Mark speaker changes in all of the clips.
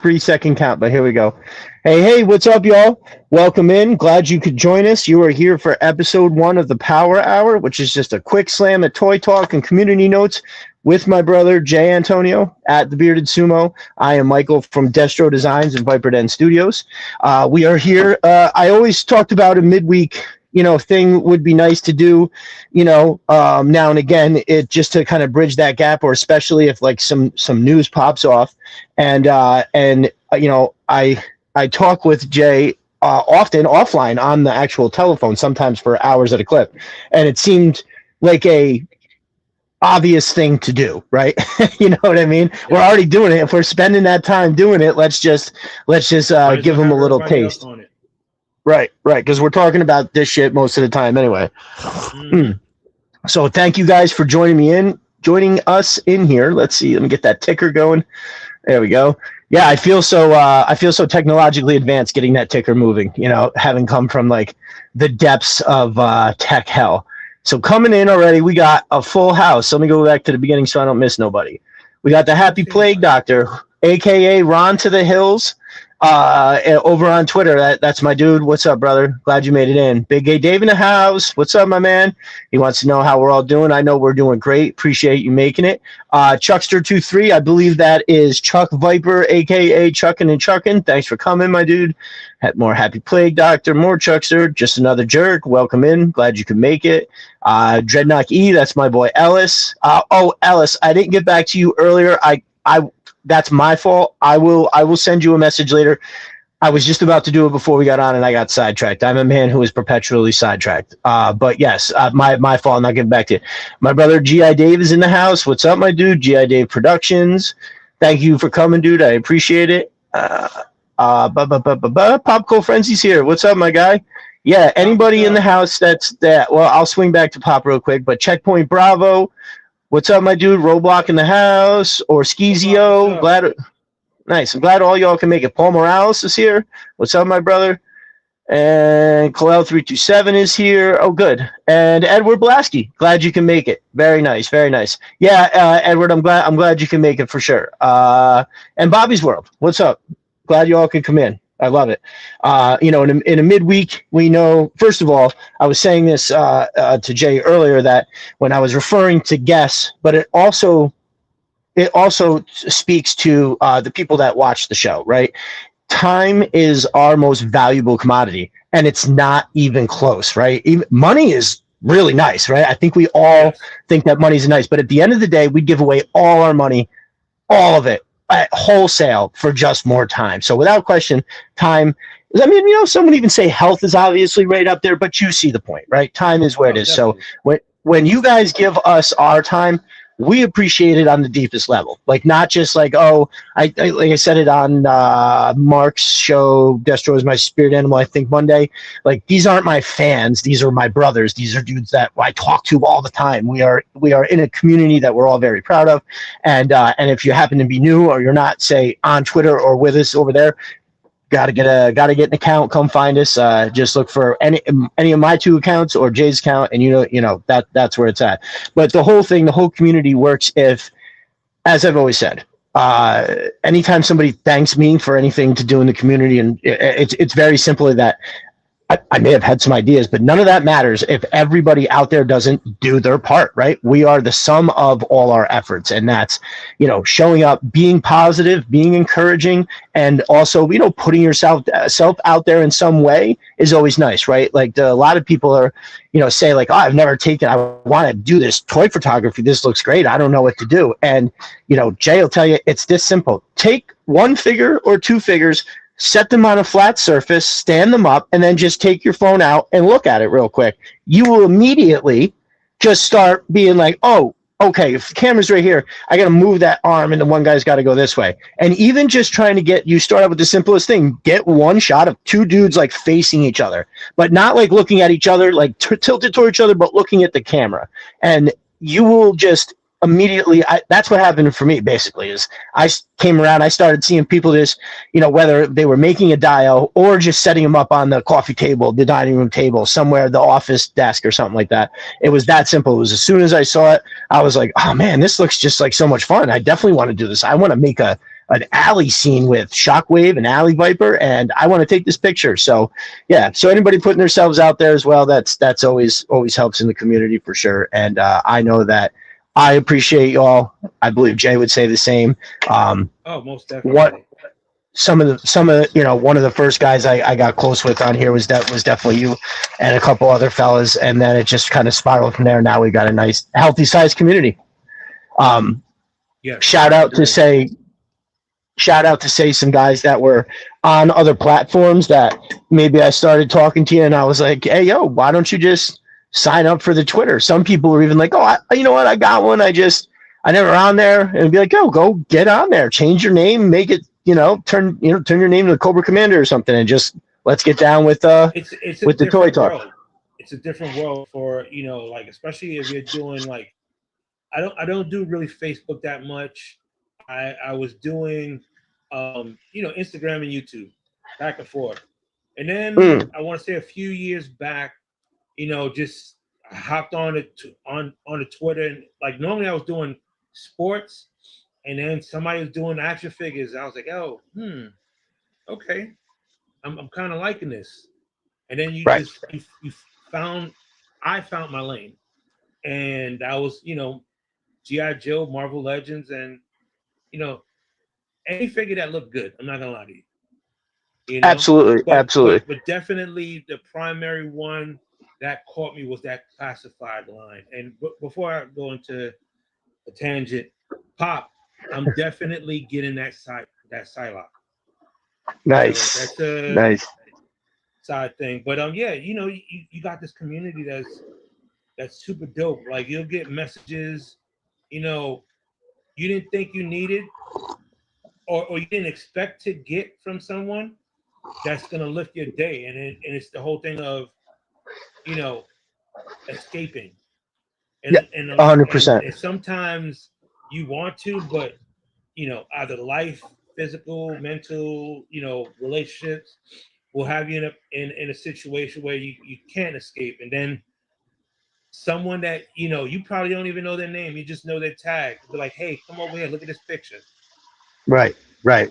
Speaker 1: 3 second count, but here we go. Hey, what's up, y'all? Welcome in. Glad you could join us. You are here for episode 1 of the Power Hour, which is just a quick slam at toy talk and community notes with my brother Jay Antonio at the Bearded Sumo. I am Michael from Destro Designs and Viper Den Studios. We are here. I always talked about a midweek thing would be nice to do, now and again, it just to kind of bridge that gap, or especially if like some news pops off. And I talk with Jay often offline on the actual telephone, sometimes for hours at a clip. And it seemed like a obvious thing to do, right? You know what I mean? Yeah. We're already doing it. If we're spending that time doing it, let's just give them a little taste. Right, because we're talking about this shit most of the time anyway. So thank you guys for joining us in here. Let's see, let me get that ticker going. There we go. Yeah, I feel so technologically advanced getting that ticker moving, having come from like the depths of tech hell. So coming in already, we got a full house. Let me go back to the beginning so I don't miss nobody. We got the Happy Plague Doctor, aka Ron to the Hills. Over on Twitter, that's my dude. What's up, brother? Glad you made it in. Big Gay Dave in the house. What's up, my man? He wants to know how we're all doing. I know we're doing great. Appreciate you making it. Chuckster23, I believe that is Chuck Viper, aka Chuckin' and Chuckin'. Thanks for coming, my dude. More Happy Plague Doctor, more Chuckster, just another jerk. Welcome in. Glad you could make it. Dreadnought E, that's my boy Ellis. Ellis, I didn't get back to you earlier. I that's my fault. I will send you a message later. I was just about to do it before we got on, and I got sidetracked. I'm a man who is perpetually sidetracked. But yes, my fault. I'm not getting back to you. My brother Gi Dave is in the house. What's up, my dude? Gi Dave Productions. Thank you for coming, dude. I appreciate it. Popco Frenzy's here. What's up, my guy? Yeah, anybody in the house that's that. Well, I'll swing back to Pop real quick, but Checkpoint Bravo. What's up, my dude? Roblox in the house, or Skizio. Nice. I'm glad all y'all can make it. Paul Morales is here. What's up, my brother? And Kalel327 is here. Oh, good. And Edward Blasky. Glad you can make it. Very nice. Very nice. Yeah, Edward, I'm glad you can make it for sure. And Bobby's World. What's up? Glad you all could come in. I love it. In a midweek, we know, first of all, I was saying this to Jay earlier, that when I was referring to guests, but it also speaks to the people that watch the show, right? Time is our most valuable commodity, and it's not even close, right? Money is really nice, right? I think we all think that money is nice, but at the end of the day, we'd give away all our money, all of it, wholesale, for just more time. So without question, time, I mean, some would even say health is obviously right up there, but you see the point, right? Time is where it is. Definitely. So when you guys give us our time, we appreciate it on the deepest level. Like, not just like, like I said it on Mark's show, Destro is my spirit animal, I think Monday. Like, these aren't my fans. These are my brothers. These are dudes that I talk to all the time. We are in a community that we're all very proud of. And if you happen to be new, or you're not, say, on Twitter or with us over there, gotta get an account. Come find us. Just look for any of my 2 accounts or Jay's account, and that's where it's at. But the whole community works if, as I've always said, anytime somebody thanks me for anything to do in the community, and it's very simply that I may have had some ideas, but none of that matters if everybody out there doesn't do their part, right? We are the sum of all our efforts, and that's, showing up, being positive, being encouraging, and also, putting yourself out there in some way is always nice, right? Like, a lot of people are, say like, I've never taken, I want to do this toy photography. This looks great. I don't know what to do. And, Jay will tell you, it's this simple. Take 1 figure or 2 figures, set them on a flat surface, stand them up, and then just take your phone out and look at it real quick. You will immediately just start being like, oh, okay, if the camera's right here, I got to move that arm, and the one guy's got to go this way. And even just trying to you start out with the simplest thing, get 1 shot of 2 dudes like facing each other, but not like looking at each other, like tilted toward each other, but looking at the camera. And you will just immediately, that's what happened for me, basically, is I came around, I started seeing people just, whether they were making a dial or just setting them up on the coffee table, the dining room table, somewhere, the office desk or something like that. It was that simple. It was, as soon as I saw it, I was like, oh man, this looks just like so much fun. I definitely want to do this. I want to make a an alley scene with Shockwave and Alley Viper, and I want to take this picture. So yeah, so anybody putting themselves out there as well, that's always helps in the community for sure. And I know that I appreciate y'all. I believe Jay would say the same.
Speaker 2: Most definitely.
Speaker 1: Some of one of the first guys I got close with on here was definitely you and a couple other fellas, and then it just kind of spiraled from there. Now we got a nice healthy sized community. Shout out to say some guys that were on other platforms that maybe I started talking to you and I was like, hey yo, why don't you just sign up for the Twitter? Some people were even like, oh, you know what, I got one, I never on there, and be like, go get on there, change your name, make it, turn your name to the Cobra Commander or something, and just let's get down with with the toy talk.
Speaker 2: World. It's a different world for like, especially if you're doing like, I don't do really Facebook that much. I was doing Instagram and YouTube back and forth, and then I want to say a few years back, just hopped on the Twitter, and like normally I was doing sports. And then somebody was doing action figures. I was like, oh, okay. I'm kind of liking this. And then I found my lane. And I was, G.I. Joe, Marvel Legends, and, any figure that looked good. I'm not going to lie to you.
Speaker 1: Absolutely.
Speaker 2: But definitely the primary one that caught me was that classified line. And before I go into a tangent, Pop, I'm definitely getting that Psylocke.
Speaker 1: Nice.
Speaker 2: So nice side thing. But you got this community that's super dope. Like you'll get messages, you didn't think you needed or you didn't expect to get from someone that's gonna lift your day. And it's the whole thing of, escaping. And
Speaker 1: 100%.
Speaker 2: And sometimes you want to, but either life, physical, mental, relationships will have you in a situation where you can't escape. And then someone that you probably don't even know their name, you just know their tag. They're like, hey, come over here, look at this picture.
Speaker 1: Right.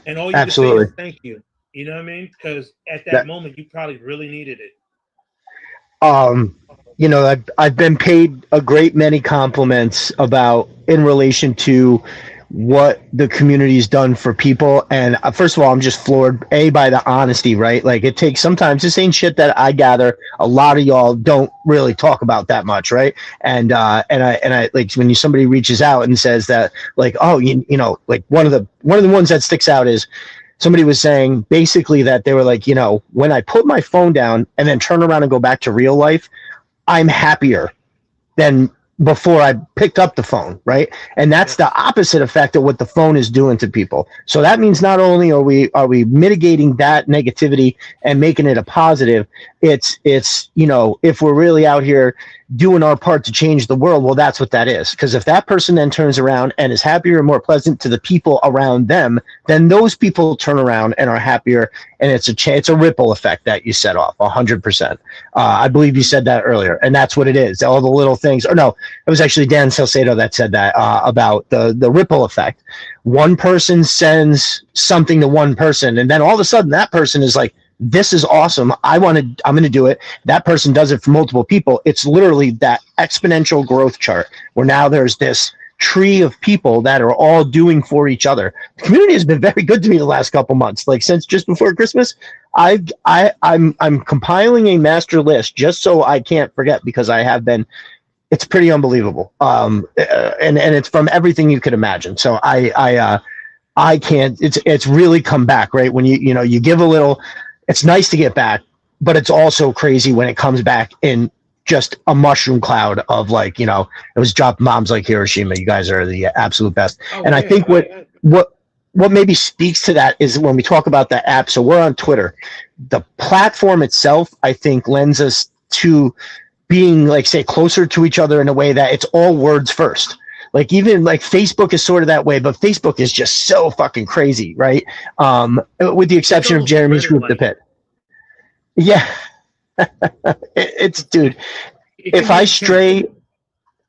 Speaker 2: And all you can say is thank you. You know what I mean? Because at that moment you probably really needed it.
Speaker 1: I've been paid a great many compliments in relation to what the community's done for people. And first of all, I'm just floored by the honesty, right? Like it takes sometimes, this ain't shit that I gather a lot of y'all don't really talk about that much, right? And I like when somebody reaches out and says that, like, oh, like one of the ones that sticks out is somebody was saying basically that they were like, when I put my phone down and then turn around and go back to real life, I'm happier than before I picked up the phone, right? And that's the opposite effect of what the phone is doing to people. So that means not only are we mitigating that negativity and making it a positive, it's if we're really out here doing our part to change the world, well, that's what that is. Because if that person then turns around and is happier and more pleasant to the people around them, then those people turn around and are happier, and it's a ripple effect that you set off 100%. I believe you said that earlier, and that's what it is. All the little things, or no, it was actually Dan Salcedo that said that about the ripple effect. One person sends something to one person, and then all of a sudden that person is like, this is awesome. I'm going to do it. That person does it for multiple people. It's literally that exponential growth chart where now there's this tree of people that are all doing for each other. The community has been very good to me the last couple months. Like since just before Christmas, I'm compiling a master list just so I can't forget, because I have been. It's pretty unbelievable. And it's from everything you could imagine. So I can't. It's really come back, right? When you give a little. It's nice to get back, but it's also crazy when it comes back in just a mushroom cloud of like, it was drop bombs like Hiroshima. You guys are the absolute best. I think what maybe speaks to that is when we talk about the app. So we're on Twitter. The platform itself, I think, lends us to being like, say, closer to each other in a way that it's all words first. Like even like Facebook is sort of that way, but Facebook is just so fucking crazy, right? With the exception of Jeremy's group, The Pit. Yeah, it's dude. If I stray,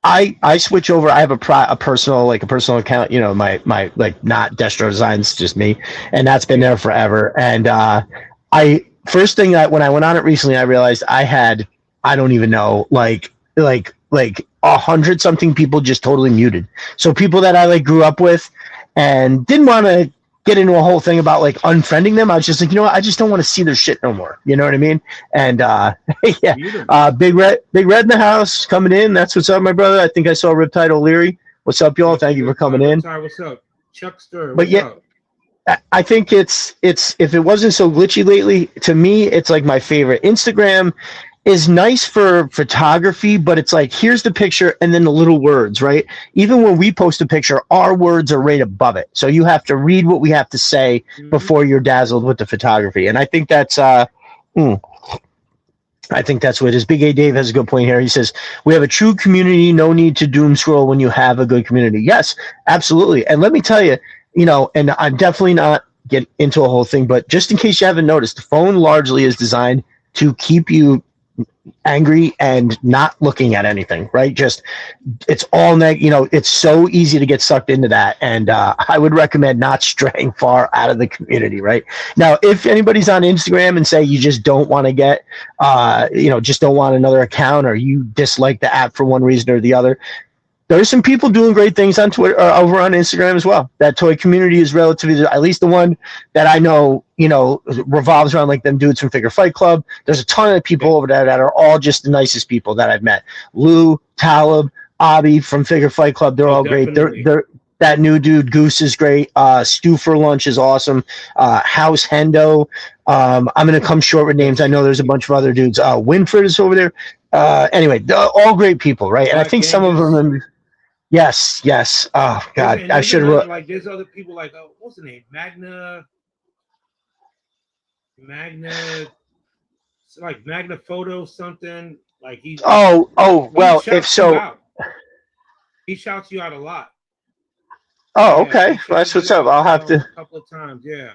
Speaker 1: I switch over. I have a personal account. You know, my like not Destro Designs, just me, and that's been there forever. And I first thing that when I went on it recently, I realized I don't even know like 100 something people just totally muted. So people that I like grew up with and didn't want to get into a whole thing about like unfriending them. I was just like, you know what? I just don't want to see their shit no more. You know what I mean? And yeah, Big Red in the house coming in. That's what's up, my brother. I think I saw Riptide O'Leary. What's up, y'all? Thank you for coming in.
Speaker 2: What's up? Chuckster.
Speaker 1: But yeah, I think it's if it wasn't so glitchy lately, to me, it's like my favorite. Instagram is nice for photography, but it's like, here's the picture and then the little words, right? Even when we post a picture, our words are right above it. So you have to read what we have to say before you're dazzled with the photography. And I think that's, I think that's what it is. Big A Dave has a good point here. He says, we have a true community. No need to doom scroll when you have a good community. Yes, absolutely. And let me tell you, you know, and I'm definitely not get into a whole thing, but just in case you haven't noticed, the phone largely is designed to keep you angry and not looking at anything, right? Just it's all you know, it's so easy to get sucked into that. And I would recommend not straying far out of the community, right? Now, if anybody's on Instagram and say you just don't want to get you know, just don't want another account, or you dislike the app for one reason or the other, there's some people doing great things on Twitter, over on Instagram as well. That toy community is relatively, at least the one that I know, you know, revolves around like them dudes from Figure Fight Club. There's a ton of people over there that are all just the nicest people that I've met. Lou, Talib, Abby from Figure Fight Club. They're all definitely great. They're that new dude Goose is great. Stu for Lunch is awesome. House Hendo. I'm gonna come short with names. I know there's a bunch of other dudes. Winfred is over there. Anyway, all great people, right? And I think some of them. Yes. Oh God, I should have.
Speaker 2: Like, there's other people like, what's the name? Magna, like Magna Photo something. Like he's.
Speaker 1: Well, if so,
Speaker 2: he shouts you out a lot.
Speaker 1: Oh, okay. Well, that's what's up. I'll have to.
Speaker 2: A couple of times, yeah.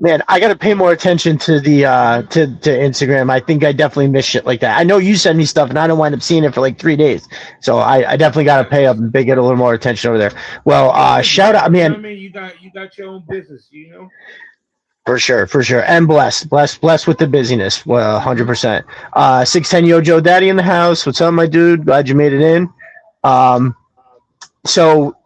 Speaker 1: Man, I got to pay more attention to the to Instagram. I think I definitely miss shit like that. I know you send me stuff, and I don't wind up seeing it for like 3 days. So I definitely got to pay up and get a little more attention over there. Well, shout out, man.
Speaker 2: I mean, you got your own business, you know.
Speaker 1: For sure, and blessed with the busyness. Well, 100%. 610 Yo Joe Daddy in the house. What's up, my dude? Glad you made it in. So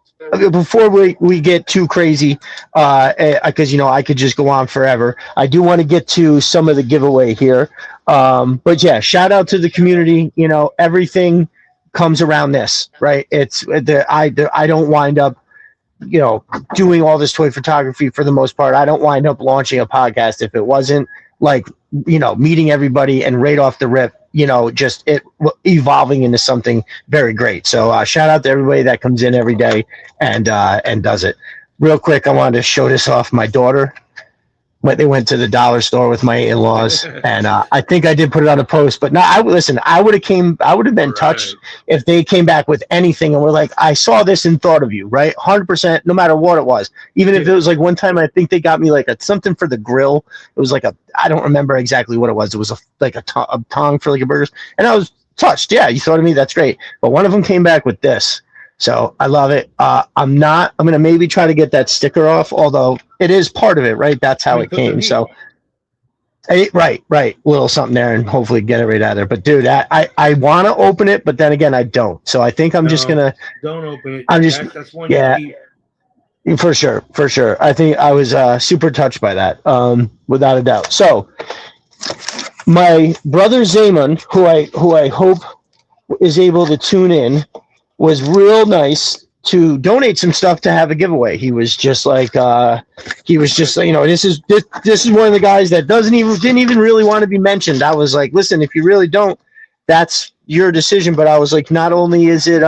Speaker 1: before we get too crazy, because you know I could just go on forever, I do want to get to some of the giveaway here. But yeah, shout out to the community. You know, everything comes around this, right? It's I don't wind up, you know, doing all this toy photography for the most part. I don't wind up launching a podcast if it wasn't like, you know, meeting everybody and right off the rip, you know, just it evolving into something very great. So shout out to everybody that comes in every day and does it. Real quick, I wanted to show this off. My daughter, they went to the dollar store with my in-laws, and I think I did put it on a post. But no, I would have been touched if they came back with anything and were like, I saw this and thought of you, right? 100%, no matter what it was. Even if it was like one time, I think they got me like something for the grill. It was like I don't remember exactly what it was. It was a tong for like a burgers, and I was touched. Yeah, you thought of me. That's great. But one of them came back with this. So I love it. I'm going to maybe try to get that sticker off, although it is part of it, right? That's how it came. So, right. Little something there and hopefully get it right out of there. But dude, I want to open it, but then again, I don't. So I think I'm just going to.
Speaker 2: Don't open it. That's one.
Speaker 1: Yeah. For sure. I think I was super touched by that, without a doubt. So my brother Zaman, who I hope is able to tune in, was real nice to donate some stuff to have a giveaway. He was just like, you know, this is one of the guys that didn't even really want to be mentioned. I was like, listen, if you really don't, that's your decision. But I was like, not only is it,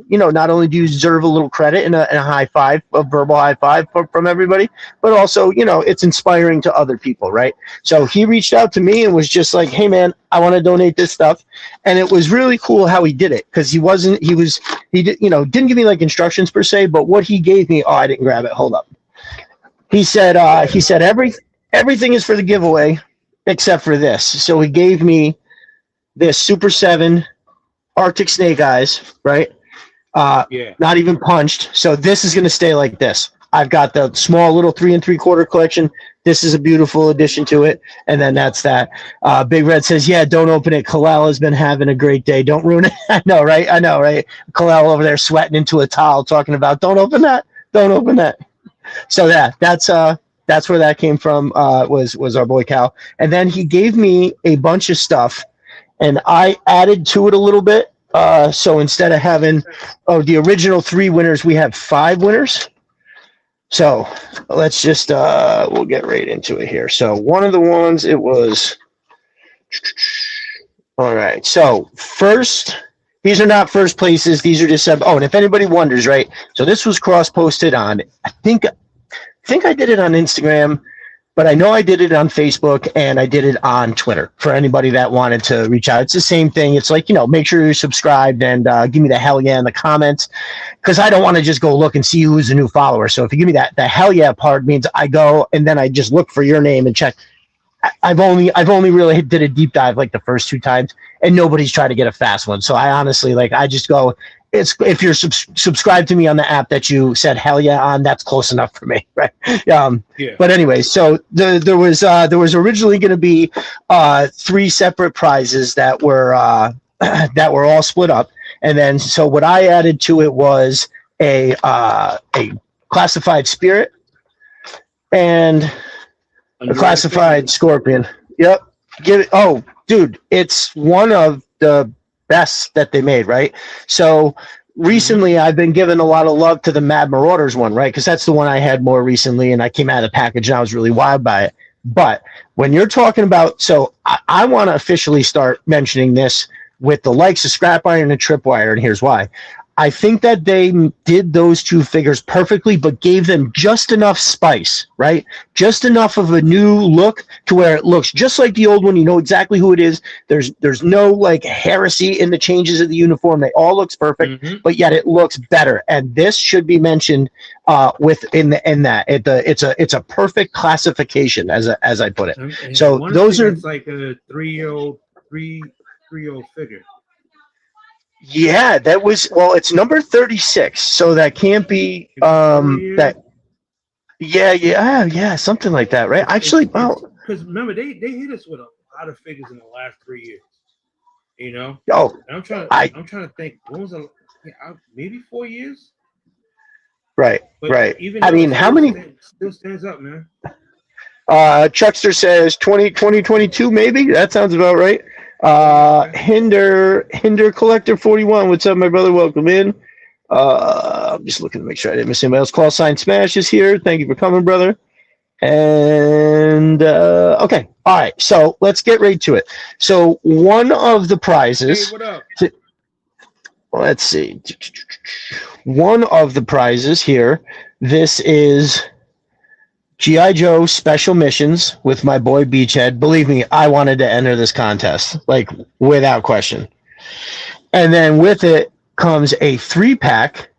Speaker 1: you know, not only do you deserve a little credit and a high five, a verbal high five from everybody, but also, you know, it's inspiring to other people, right? So he reached out to me and was just like, hey man, I want to donate this stuff. And it was really cool how he did it, because he didn't give me like instructions per se, but what he gave me, I didn't grab it. Hold up. He said everything is for the giveaway except for this. So he gave me this Super 7 Arctic Snake Eyes, right?
Speaker 2: Yeah.
Speaker 1: Not even punched. So this is going to stay like this. I've got the small little 3 3/4 collection. This is a beautiful addition to it. And then that's that. Big Red says, yeah, don't open it. Kalal has been having a great day. Don't ruin it. I know, right? Kalal over there sweating into a towel talking about, don't open that. Don't open that. So that's where that came from, was our boy Cal. And then he gave me a bunch of stuff and I added to it a little bit. So instead of having the original 3 winners, we have 5 winners. So let's just we'll get right into it here. So one of the ones, it was all right. So first, these are not first places. These are just and if anybody wonders, right? So this was cross posted on. I think I did it on Instagram, but I know I did it on Facebook and I did it on Twitter for anybody that wanted to reach out. It's the same thing. It's like, make sure you're subscribed and give me the hell yeah in the comments, because I don't want to just go look and see who's a new follower. So if you give me the hell yeah part, means I go and then I just look for your name and check. I've only really did a deep dive like the first 2 times and nobody's tried to get a fast one. So I honestly, I just go, if you're subscribed to me on the app that you said hell yeah on, that's close enough for me, right? Yeah. But anyway, so there was originally going to be 3 separate prizes that were all split up, and then so what I added to it was a classified spirit and a classified scorpion. Yep. Give it. Oh, dude, it's one of the best that they made, right? So recently I've been giving a lot of love to the Mad Marauders one, right? Because that's the one I had more recently and I came out of the package and I was really wild by it. But when you're talking about, so I want to officially start mentioning this with the likes of Scrap Iron and Tripwire, and here's why. I think that they did those 2 figures perfectly, but gave them just enough spice, right? Just enough of a new look to where it looks just like the old one. You know exactly who it is. There's no heresy in the changes of the uniform. They all looks perfect, but yet it looks better. And this should be mentioned it's a perfect classification as I put it.
Speaker 2: And
Speaker 1: so those are
Speaker 2: like a 3-year-old figure.
Speaker 1: Yeah, that was, it's number 36, so that can't be that. Yeah, something like that, right? Actually,
Speaker 2: because remember they hit us with a lot of figures in the last 3 years.
Speaker 1: Oh,
Speaker 2: and I'm trying to think. When was maybe 4 years?
Speaker 1: Right,
Speaker 2: but
Speaker 1: right.
Speaker 2: Even
Speaker 1: I mean, how many?
Speaker 2: Still stands up, man.
Speaker 1: Chuckster says 2022, maybe. That sounds about right. Hinder Collector 41. What's up, my brother? Welcome in. I'm just looking to make sure I didn't miss anybody else. Call Sign Smash is here. Thank you for coming, brother. And okay, all right. So let's get right to it. So one of the prizes.
Speaker 2: Hey, what up?
Speaker 1: Let's see. One of the prizes here. This is Gi Joe Special Missions with my boy Beachhead. Believe me, I wanted to enter this contest, without question. And then with it comes a 3-pack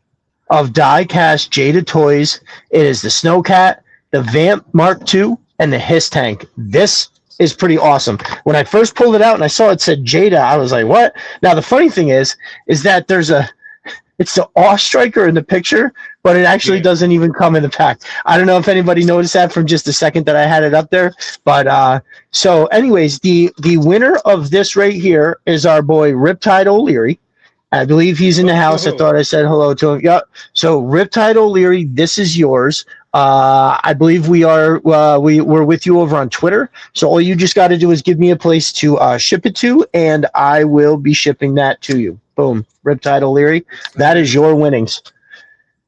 Speaker 1: of die-cast Jada toys. It is the Snowcat, the Vamp Mark II, and the Hiss Tank. This is pretty awesome. When I first pulled it out and I saw it said Jada, I was like, what? Now, the funny thing is that it's the Awe Striker in the picture, but it actually doesn't even come in the pack. I don't know if anybody noticed that from just a second that I had it up there. But so anyways, the winner of this right here is our boy Riptide O'Leary. I believe he's in the house. I thought I said hello to him. Yep. So Riptide O'Leary, this is yours. I believe we're with you over on Twitter. So all you just got to do is give me a place to ship it to, and I will be shipping that to you. Boom, Riptide O'Leary. That is your winnings.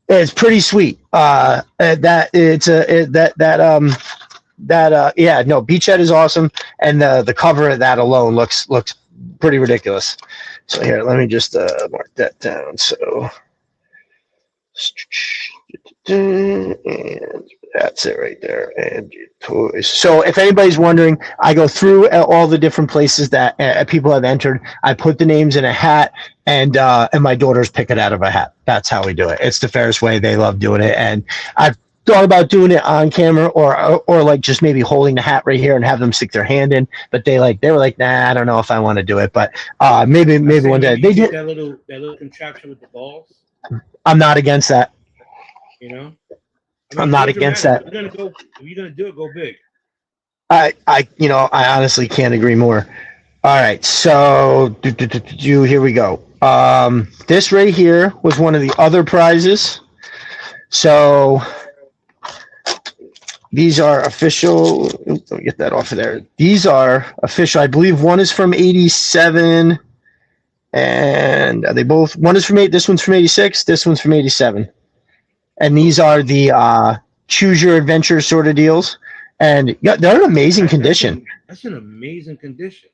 Speaker 1: It's pretty sweet. Beachhead is awesome, and the cover of that alone looks pretty ridiculous. So here, let me just mark that down. So. And that's it right there. And toys. So if anybody's wondering, I go through all the different places that people have entered. I put the names in a hat, and my daughters pick it out of a hat. That's how we do it. It's the fairest way. They love doing it, and I've thought about doing it on camera or just maybe holding the hat right here and have them stick their hand in, but they were like, nah, I don't know if I want to do it, but maybe one day. They did
Speaker 2: that little contraption with the balls.
Speaker 1: I'm not against that.
Speaker 2: You know, I
Speaker 1: I'm
Speaker 2: mean,
Speaker 1: not
Speaker 2: go
Speaker 1: against
Speaker 2: dramatic.
Speaker 1: that.
Speaker 2: If you're gonna do it, go big.
Speaker 1: I honestly can't agree more. All right, so here we go. This right here was one of the other prizes. So these are official. Oops, let me get that off of there. These are official. I believe one is from '87, and they both. One is from eight. This one's from '86. This one's from '87. And these are the choose your adventure sort of deals. And yeah, they're in amazing condition.
Speaker 2: That's an amazing condition.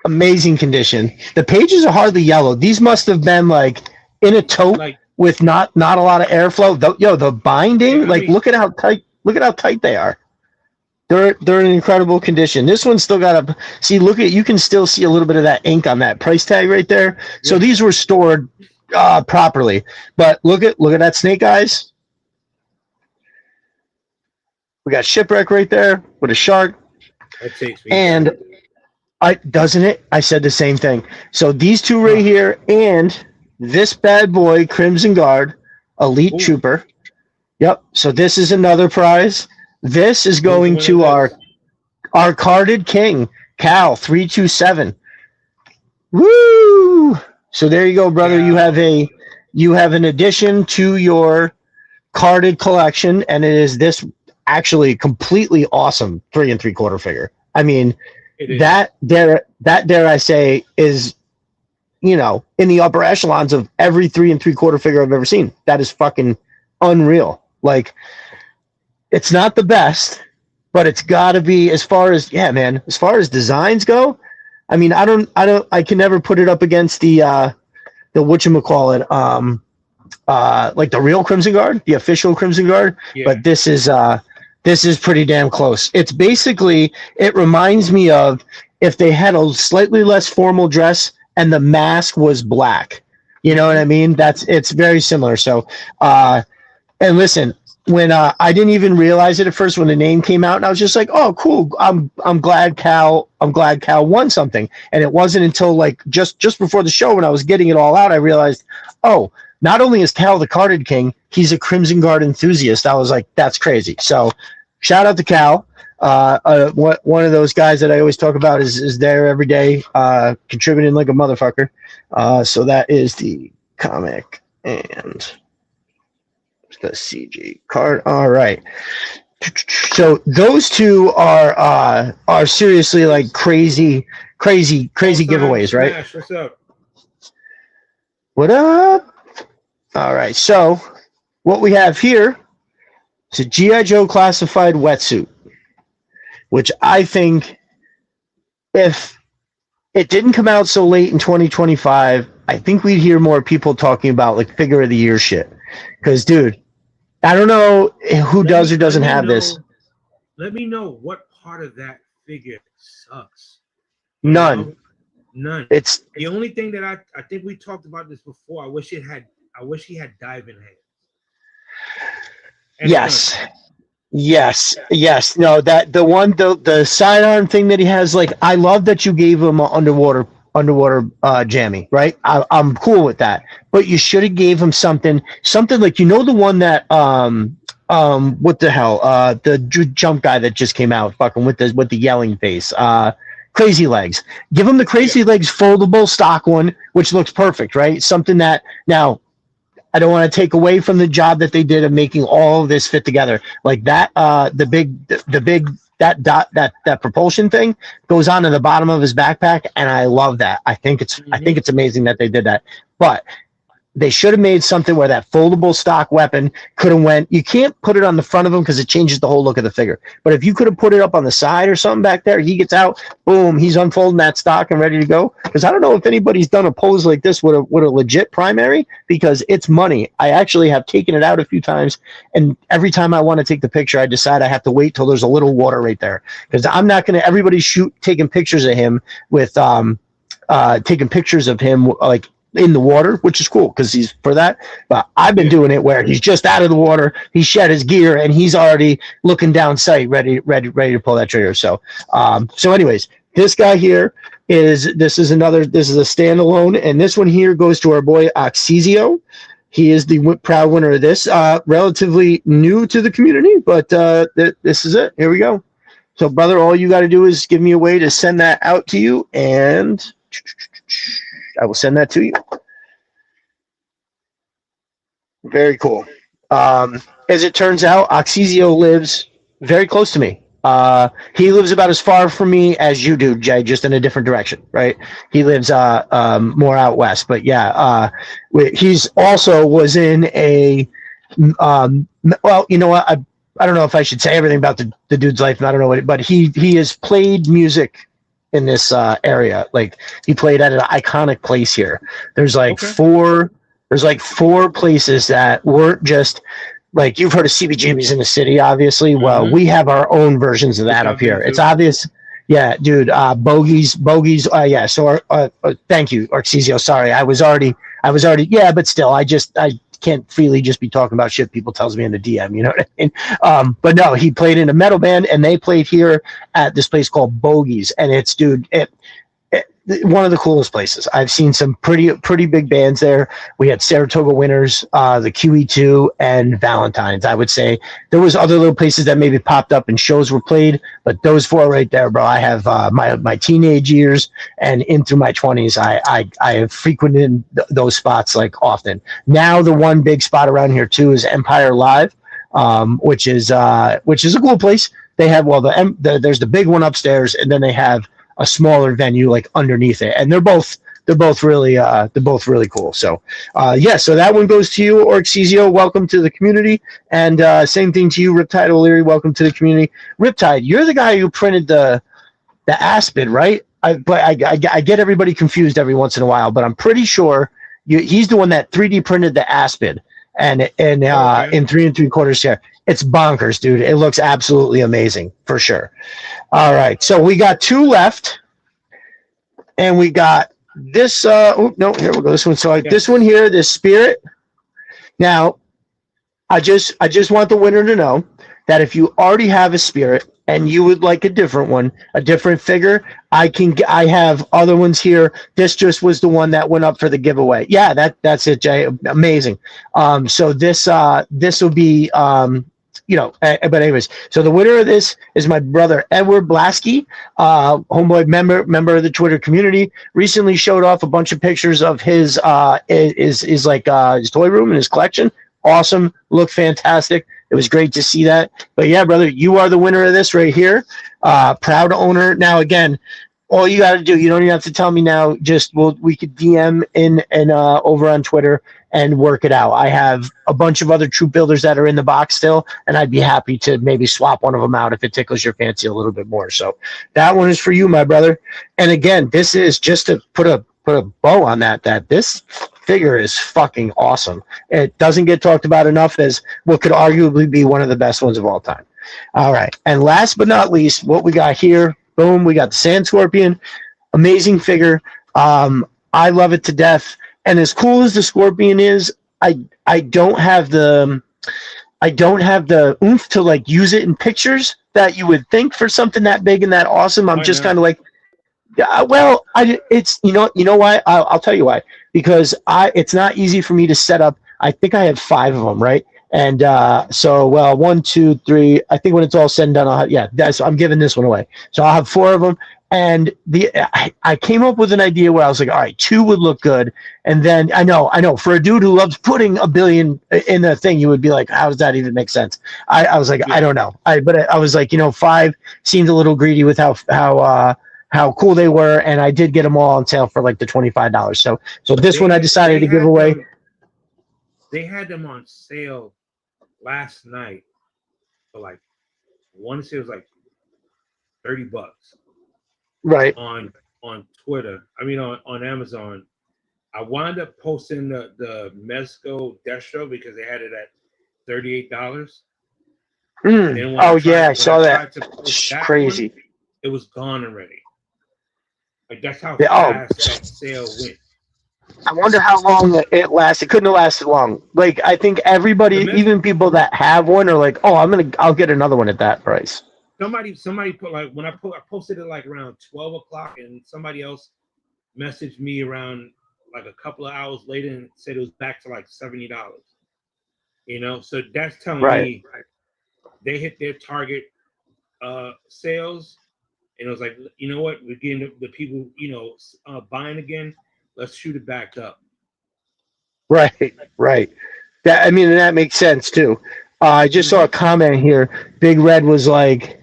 Speaker 1: Amazing condition. The pages are hardly yellow. These must have been like in a tote
Speaker 2: Like,
Speaker 1: with not a lot of airflow. The binding,
Speaker 2: Yeah, I
Speaker 1: like
Speaker 2: mean-
Speaker 1: look at how tight. Look at how tight they are. They're in incredible condition. This one's still got a see. Look at you can still see a little bit of that ink on that price tag right there. So
Speaker 2: Yeah.
Speaker 1: these were stored properly. But look at that snake eyes. We got shipwreck right there with a shark.
Speaker 2: that takes me.
Speaker 1: And doesn't it? I said the same thing. So these two right here and this bad boy, Crimson Guard, Elite
Speaker 2: Ooh.
Speaker 1: Trooper. Yep. So this is another prize. This is going to our carded king, Cal 327. Woo! So there you go, brother.
Speaker 2: Yeah.
Speaker 1: You have an addition to your carded collection, and it is this actually completely awesome 3 3/4 figure. I mean, that dare I say is, in the upper echelons of every 3 3/4 figure I've ever seen. That is fucking unreal. Like, it's not the best, but it's got to be as far as designs go. I mean, I can never put it up against the whatchamacallit, like the real Crimson Guard, the official Crimson Guard. Yeah. But this is pretty damn close. It's basically, it reminds me of if they had a slightly less formal dress and the mask was black. You know what I mean? It's very similar. So, and listen, when I didn't even realize it at first when the name came out, and I was just like, "Oh, cool! I'm glad Cal won something." And it wasn't until like just before the show when I was getting it all out, I realized, oh, not only is Cal the carded king, he's a Crimson Guard enthusiast. I was like, that's crazy. So, shout out to Cal. One of those guys that I always talk about is there every day, contributing like a motherfucker. So that is the comic and the CG card. All right. So those two are seriously like crazy giveaways, right?
Speaker 2: Smash, what's up?
Speaker 1: What up? All right. So what we have here is a Gi Joe Classified wetsuit, which I think if it didn't come out so late in 2025, I think we'd hear more people talking about like figure of the year shit. Because, dude, I don't know who does or doesn't have this.
Speaker 2: Let me know what part of that figure sucks.
Speaker 1: None.
Speaker 2: None.
Speaker 1: It's
Speaker 2: the only thing that I think we talked about this before. I wish he had diving hands. And
Speaker 1: Yes. No, that the sidearm thing that he has, like, I love that you gave him an underwater jammy, right? I'm cool with that, but you should have gave him something like, the one that what the hell, the jump guy that just came out fucking with the yelling face, Crazy Legs. Give him the Crazy Legs foldable stock one, which looks perfect, right? Something that, now I don't want to take away from the job that they did of making all of this fit together, like that. The big that propulsion thing goes on to the bottom of his backpack, and I love that. I think it's amazing that they did that, but they should have made something where that foldable stock weapon could have went. You can't put it on the front of him because it changes the whole look of the figure. But if you could have put it up on the side or something back there, he gets out, boom, he's unfolding that stock and ready to go. Because I don't know if anybody's done a pose like this with a legit primary, because it's money. I actually have taken it out a few times, and every time I want to take the picture, I decide I have to wait till there's a little water right there, because I'm not going to. Everybody's taking pictures of him with taking pictures of him like in the water, which is cool because he's for that. But I've been doing it where he's just out of the water, he shed his gear, and he's already looking down sight, ready to pull that trigger. So anyways, this guy here this is a standalone, and this one here goes to our boy Oxizio. he is the proud winner of this. Relatively new to the community, but this is it. Here we go. So, brother, all you got to do is give me a way to send that out to you, and I will send that to you. Very cool. As it turns out, Oxizio lives very close to me. He lives about as far from me as you do, Jay, just in a different direction, right? He lives more out west, but yeah, he's also was in a well, you know what? I don't know if I should say everything about the dude's life. I don't know what, but he has played music in this area. Like he played at an iconic place here. There's like four. There's like four places that weren't just like you've heard of CBGBs in the city, obviously. Well, we have our own versions of that up here. It's obvious. Yeah, dude. Bogies. Yeah. So, thank you, Arxizio. Sorry, I was already. Yeah, but still, I can't freely just be talking about shit people tells me in the DM. You know what I mean? But no, he played in a metal band, and they played here at this place called Bogies, and it's, dude, one of the coolest places. I've seen some pretty big bands there. We had Saratoga Winners, the QE2, and Valentine's. I would say there was other little places that maybe popped up and shows were played, but those four right there, bro. I have my teenage years and into my 20s. I have frequented those spots like often. Now the one big spot around here too is Empire Live, which is a cool place. They have there's the big one upstairs, and then they have a smaller venue like underneath it, and they're both really cool. So so that one goes to you, Orxizio. Welcome to the community, and same thing to you, Riptide O'Leary. Welcome to the community. Riptide, you're the guy who printed the Aspid, right? I get everybody confused every once in a while, but I'm pretty sure he's the one that 3D printed the Aspid and in 3 3/4 here. It's bonkers, dude. It looks absolutely amazing for sure. All right, so we got two left, and we got this. Here we'll go. This one. So this one here, this Spirit. Now, I just want the winner to know that if you already have a Spirit and you would like a different one, a different figure, I have other ones here. This just was the one that went up for the giveaway. Yeah, that's it, Jay. Amazing. So this will be but anyways, so the winner of this is my brother Edward Blasky, homeboy member of the Twitter community. Recently showed off a bunch of pictures of his toy room and his collection. Awesome, looked fantastic. It was great to see that. But yeah, brother, you are the winner of this right here. Proud owner. Now again, all you got to do, you don't even have to tell me now. Just we could DM in and over on Twitter and work it out. I have a bunch of other troop builders that are in the box still, and I'd be happy to maybe swap one of them out if it tickles your fancy a little bit more. So that one is for you, my brother. And again, this is just to put a bow on that this figure is fucking awesome. It doesn't get talked about enough as what could arguably be one of the best ones of all time. All right, and last but not least, what we got here. Boom, we got the Sand Scorpion. Amazing figure. I love it to death. And as cool as the Scorpion is, I don't have the oomph to like use it in pictures that you would think for something that big and that awesome. I'm just kind of like, it's you know why? I'll tell you why. Because it's not easy for me to set up. I think I have 5 of them, right? And 1, 2, 3. I think when it's all said and done, I'm giving this one away. So I'll have 4 of them. And I came up with an idea where I was like, all right, 2 would look good. And then I know for a dude who loves putting $1 billion in the thing, you would be like, how does that even make sense? I was like, I don't know. But I was like, 5 seemed a little greedy with how cool they were, and I did get them all on sale for like the $25. So this one I decided to give away.
Speaker 2: They had them on sale last night for like, I want to say it was like $30.
Speaker 1: Right.
Speaker 2: On Twitter. I mean on Amazon. I wound up posting the Mezco Destro because they had it at $38.
Speaker 1: I saw that. It's crazy.
Speaker 2: It was gone already. Like that's how fast that sale went.
Speaker 1: I wonder how long it lasted. It couldn't have lasted long. Like I think everybody, even people that have one, are like, "Oh, I'll get another one at that price."
Speaker 2: Somebody put like I posted it like around 12 o'clock, and somebody else messaged me around like a couple of hours later and said it was back to like $70. So that's telling
Speaker 1: Right.
Speaker 2: me they hit their target sales, and it was like, you know what, we're getting the people, buying again. Let's shoot it back up.
Speaker 1: Right. Right. That, I mean, and that makes sense too. I just saw a
Speaker 2: Mm-hmm.
Speaker 1: comment here. Big Red was like,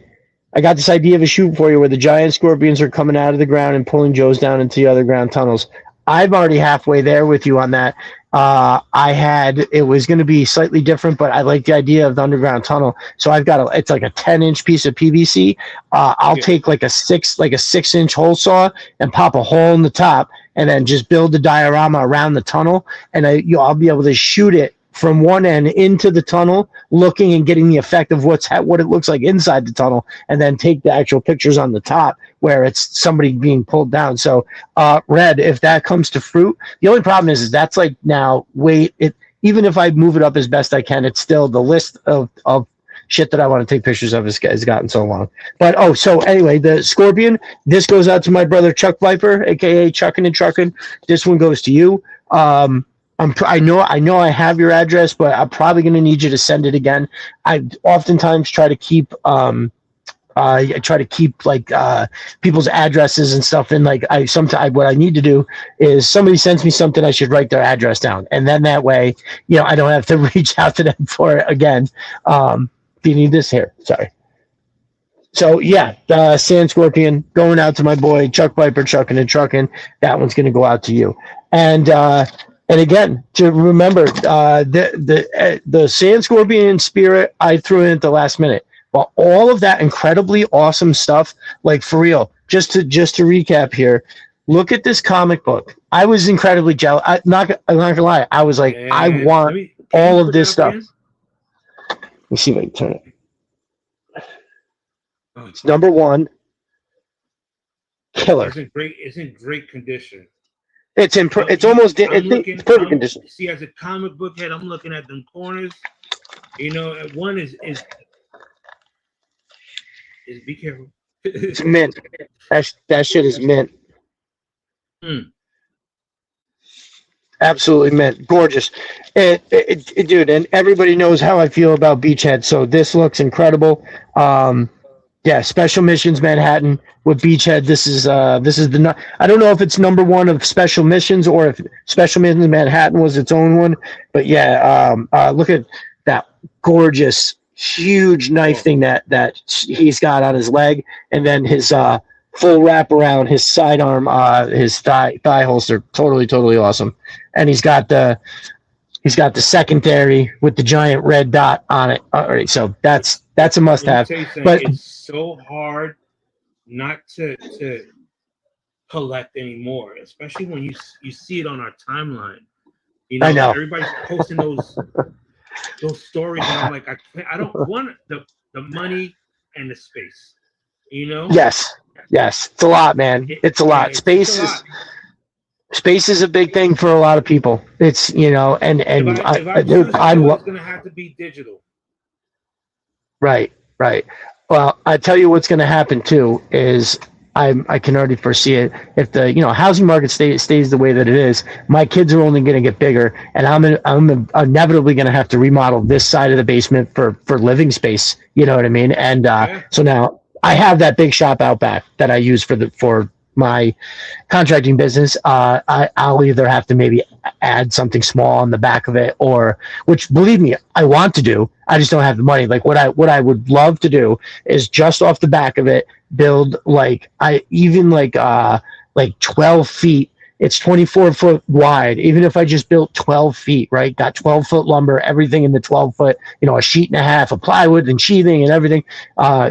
Speaker 1: I got this idea of a shoot for you where the giant scorpions are coming out of the ground and pulling Joe's down into the underground tunnels. I'm already halfway there with you on that. It was going to be slightly different, but I like the idea of the underground tunnel. So it's like a 10-inch piece of PVC. I'll
Speaker 2: Yeah.
Speaker 1: take like a 6-inch hole saw and pop a hole in the top, and then just build the diorama around the tunnel, and I'll be able to shoot it from one end into the tunnel, looking and getting the effect of what it looks like inside the tunnel, and then take the actual pictures on the top where it's somebody being pulled down. So, Red, if that comes to fruit, the only problem is that's like now wait it. Even if I move it up as best I can, it's still the list of shit that I want to take pictures of has gotten so long. But so anyway, the scorpion. This goes out to my brother Chuck Viper, aka Chuckin' and Truckin'. This one goes to you. I know I have your address, but I'm probably going to need you to send it again. I oftentimes try to keep like people's addresses and stuff. And like sometimes what I need to do is somebody sends me something, I should write their address down, and then that way, I don't have to reach out to them for it again. Do you need this here? Sorry. So yeah, the Sand Scorpion going out to my boy Chuck Viper, Chuckin' and Truckin'. That one's going to go out to you. And again, to remember, the Sand Scorpion spirit, I threw in at the last minute. But all of that incredibly awesome stuff, like for real, just to recap here, look at this comic book. I was incredibly jealous. I'm not gonna lie. I was like, I
Speaker 2: And
Speaker 1: want all of this stuff.
Speaker 2: again?
Speaker 1: Let me see if I can turn it.
Speaker 2: Oh,
Speaker 1: It's number one. Killer.
Speaker 2: It's in great condition.
Speaker 1: It's in. It's almost. It's perfect condition.
Speaker 2: See, as a comic book head, I'm looking at them corners. One is be careful.
Speaker 1: It's mint. That shit is mint. Absolutely mint. Gorgeous. Dude, and everybody knows how I feel about Beachhead. So this looks incredible. Yeah, Special Missions Manhattan with Beachhead. This is the. I don't know if it's number one of Special Missions or if Special Missions Manhattan was its own one, but yeah, look at that gorgeous, huge knife thing that he's got on his leg, and then his full wrap around his sidearm, his thigh holster. Totally awesome, and he's got the secondary with the giant red dot on it. All right, so that's a must-have. But
Speaker 2: it's so hard not to collect anymore, especially when you see it on our timeline.
Speaker 1: I know
Speaker 2: everybody's posting those stories, and I'm like, I don't want the money and the space.
Speaker 1: Yes, it's a lot, man. It's a lot. Space is a big thing for a lot of people. It's and
Speaker 2: I'm going to have to be digital.
Speaker 1: Right. Well, I tell you what's going to happen too is I can already foresee it. If the housing market stays the way that it is, my kids are only going to get bigger, and I'm inevitably going to have to remodel this side of the basement for living space. You know what I mean? And so now I have that big shop out back that I use for my contracting business. I'll either have to maybe add something small on the back of it, or which, believe me, I want to do. I just don't have the money. Like what I would love to do is just off the back of it build like 12 feet. It's 24 foot wide. Even if I just built 12 feet, right? Got 12-foot lumber, everything in the 12-foot, a sheet and a half of plywood and sheathing and everything.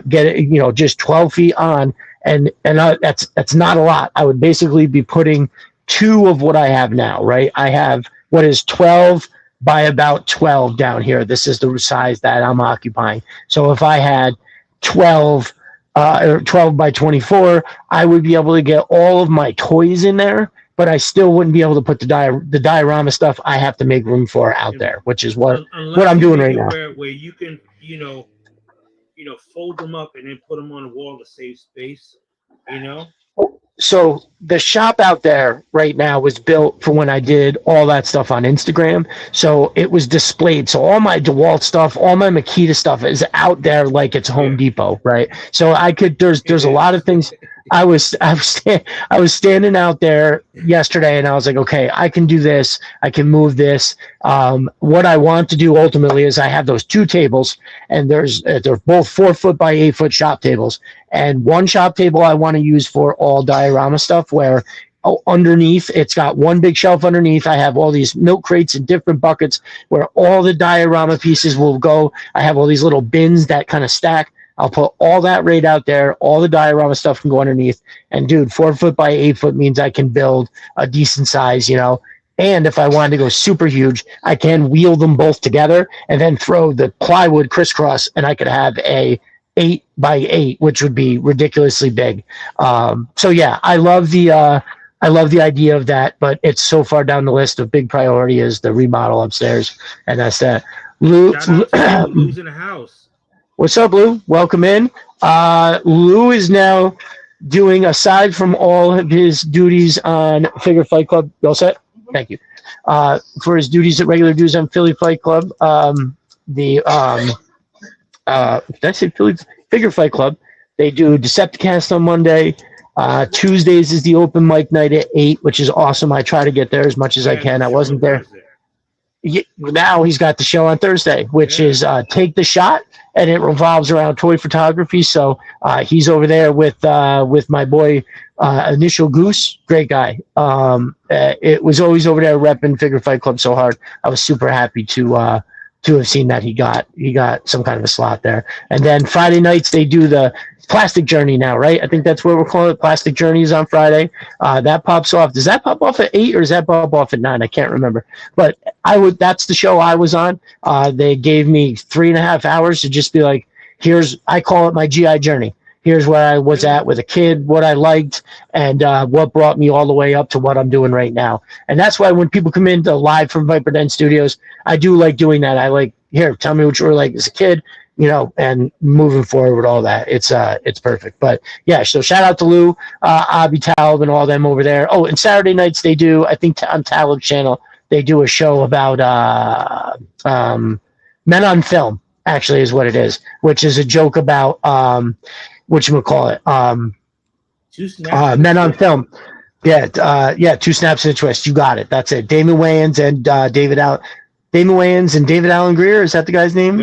Speaker 1: Get it, just 12 feet on. And that's not a lot. I would basically be putting 2 of what I have now, right? I have what is 12 by about 12 down here. This is the size that I'm occupying. So if I had 12 or 12 by 24, I would be able to get all of my toys in there, but I still wouldn't be able to put the diorama stuff I have to make room for out there, which is what I'm doing right now.
Speaker 2: Where you can, fold them up and then put them on the wall to save space,
Speaker 1: So the shop out there right now was built for when I did all that stuff on Instagram. So it was displayed. So all my DeWalt stuff, all my Makita stuff is out there like it's Home Depot, right? So I could there's a lot of things. I was standing out there yesterday and I was like, okay, I can do this. I can move this. What I want to do ultimately is I have those two tables, and they're both 4 foot by 8 foot shop tables. And one shop table I want to use for all diorama stuff, where underneath it's got one big shelf underneath. I have all these milk crates in different buckets where all the diorama pieces will go. I have all these little bins that kind of stack. I'll put all that right out there. All the diorama stuff can go underneath. And dude, 4 foot by 8 foot means I can build a decent size, you know. And if I wanted to go super huge, I can wheel them both together and then throw the plywood crisscross, and I could have a 8 by 8, which would be ridiculously big. So yeah, I love the idea of that, but it's so far down the list. Of big priority is the remodel upstairs, and that's that. Lou,
Speaker 2: Lou's in the house.
Speaker 1: What's up, Lou? Welcome in. Lou is now doing, aside from all of his duties on Figure Fight Club. You all set? Thank you. For his duties at regular duties on Philly Fight Club, did I say Philly Figure Fight Club? They do Decepticast on Monday. Tuesdays is the open mic night at 8, which is awesome. I try to get there as much as I can. I wasn't there. Now he's got the show on Thursday, which is Take the Shot, and it revolves around toy photography. So he's over there with my boy Initial Goose, great guy. It was always over there repping Figure Fight Club so hard. I was super happy to have seen that he got some kind of a slot there. And then Friday nights they do the Plastic Journey now, right? I think that's what we're calling it. Plastic Journey is on Friday. That pops off. Does that pop off at 8 or does that pop off at 9? I can't remember. But that's the show I was on. They gave me 3.5 hours to just be like, I call it my GI journey. Here's where I was at with a kid, what I liked, and what brought me all the way up to what I'm doing right now. And that's why when people come in to live from Viper Den Studios, I do like doing that. I like, here, tell me what you were like as a kid, you know, and moving forward with all that. It's perfect. But yeah, so shout out to Lou, Abby Talib, and all them over there. Oh, and Saturday nights they do, I think on Talib's channel, they do a show about Men on Film, actually is what it is, which is a joke about whatchamacallit, Men on Film. Yeah, 2 snaps and a twist. You got it. That's it. Damon Wayans and David Allen Greer. Is that the guy's name?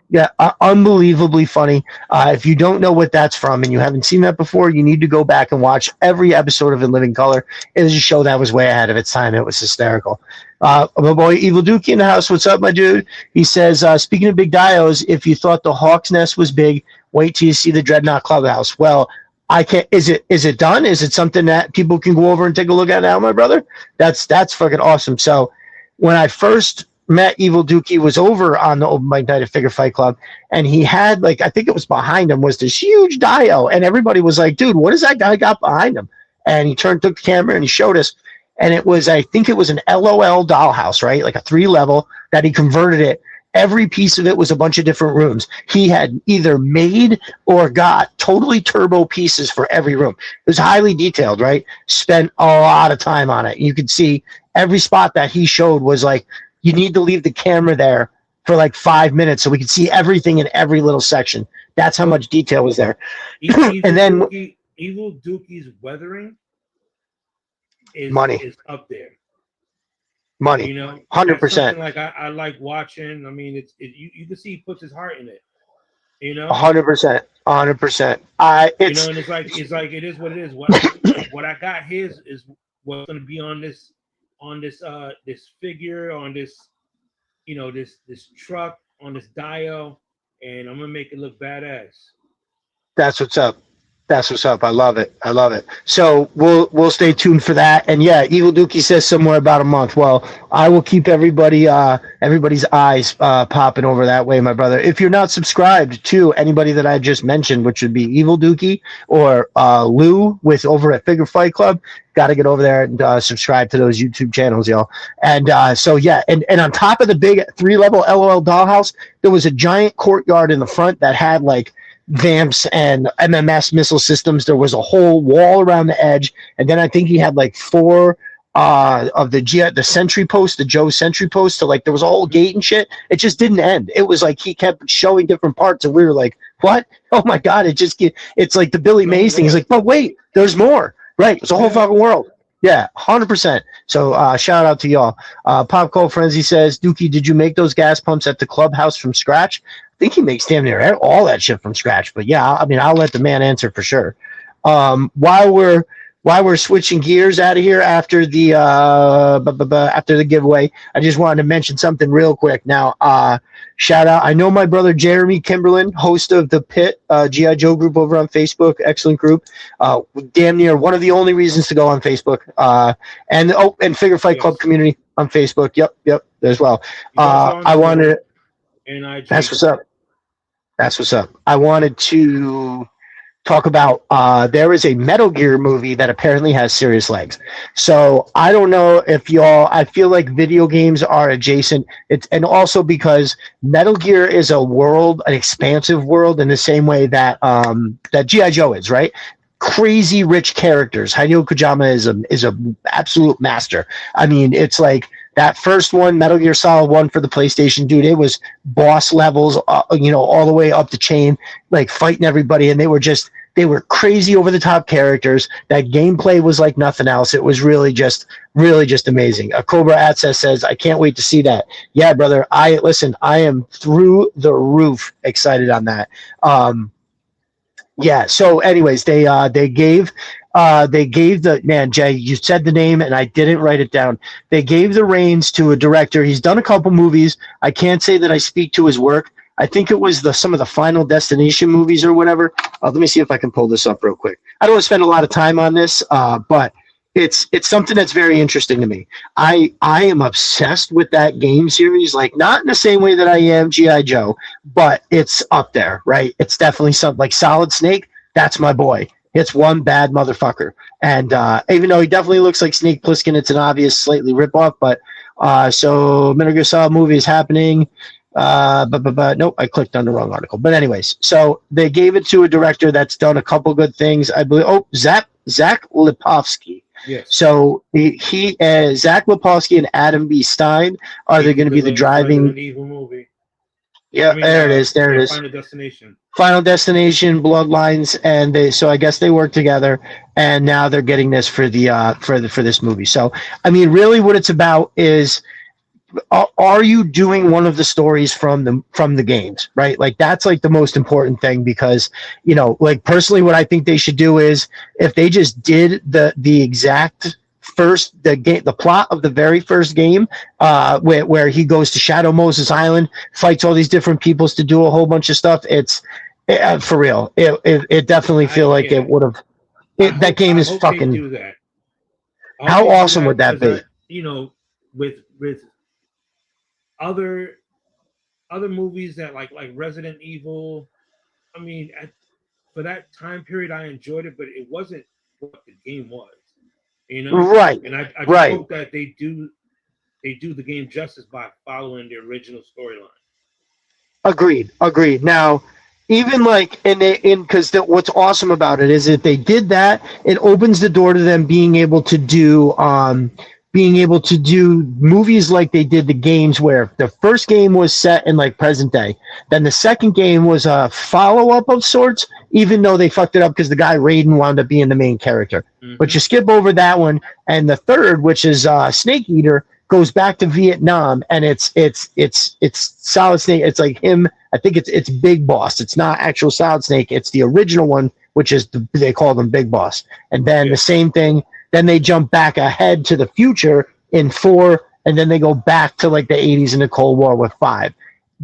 Speaker 2: Yep.
Speaker 1: Unbelievably funny. If you don't know what that's from and you haven't seen that before, you need to go back and watch every episode of In Living Color. It was a show that was way ahead of its time. It was hysterical. My boy Evil Dookie in the house. What's up, my dude? He says, speaking of big dios, if you thought the Hawk's Nest was big, wait till you see the Dreadnought Clubhouse. Well, I can't. Is it done? Is it something that people can go over and take a look at now, my brother? That's fucking awesome. So when I first met Evil Dookie, was over on the open mic night at Figure Fight Club, and he had, like, I think it was behind him was this huge dio, and everybody was like, dude, what does that guy got behind him? And he took the camera and he showed us, and it was, I think it was an LOL dollhouse, right? Like a 3-level that he converted it. Every piece of it was a bunch of different rooms. He had either made or got totally turbo pieces for every room. It was highly detailed, right? Spent a lot of time on it. You could see every spot that he showed was like, you need to leave the camera there for like 5 minutes so we could see everything in every little section. That's how much detail was there. And then
Speaker 2: Evil Dookie's weathering is up there.
Speaker 1: Money,
Speaker 2: you know,
Speaker 1: 100%.
Speaker 2: Like I like watching. I mean, you can see he puts his heart in it. You know,
Speaker 1: 100%.
Speaker 2: You know, and it's like it is what it is. What I got his is what's going to be on this figure, on this, you know, this truck, on this dio, and I'm gonna make it look badass.
Speaker 1: That's what's up. I love it. So we'll stay tuned for that. And yeah, Evil Dookie says somewhere about a month. Well, I will keep everybody's eyes popping over that way, my brother. If you're not subscribed to anybody that I just mentioned, which would be Evil Dookie or Lou with over at Figure Fight Club, got to get over there and subscribe to those YouTube channels, y'all. And so yeah, and on top of the big 3-level LOL dollhouse, there was a giant courtyard in the front that had like Vamps and MMS missile systems. There was a whole wall around the edge, and then I think he had like four of the sentry post, the Joe sentry post. So like there was a whole gate and shit. It just didn't end. It was like he kept showing different parts, and we were like, "What? Oh my god!" It's like the Billy Mays thing. He's like, "But wait, there's more." Right? It's a whole fucking world. Yeah, 100%. So shout out to y'all. Pop Cold Frenzy says, Dookie, did you make those gas pumps at the clubhouse from scratch? I think he makes damn near all that shit from scratch. But yeah, I mean, I'll let the man answer for sure. While we're switching gears out of here after the after the giveaway, I just wanted to mention something real quick. Now, shout out. I know my brother Jeremy Kimberlin, host of the Pit GI Joe group over on Facebook. Excellent group. Damn near one of the only reasons to go on Facebook. And Figure Fight Club community on Facebook. Yep, as well. I wanted. That's what's up. That's what's up. I wanted to talk about there is a Metal Gear movie that apparently has serious legs. So I don't know if y'all, I feel like video games are adjacent. And also because Metal Gear is a world, an expansive world in the same way that that G.I. Joe is, right? Crazy rich characters. Hideo Kojima is a absolute master. I mean, it's like that first one, Metal Gear Solid 1 for the PlayStation, dude, it was boss levels, all the way up the chain, like fighting everybody. And they were crazy over the top characters. That gameplay was like nothing else. It was really just amazing. Cobra Access says, I can't wait to see that. Yeah, brother. I am through the roof excited on that. Yeah. So anyways, they gave the man, Jay, you said the name and I didn't write it down. They gave the reins to a director. He's done a couple movies. I can't say that I speak to his work. I think it was some of the Final Destination movies or whatever. Let me see if I can pull this up real quick. I don't want to spend a lot of time on this, but it's something that's very interesting to me. I am obsessed with that game series, like not in the same way that I am G.I. Joe, but it's up there, right? It's definitely something like Solid Snake. That's my boy. It's one bad motherfucker. And even though he definitely looks like Snake Plissken, it's an obvious slightly ripoff. But so Metal Gear Solid movie is happening. But nope, I clicked on the wrong article. But anyways, so they gave it to a director that's done a couple good things. I believe. Oh, Zach Lipovsky.
Speaker 2: Yes.
Speaker 1: So he Zach Lipovsky and Adam B. Stein are they going to be the driving?
Speaker 2: Evil movie.
Speaker 1: Yeah, there it is. There it is. Final Destination, Bloodlines, and so I guess they work together, and now they're getting this for this movie. So I mean, really, what it's about is, are you doing one of the stories from the games, right? Like that's like the most important thing, because like personally, what I think they should do is if they just did the exact the plot of the very first game, where he goes to Shadow Moses Island, fights all these different peoples to do a whole bunch of stuff. For real. It definitely feel like it would have. That game is fucking.
Speaker 2: Do that.
Speaker 1: How awesome would that be?
Speaker 2: With other movies that like Resident Evil, I mean, for that time period, I enjoyed it, but it wasn't what the game was.
Speaker 1: Right.
Speaker 2: And I just hope that they do the game justice by following the original storyline. Agreed. Now, even like because what's awesome about it is if they did that, it opens the door to them being able to do movies like they did the games, where the first game was set in like present day, then the second game was a follow-up of sorts, even though they fucked it up because the guy Raiden wound up being the main character. Mm-hmm. But you skip over that one, and the third, which is Snake Eater, goes back to Vietnam, and it's Solid Snake. It's like him. I think it's Big Boss. It's not actual Solid Snake. It's the original one, which is they call them Big Boss. And then the same thing. Then they jump back ahead to the future in 4, and then they go back to like the 80s in the Cold War with 5.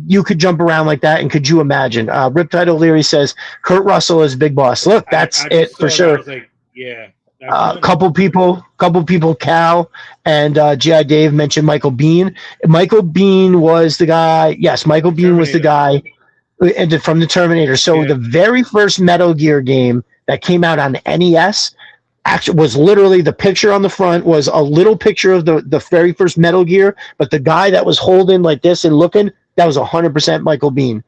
Speaker 2: You could jump around like that, and could you imagine? Riptide O'Leary says Kurt Russell is Big Boss. Look, that's it for sure. Like, yeah.
Speaker 1: Couple people, Cal and G.I. Dave mentioned Michael Biehn. Michael Biehn was the guy. Yes, Michael Biehn was the guy from the Terminator. So the very first Metal Gear game that came out on NES actually was literally the picture on the front was a little picture of the very first Metal Gear, but the guy that was holding like this and looking, that was 100% Michael Biehn.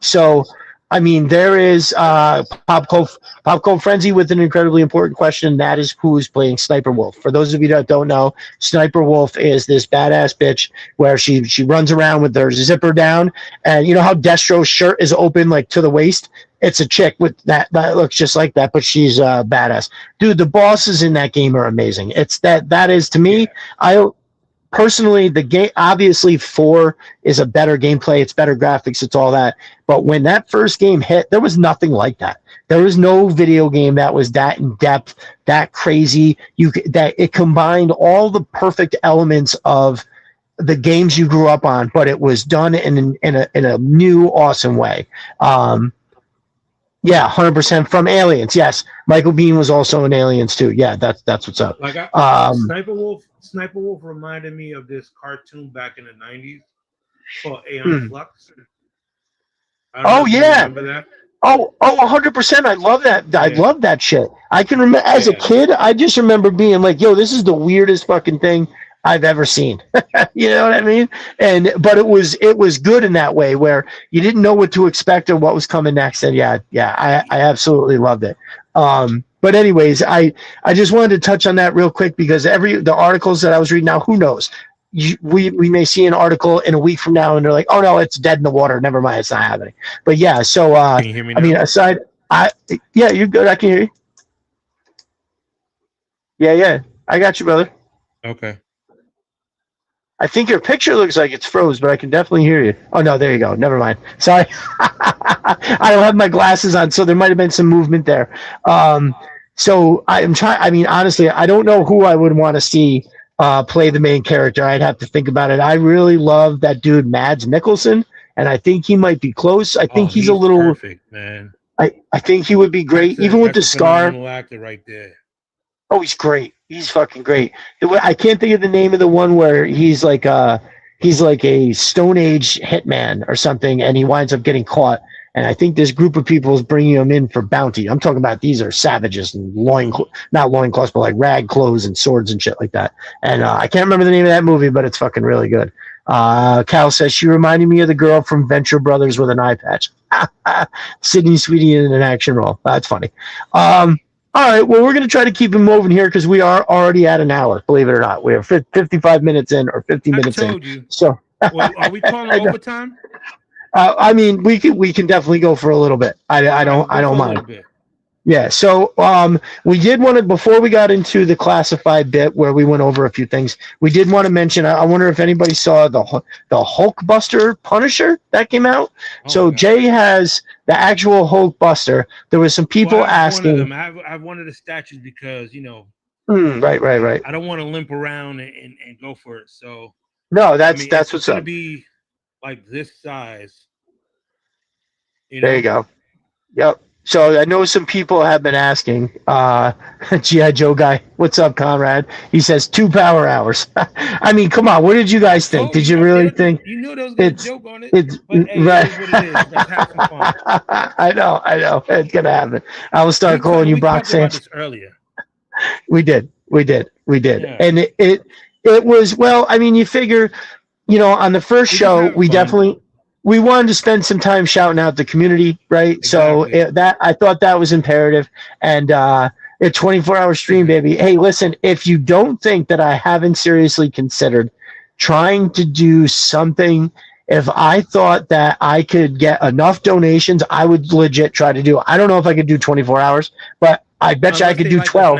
Speaker 1: So I mean, there is Popcorn Frenzy with an incredibly important question. That is who is playing Sniper Wolf. For those of you that don't know, Sniper Wolf is this badass bitch where she runs around with her zipper down, and you know how Destro's shirt is open like to the waist. It's a chick with that looks just like that, but she's badass. Dude, the bosses in that game are amazing. It's that is to me. I personally, the game, obviously 4 is a better gameplay, it's better graphics, it's all that, but when that first game hit, there was nothing like that. There was no video game that was that in depth, that crazy, that it combined all the perfect elements of the games you grew up on, but it was done in a new awesome way. Yeah, 100% from Aliens. Yes, Michael Biehn was also in Aliens too. Yeah, that's what's up.
Speaker 2: Like Sniper Wolf reminded me of this cartoon back in the 90s called Aeon Flux.
Speaker 1: Oh yeah. Remember that? Oh, 100%. I love that. I love that shit. I can remember as a kid, I just remember being like, yo, this is the weirdest fucking thing I've ever seen. You know what I mean? But it was good in that way where you didn't know what to expect or what was coming next. And I absolutely loved it. But anyways, I just wanted to touch on that real quick because the articles that I was reading now, who knows? We may see an article in a week from now and they're like, oh no, it's dead in the water. Never mind, it's not happening. But yeah, so
Speaker 2: can you hear me now?
Speaker 1: I mean, you're good. I can hear you. Yeah, I got you, brother.
Speaker 2: Okay.
Speaker 1: I think your picture looks like it's froze, but I can definitely hear you. Oh no, there you go. Never mind. Sorry, I don't have my glasses on, so there might have been some movement there. So I'm trying. I mean, honestly, I don't know who I would want to see play the main character. I'd have to think about it. I really love that dude, Mads Mikkelsen, and I think he might be close. I think he's a little
Speaker 2: perfect, man.
Speaker 1: I think he would be great, even with the scar.
Speaker 2: Actor right there.
Speaker 1: Oh, he's great. He's fucking great. I can't think of the name of the one where he's like a Stone Age hitman or something, and he winds up getting caught. And I think this group of people is bringing him in for bounty. I'm talking about these are savages and not loincloths, but like rag clothes and swords and shit like that. And I can't remember the name of that movie, but it's fucking really good. Cal says she reminded me of the girl from Venture Brothers with an eye patch. Sydney Sweetie in an action role. That's funny. All right, well, we're going to try to keep it moving here because we are already at an hour, believe it or not. We're 55 minutes in or 50 minutes in. I told you. So,
Speaker 2: well, are we calling overtime?
Speaker 1: I mean, we can definitely go for a little bit. I don't mind. Yeah, so we did want to, before we got into the classified bit where we went over a few things, we did want to mention, I wonder if anybody saw the Hulkbuster Punisher that came out. Oh, so God. Jay has the actual Hulkbuster. There was some people asking.
Speaker 2: I have one of the statues because, you know.
Speaker 1: Right.
Speaker 2: I don't want to limp around and go for it. So.
Speaker 1: No, that's what's up.
Speaker 2: It's going to be like this size.
Speaker 1: You know? There you go. Yep. So I know some people have been asking, G.I. Joe guy, what's up, Conrad? He says 2 power hours. I mean, come on. What did you guys think? Did you really think?
Speaker 2: You knew there was going to be a joke on it. It's right. It is what it is. Let's have some fun.
Speaker 1: I know. It's going to happen. I will start calling you Brock Sanchez.
Speaker 2: Earlier.
Speaker 1: We did.
Speaker 2: Yeah.
Speaker 1: And it was, well, I mean, you figure, you know, on the first show, we wanted to spend some time shouting out the community, right? Exactly. So I thought that was imperative. And a 24-hour stream, baby. Hey, listen, if you don't think that I haven't seriously considered trying to do something, if I thought that I could get enough donations, I would legit try to do it. I don't know if I could do 24 hours, but I bet you I could do 12.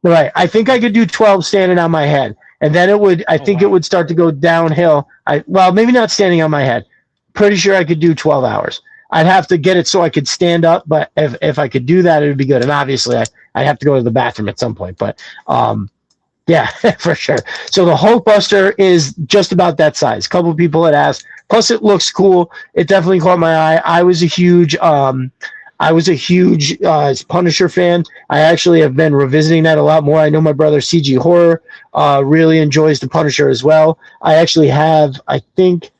Speaker 1: Right. I think I could do 12 standing on my head. And then it would, I think it would start to go downhill. Well, maybe not standing on my head. Pretty sure I could do 12 hours. I'd have to get it so I could stand up, but if I could do that, it would be good. And obviously, I'd have to go to the bathroom at some point. But yeah, for sure. So the Hulkbuster is just about that size. A couple of people had asked. Plus, it looks cool. It definitely caught my eye. I was a huge Punisher fan. I actually have been revisiting that a lot more. I know my brother CG Horror really enjoys the Punisher as well. I actually have, I think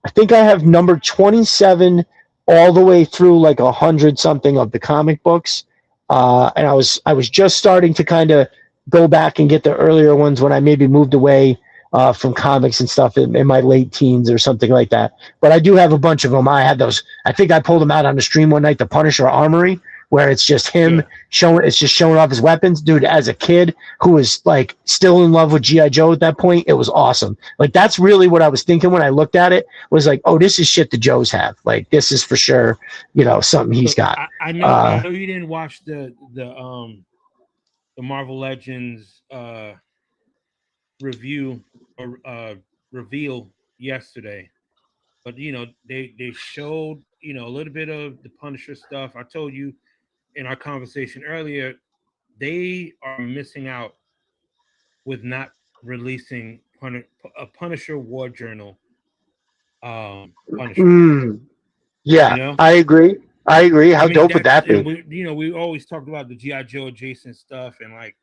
Speaker 1: I have number 27 all the way through like 100 something of the comic books. And I was just starting to kind of go back and get the earlier ones when I maybe moved away from comics and stuff in my late teens or something like that. But I do have a bunch of them. I had those. I think I pulled them out on the stream one night, the Punisher Armory, where it's just him
Speaker 2: Yeah.
Speaker 1: showing off his weapons. Dude, as a kid who was like still in love with G.I. Joe at that point, it was awesome. Like that's really what I was thinking when I looked at it, was like, oh, this is shit the Joes have. Like this is for sure, something he's got.
Speaker 2: I know you didn't watch the Marvel Legends review or reveal yesterday, but they showed a little bit of the Punisher stuff. I told you in our conversation earlier, they are missing out with not releasing a Punisher War Journal. Punisher.
Speaker 1: Yeah, I agree. How dope would that be?
Speaker 2: And we always talked about the G.I. Joe adjacent stuff, and like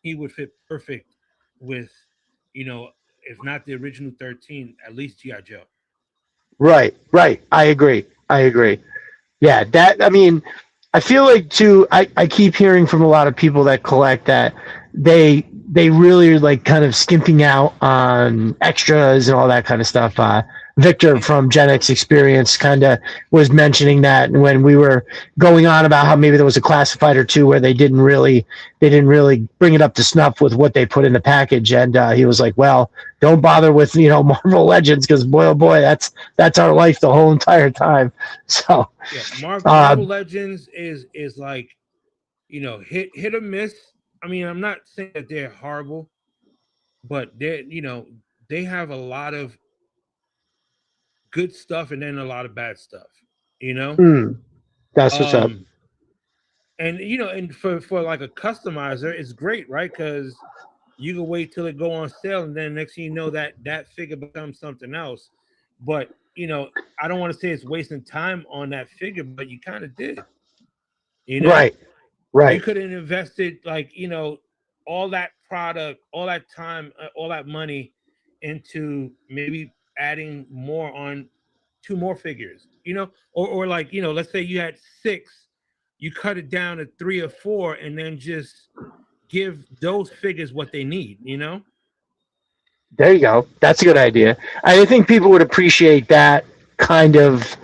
Speaker 2: he would fit perfect with, if not the original 13, at least G.I. Joe.
Speaker 1: Right. I agree. Yeah, I feel like too. I keep hearing from a lot of people that collect that they really are like kind of skimping out on extras and all that kind of stuff. Victor from Gen X Experience kind of was mentioning that when we were going on about how maybe there was a classified or two where they didn't really bring it up to snuff with what they put in the package, and he was like, well, don't bother with Marvel Legends, because boy, oh boy, that's our life the whole entire time. So
Speaker 2: yeah, Marvel Legends is like hit or miss. I mean, I'm not saying that they're horrible, but they have a lot of good stuff and then a lot of bad stuff.
Speaker 1: That's what's up.
Speaker 2: And and for like a customizer, it's great, right? Because you can wait till it go on sale, and then next thing you know, that figure becomes something else. But I don't want to say it's wasting time on that figure, but you kind of did.
Speaker 1: Right.
Speaker 2: You could have invested like all that product, all that time, all that money into maybe adding more on 2 more figures, or like let's say you had 6, you cut it down to 3 or 4, and then just give those figures what they need.
Speaker 1: There you go. That's a good idea. I think people would appreciate that kind of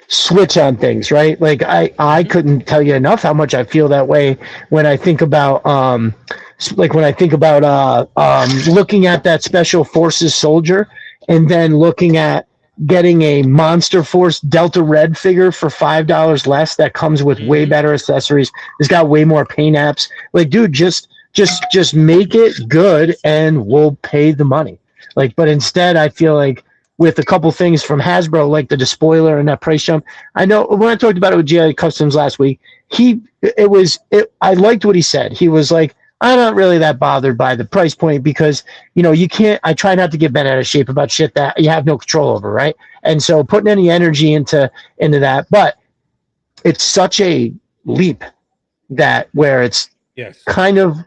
Speaker 1: switch on things, right? Like I couldn't tell you enough how much I feel that way when I think about looking at that special forces soldier, and then looking at getting a Monster Force Delta Red figure for $5 less that comes with way better accessories. It's got way more paint apps. Like, dude, just make it good and we'll pay the money. Like, but instead I feel like with a couple things from Hasbro, like the despoiler and that price jump. I know when I talked about it with GI Customs last week, I liked what he said. He was like, I'm not really that bothered by the price point, because you can't. I try not to get bent out of shape about shit that you have no control over, right? And so putting any energy into that, but it's such a leap that where it's kind of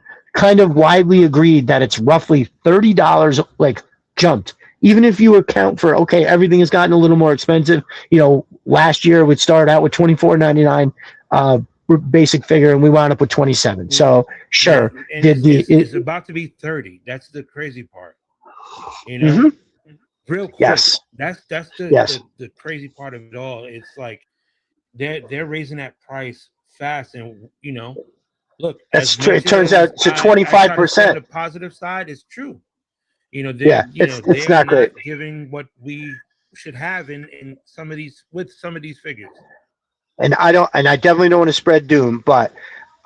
Speaker 1: widely agreed that it's roughly $30 like jumped. Even if you account for, okay, everything has gotten a little more expensive. Last year would start out with $24.99 basic figure, and we wound up with 27. So sure,
Speaker 2: and it's about to be 30. That's the crazy part. Real quick.
Speaker 1: Yes.
Speaker 2: That's the crazy part of it all. It's like they're raising that price fast, and look,
Speaker 1: that's true. It turns out to 25%.
Speaker 2: The positive side is true.
Speaker 1: It's not great.
Speaker 2: Giving what we should have in some of these figures.
Speaker 1: And I definitely don't want to spread doom, but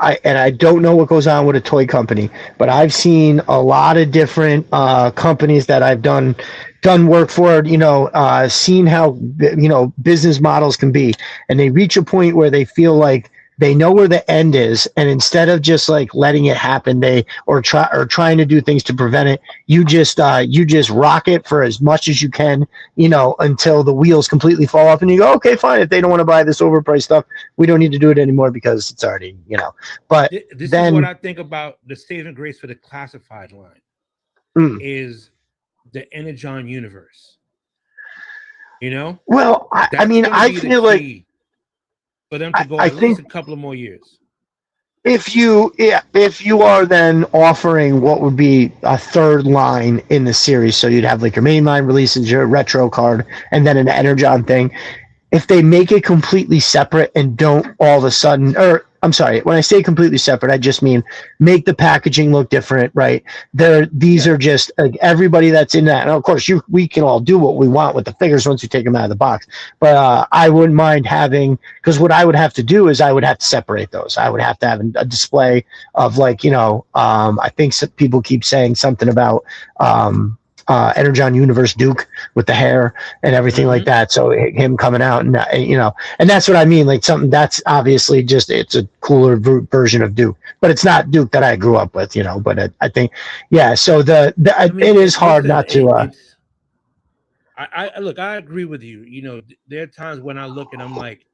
Speaker 1: I don't know what goes on with a toy company, but I've seen a lot of different companies that I've done work for, seen how business models can be, and they reach a point where they feel like they know where the end is, and instead of just like letting it happen, trying to do things to prevent it, you just rock it for as much as you can, until the wheels completely fall off, and you go, okay, fine. If they don't want to buy this overpriced stuff, we don't need to do it anymore because it's already, But
Speaker 2: this is what I think about the saving grace for the classified line is the Energon universe.
Speaker 1: Well, I feel like
Speaker 2: for them to go at least a couple of more years.
Speaker 1: if you are then offering what would be a third line in the series, so you'd have like your main line releases, your retro card, and then an Energon thing. If they make it completely separate and don't all of a sudden, or I'm sorry, when I say completely separate, I just mean make the packaging look different, right? These are just like everybody that's in that. And of course, we can all do what we want with the figures once you take them out of the box. But I wouldn't mind having, because what I would have to do is I would have to separate those. I would have to have a display of like, I think some people keep saying something about Energon Universe Duke with the hair and everything like that. So him coming out and and that's what I mean. Like something that's obviously just it's a cooler version of Duke, but it's not Duke that I grew up with, But I think, yeah. So it is hard not to.
Speaker 2: I look. I agree with you. There are times when I look and I'm like,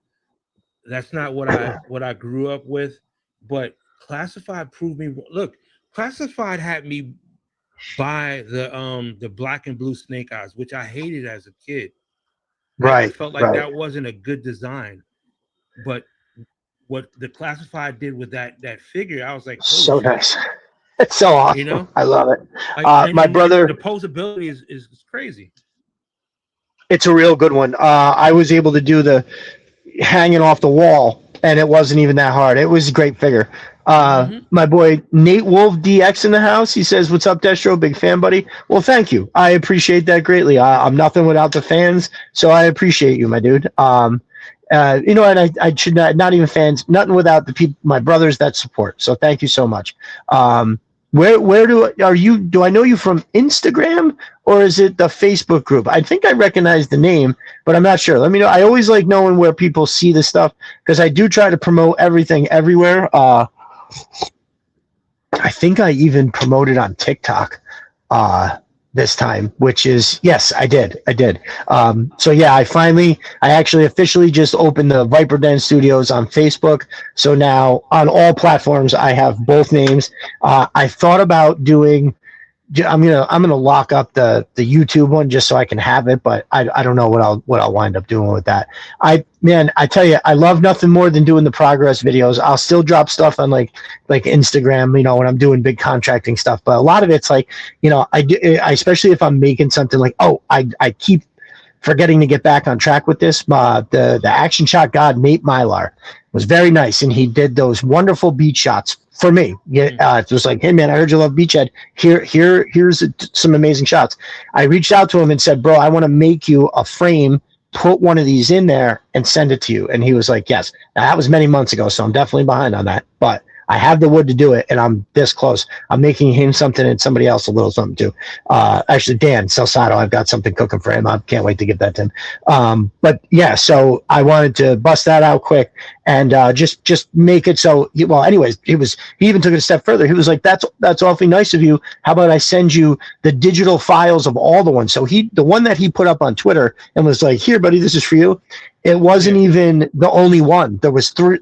Speaker 2: that's not what I grew up with. But Classified proved me. Look, Classified had me buy the black and blue Snake Eyes, which I hated as a kid. I felt like that wasn't a good design. But what the Classified did with that figure, I was like,
Speaker 1: so nice. It's so awesome. I love it. My brother,
Speaker 2: the posability is crazy.
Speaker 1: It's a real good one. I was able to do the hanging off the wall, and it wasn't even that hard. It was a great figure. My boy Nate Wolf DX in the house. He says, "What's up, Destro? Big fan, buddy." Well, thank you. I appreciate that greatly. I'm nothing without the fans, so I appreciate you, my dude. And I should not even fans, nothing without the people, my brothers that support. So thank you so much. Where do I know you from Instagram or is it the Facebook group? I think I recognize the name, but I'm not sure. Let me know. I always like knowing where people see the stuff because I do try to promote everything everywhere. I think I even promoted on TikTok this time, which is, yes, I did. So yeah, I actually officially just opened the Viper Den Studios on Facebook. So now on all platforms, I have both names. I thought about doing, I'm gonna lock up the YouTube one just so I can have it, but I don't know what I'll wind up doing with that. I tell you, I love nothing more than doing the progress videos. I'll still drop stuff on like Instagram, when I'm doing big contracting stuff, but a lot of it's like, I especially if I'm making something like, I keep forgetting to get back on track with this. The action shot god Nate Mylar was very nice, and he did those wonderful beat shots for me. It was like, hey man, I heard you love Beachhead. Here's some amazing shots. I reached out to him and said, bro, I want to make you a frame, put one of these in there and send it to you. And he was like, yes. Now, that was many months ago, so I'm definitely behind on that, but I have the wood to do it, and I'm this close. I'm making him something and somebody else a little something too. Actually, Dan Celsato, I've got something cooking for him. I can't wait to give that to him. But yeah, so I wanted to bust that out quick and just make it so. Well, anyways, he even took it a step further. He was like, "That's awfully nice of you. How about I send you the digital files of all the ones?" So the one that he put up on Twitter and was like, "Here, buddy, this is for you." It wasn't even the only one. There was two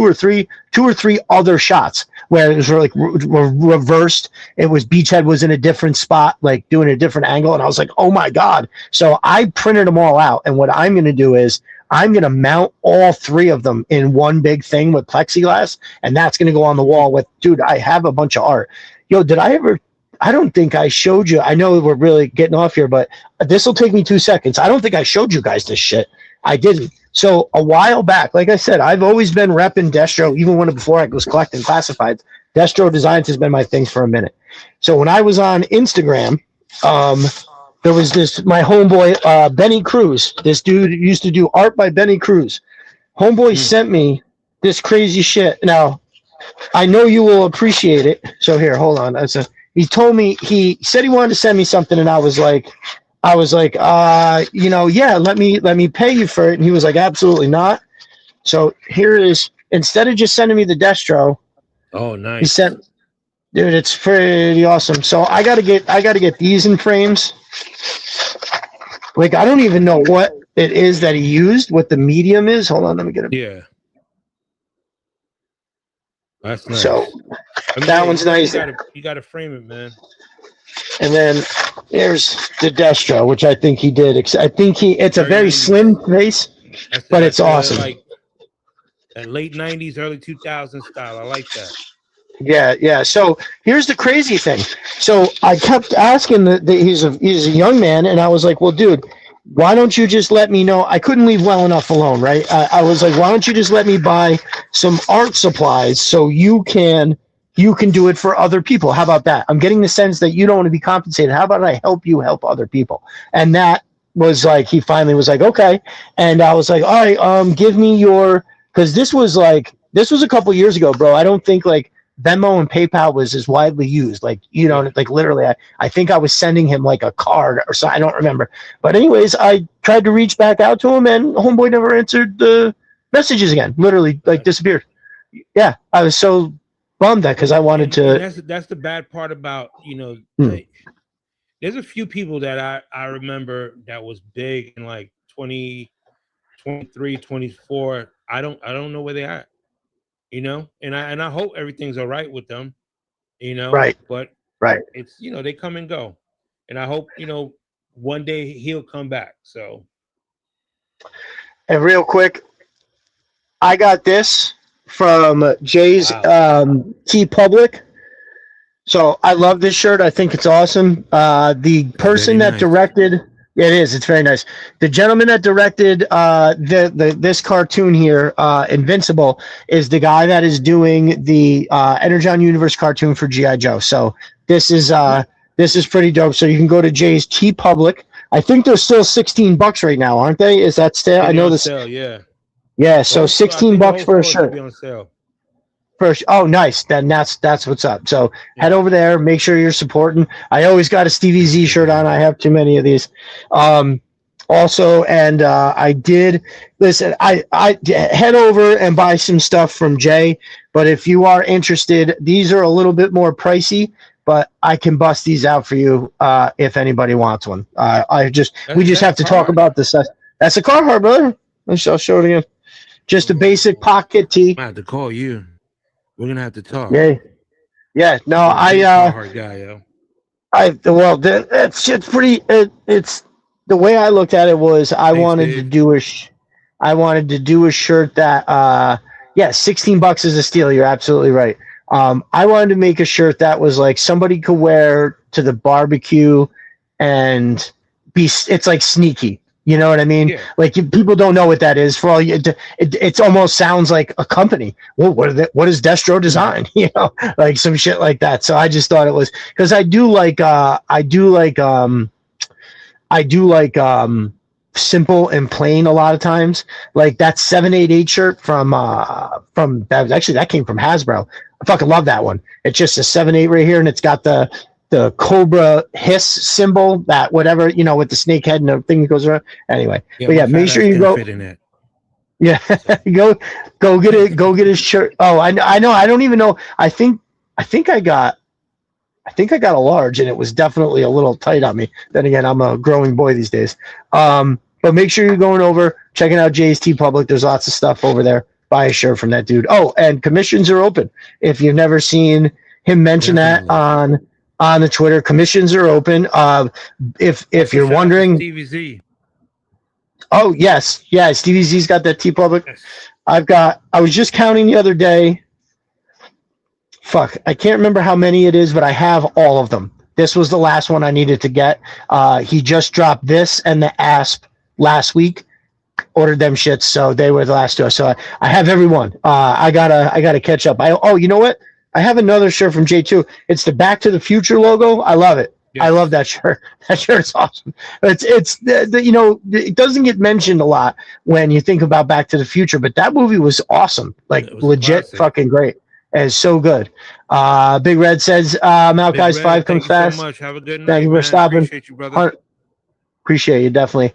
Speaker 1: or three other shots where it was were reversed. It was Beachhead was in a different spot, like doing a different angle. And I was like, oh my God. So I printed them all out. And what I'm going to do is I'm going to mount all three of them in one big thing with plexiglass. And that's going to go on the wall with, dude, I have a bunch of art. Yo, I don't think I showed you. I know we're really getting off here, but this will take me 2 seconds. I don't think I showed you guys this shit. I didn't. So a while back, like I said, I've always been repping Destro, even before I was collecting classifieds. Destro Designs has been my thing for a minute. So when I was on Instagram, there was my homeboy, Benny Cruz. This dude used to do art by Benny Cruz. Homeboy sent me this crazy shit. Now, I know you will appreciate it. So here, hold on. He told me, he said he wanted to send me something, and I was like, yeah, let me pay you for it. And he was like, absolutely not. So here it is. Instead of just sending me the Destro,
Speaker 2: oh nice.
Speaker 1: He sent, dude, it's pretty awesome. So I gotta get these in frames. Like I don't even know what it is that he used, what the medium is. Hold on, let me get it.
Speaker 2: Yeah. That's nice.
Speaker 1: So that one's nice.
Speaker 2: You gotta frame it, man.
Speaker 1: And then there's the Destro, which I think he did. I think it's a very slim face, but it's awesome.
Speaker 2: That late '90s, early 2000s style. I like that.
Speaker 1: Yeah, yeah. So here's the crazy thing. So I kept asking he's a young man, and I was like, well, dude, why don't you just let me know? I couldn't leave well enough alone, right? I was like, why don't you just let me buy some art supplies so you can do it for other people? How about that? I'm getting the sense that you don't want to be compensated. How about I help you help other people? And that was like he finally was like, okay. And I was like, all right, give me your because this was a couple years ago, bro. I don't think like Venmo and PayPal was as widely used. Like, like literally, I think I was sending him like a card or so. I don't remember. But anyways, I tried to reach back out to him, and homeboy never answered the messages again. Literally, like disappeared. Yeah, I was so bummed that because I wanted to.
Speaker 2: And that's the bad part about there's a few people that I remember that was big in like 2023, 24. I don't know where they are. And I hope everything's all right with them,
Speaker 1: Right.
Speaker 2: but
Speaker 1: Right.
Speaker 2: it's they come and go, and I hope one day he'll come back. So,
Speaker 1: and real quick, I got this from Jay's T Public. So I love this shirt. I think it's awesome. The person that directed it is. It's very nice. The gentleman that directed this cartoon here, Invincible, is the guy that is doing the Energon Universe cartoon for Gi Joe. So this is pretty dope. So you can go to Jay's T Public. I think they're still $16 right now, aren't they? Is that still? I know this.
Speaker 2: Sale, yeah.
Speaker 1: Yeah. So $16 for a shirt.
Speaker 2: Be on sale.
Speaker 1: First, oh, nice. Then that's what's up. So head over there. Make sure you're supporting. I always got a Stevie Z shirt on. I have too many of these. Also, and I did listen. I head over and buy some stuff from Jay. But if you are interested, these are a little bit more pricey. But I can bust these out for you if anybody wants one. We just have to talk about this. That's a Carhartt, brother. I'll show it again. Just a basic pocket tee.
Speaker 2: I have to call you. We're gonna have to talk.
Speaker 1: Yeah. No,
Speaker 2: Hard guy, yo.
Speaker 1: It's pretty. It's the way I looked at it was I wanted to do a shirt that $16 is a steal. You're absolutely right. I wanted to make a shirt that was like somebody could wear to the barbecue and it's like sneaky. You know what I mean? Yeah. Like people don't know what that is. For all you, it almost sounds like a company. Well, what is Destro Design? Like some shit like that. So I just thought it was because I do like simple and plain a lot of times. Like that 788 shirt from that came from Hasbro. I fucking love that one. It's just a 7.8 right here, and it's got the Cobra hiss symbol, that whatever, with the snake head and the thing that goes around. Anyway, make sure you go. Yeah, go get it. Go get his shirt. Oh, I know. I don't even know. I think I got a large, and it was definitely a little tight on me. Then again, I'm a growing boy these days. But make sure you're going over, checking out Jay's T Public. There's lots of stuff over there. Buy a shirt from that dude. Oh, and commissions are open. If you've never seen him mention that on the Twitter, commissions are open. If you're wondering,
Speaker 2: Stevie Z.
Speaker 1: Oh yes, yeah, Stevie Z's got that T Public. Yes. I was just counting the other day. Fuck, I can't remember how many it is, but I have all of them. This was the last one I needed to get. He just dropped this and the Asp last week. Ordered them shits, so they were the last two. So I have every one. I gotta catch up. You know what? I have another shirt from J2. It's the Back to the Future logo. I love it. Yes. I love that shirt. That shirt's awesome. It doesn't get mentioned a lot when you think about Back to the Future, but that movie was awesome. Like legit fucking great. It's so good. Big Red says, Malachi's 5 comes fast.
Speaker 2: So much. Have a good night.
Speaker 1: Thank you for stopping.
Speaker 2: Appreciate you, brother.
Speaker 1: Appreciate you, definitely.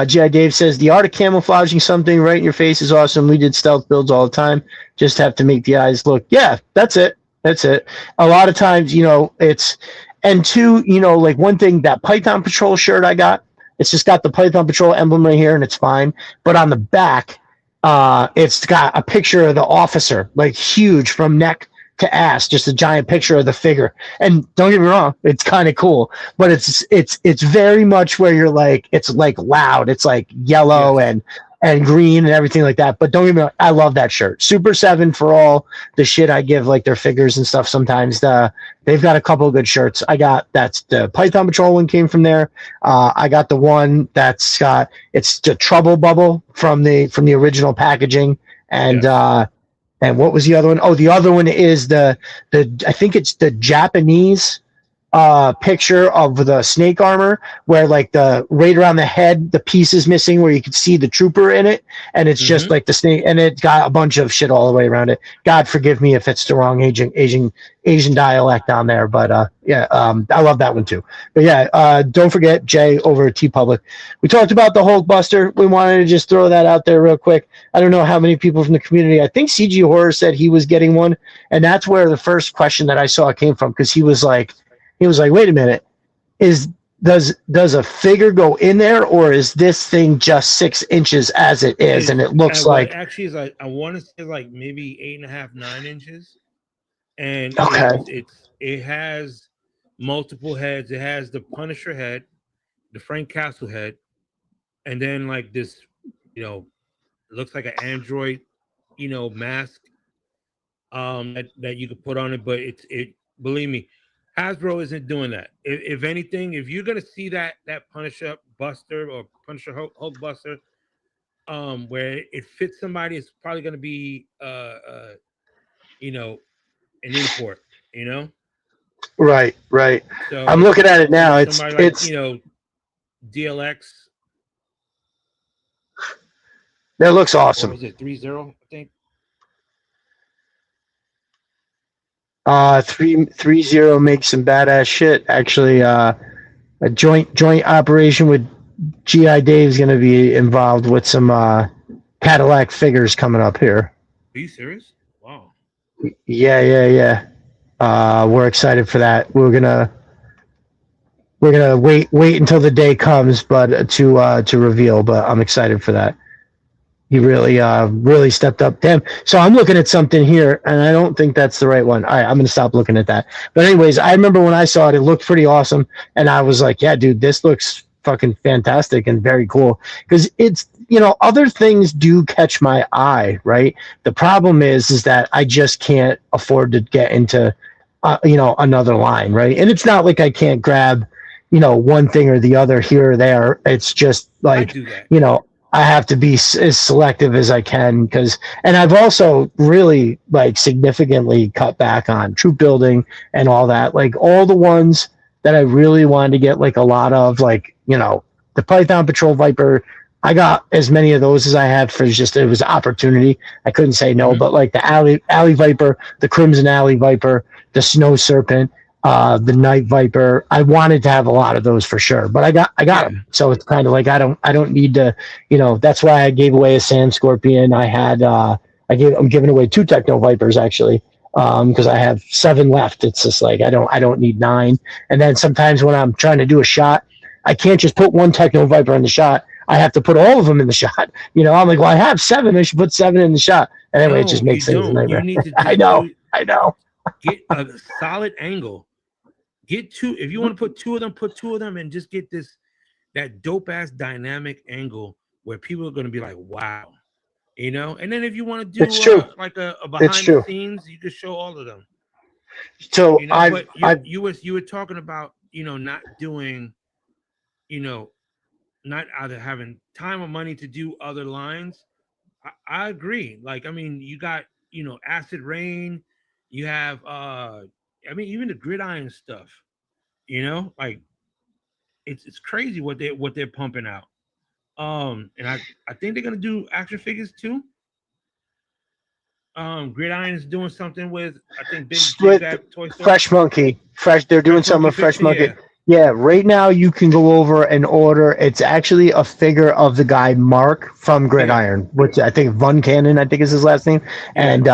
Speaker 1: G.I. Dave says, the art of camouflaging something right in your face is awesome. We did stealth builds all the time. Just have to make the eyes look. Yeah, that's it. A lot of times, it's, and two, like one thing, that Python Patrol shirt I got, it's just got the Python Patrol emblem right here and it's fine. But on the back, it's got a picture of the officer, like huge from neck to ass, just a giant picture of the figure. And don't get me wrong, it's kind of cool, but it's very much where you're like, it's like loud, it's like yellow, yes. and green and everything like that. But don't get me wrong, I love that shirt. Super 7 for all the shit I give like their figures and stuff. Sometimes they've got a couple of good shirts. That's the Python Patrol one came from there. I got the one that's got it's the Trouble Bubble from the original packaging. And
Speaker 2: Yes.
Speaker 1: and what was the other one? Oh, the other one is the I think it's the Japanese picture of the snake armor where like the right around the head the piece is missing where you can see the trooper in it, and it's just like the snake, and it's got a bunch of shit all the way around it. God forgive me if it's the wrong Asian dialect on there, but I love that one too. But yeah, don't forget Jay over at T Public. We talked about the Hulk Buster. We wanted to just throw that out there real quick. I don't know how many people from the community, I think CG Horror said he was getting one, and that's where the first question that I saw came from, because he was like, wait a minute, does a figure go in there, or is this thing just 6 inches as it is? And it looks
Speaker 2: Well,
Speaker 1: like,
Speaker 2: actually, is like I want to say like maybe 8.5, 9 inches, and
Speaker 1: okay,
Speaker 2: it has multiple heads. It has the Punisher head, the Frank Castle head, and then like this, you know, looks like an android, mask that you could put on it. But it believe me, Hasbro isn't doing that. If anything, if you're gonna see that Punisher Buster or Punisher Hulk Buster, where it fits somebody, it's probably gonna be you know, an import,
Speaker 1: right. I'm
Speaker 2: So
Speaker 1: looking at it now.
Speaker 2: somebody like DLX,
Speaker 1: that looks
Speaker 2: or
Speaker 1: awesome.
Speaker 2: was it 30? I think.
Speaker 1: 330 makes some badass shit. Actually, a joint operation with GI Dave is going to be involved with some Cadillac figures coming up here.
Speaker 2: Are you serious? Wow.
Speaker 1: Yeah. We're excited for that. We're gonna wait until the day comes, but to reveal. But I'm excited for that. He really stepped up. Damn. So I'm looking at something here, and I don't think that's the right one. All right, I'm gonna stop looking at that. But anyways, I remember when I saw it, it looked pretty awesome, and I was like, yeah, dude, this looks fucking fantastic and very cool, because it's, other things do catch my eye, right? The problem is that I just can't afford to get into another line, right? And it's not like I can't grab one thing or the other here or there. It's just
Speaker 2: I
Speaker 1: like,
Speaker 2: do that.
Speaker 1: I have to be as selective as I can, and I've also really like significantly cut back on troop building and all that. Like all the ones that I really wanted to get like a lot of, like, the Python Patrol Viper, I got as many of those as I had for just, it was opportunity. I couldn't say no, but like the Alley Viper, the Crimson Alley Viper, the Snow Serpent, the Night Viper. I wanted to have a lot of those for sure, but I got them. So it's kind of like I don't need to, that's why I gave away a Sand Scorpion. I'm giving away 2 Techno Vipers actually, because I have 7 left. It's just like I don't need 9. And then sometimes when I'm trying to do a shot, I can't just put 1 Techno Viper in the shot. I have to put all of them in the shot. I'm like, well, I have 7. I should put 7 in the shot. And anyway, it just makes things a nightmare.
Speaker 2: You need to
Speaker 1: I know.
Speaker 2: Get a solid angle. Get 2. If you want to put 2 of them, put 2 of them, and just get that dope ass dynamic angle where people are going to be like, wow, And then if you want to do like a behind the scenes, you could show all of them.
Speaker 1: So
Speaker 2: you were talking about not doing, not either having time or money to do other lines. I agree. Like, I mean, you got Acid Rain, you have even the Gridiron stuff. Like it's crazy what they're pumping out. And I think they're gonna do action figures too. Gridiron is doing something with, I think, Big Bad Toy Store.
Speaker 1: Fresh Monkey. They're doing something with Fresh Monkey. Yeah, right now you can go over and order. It's actually a figure of the guy Mark from Gridiron, which I think Von Cannon, I think is his last name. And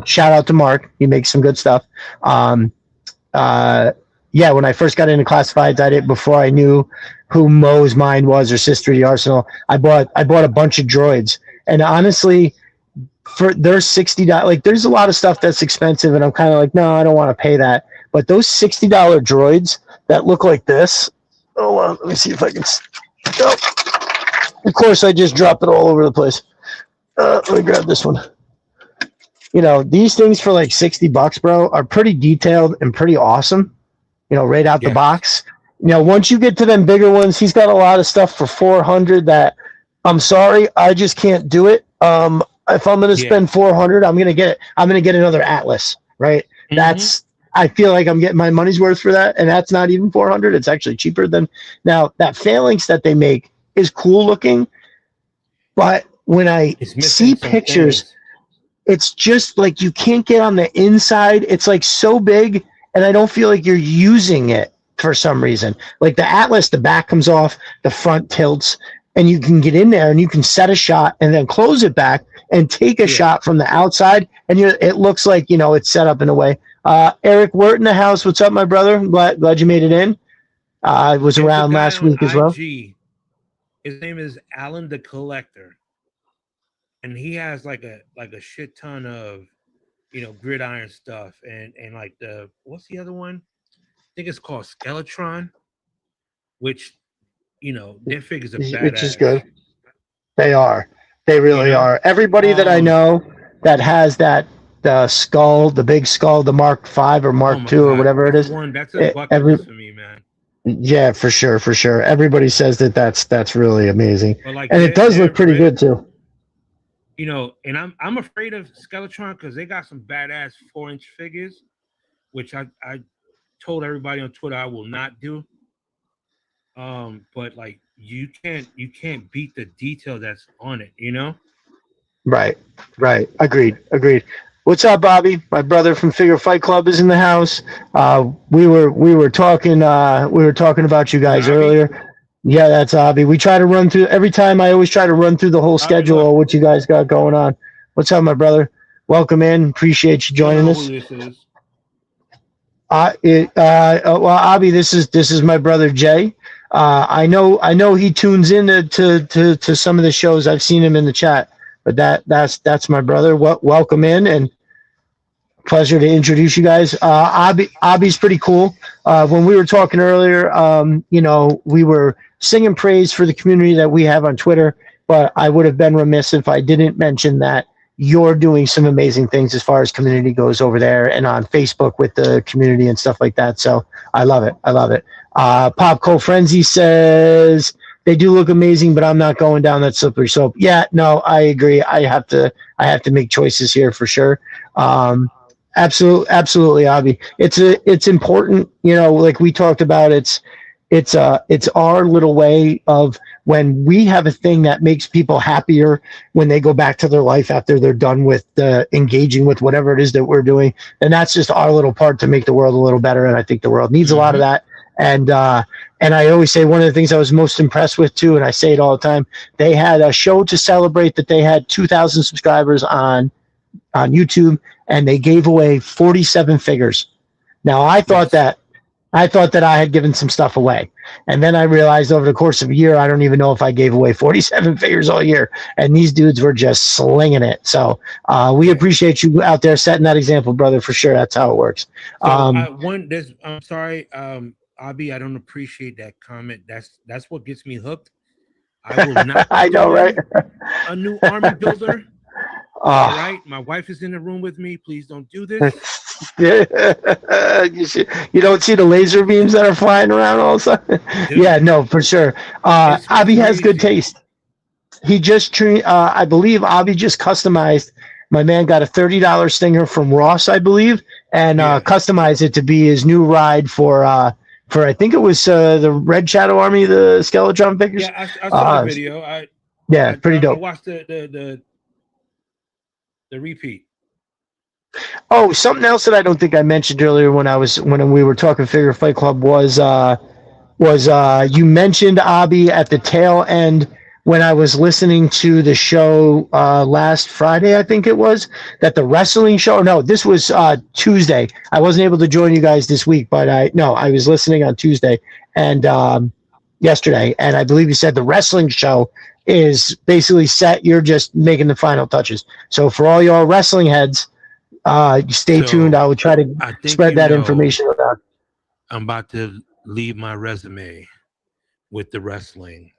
Speaker 1: shout out to Mark. He makes some good stuff. When I first got into classifieds, I did, before I knew who Mo's Mind was or Sister of the Arsenal, I bought a bunch of droids. And honestly, for their $60, like there's a lot of stuff that's expensive, and I'm kind of like, no, I don't want to pay that. But those $60 droids that look like this, let me see if I can. Of course, I just dropped it all over the place. Let me grab this one. You know, these things for like $60, bro, are pretty detailed and pretty awesome. You know, right out the
Speaker 2: Yes.
Speaker 1: box. You know, once you get to them bigger ones, he's got a lot of stuff for 400 that I'm sorry, I just can't do it. If I'm gonna spend 400, I'm gonna get another Atlas, right? That's I feel like I'm getting my money's worth for that, and that's not even 400. It's actually cheaper than now. That phalanx that they make is cool looking, but when I see pictures, it's just like you can't get on the inside. It's like so big, and I don't feel like you're using it for some reason. Like the Atlas, the back comes off, the front tilts, and you can get in there and you can set a shot and then close it back and take a shot from the outside, and it looks like, you know, it's set up in a way. Eric Wirt in the house. What's up, my brother? Glad you made it in. I was around last week as well.
Speaker 2: His name is Alan the Collector, and he has like a shit ton of, you know, gridiron stuff, and like what's the other one? I think it's called Skeletron, which, you know, their figures are badass.
Speaker 1: Which is good. They are. They really are. Everybody that I know that has the skull, the big skull, the Mark V or Mark II or whatever it is.
Speaker 2: That's a bucket list for me, man.
Speaker 1: Yeah, for sure, for sure. Everybody says that's really amazing, like, and it does look pretty good too.
Speaker 2: You know, and I'm afraid of Skeletron because they got some badass 4-inch figures, which I told everybody on Twitter I will not do. But like you can't beat the detail that's on it, you know? Right.
Speaker 1: Agreed. What's up, Bobby? My brother from Figure Fight Club is in the house. We were talking about you guys earlier. Yeah, that's Abby. We try to run through every time. I always try to run through the whole schedule of what you guys got going on. What's up, my brother? Welcome in. Appreciate you joining us. Well, Abby, this is my brother Jay. I know he tunes in to some of the shows. I've seen him in the chat, but that's my brother. Welcome in, and pleasure to introduce you guys. Abby's pretty cool. When we were talking earlier, you know, we were singing praise for the community that we have on Twitter, but I would have been remiss if I didn't mention that you're doing some amazing things as far as community goes over there and on Facebook with the community and stuff like that. So I love it. Pop Cole Frenzy says they do look amazing, but I'm not going down that slippery slope. Yeah, no, I agree. I have to make choices here for sure. Absolutely, Abby. It's important, you know, like we talked about, it's our little way of when we have a thing that makes people happier when they go back to their life after they're done with engaging with whatever it is that we're doing. And that's just our little part to make the world a little better. And I think the world needs a lot of that. And I always say one of the things I was most impressed with too, and I say it all the time, they had a show to celebrate that they had 2,000 subscribers on YouTube, and they gave away 47 figures. Now I thought that I had given some stuff away. And then I realized over the course of a year, I don't even know if I gave away 47 figures all year. And these dudes were just slinging it. So we appreciate you out there setting that example, brother, for sure. That's how it works.
Speaker 2: So, I'm sorry, Abby, I don't appreciate that comment. That's what gets me hooked. I will not.
Speaker 1: I know, right?
Speaker 2: A new army builder. All right, my wife is in the room with me. Please don't do this.
Speaker 1: You don't see the laser beams that are flying around all of a sudden? Yeah, no, for sure. Abby has good taste. He just, I believe Abby just customized. My man got a $30 Stinger from Ross, I believe, and customized it to be his new ride for I think it was the Red Shadow Army, the Skeletron figures.
Speaker 2: Yeah, I saw the video.
Speaker 1: Pretty dope.
Speaker 2: I watched the repeat.
Speaker 1: Oh, something else that I don't think I mentioned earlier when we were talking Figure Fight Club was you mentioned Abby at the tail end when I was listening to the show last Friday, I think it was, that the wrestling show. No, this was Tuesday. I wasn't able to join you guys this week, but I was listening on Tuesday and yesterday, and I believe you said the wrestling show is basically set. You're just making the final touches. So for all y'all wrestling heads, stay tuned. I will try to spread that information around.
Speaker 2: I'm about to leave my resume with the wrestling.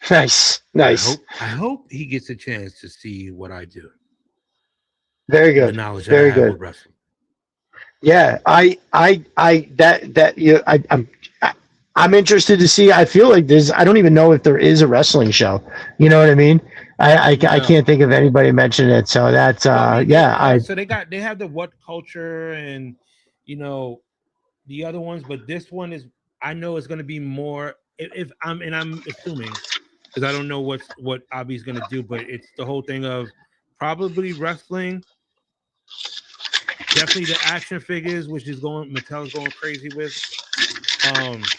Speaker 1: Nice,
Speaker 2: I
Speaker 1: nice.
Speaker 2: hope he gets a chance to see what I do
Speaker 1: Very
Speaker 2: and the
Speaker 1: good,
Speaker 2: knowledge that I
Speaker 1: very
Speaker 2: have
Speaker 1: good.
Speaker 2: with wrestling.
Speaker 1: Yeah, that you, I'm interested to see. I feel like there's. I don't even know if there is a wrestling show. You know what I mean? I
Speaker 2: No.
Speaker 1: can't think of anybody mentioning it. So that's
Speaker 2: Well, I mean,
Speaker 1: yeah.
Speaker 2: so they have the What Culture and you know the other ones, but this one is I know it's going to be more. If I'm assuming because I don't know what Abi's going to do, but it's the whole thing of probably wrestling, definitely the action figures, which is going Mattel's going crazy with. Um,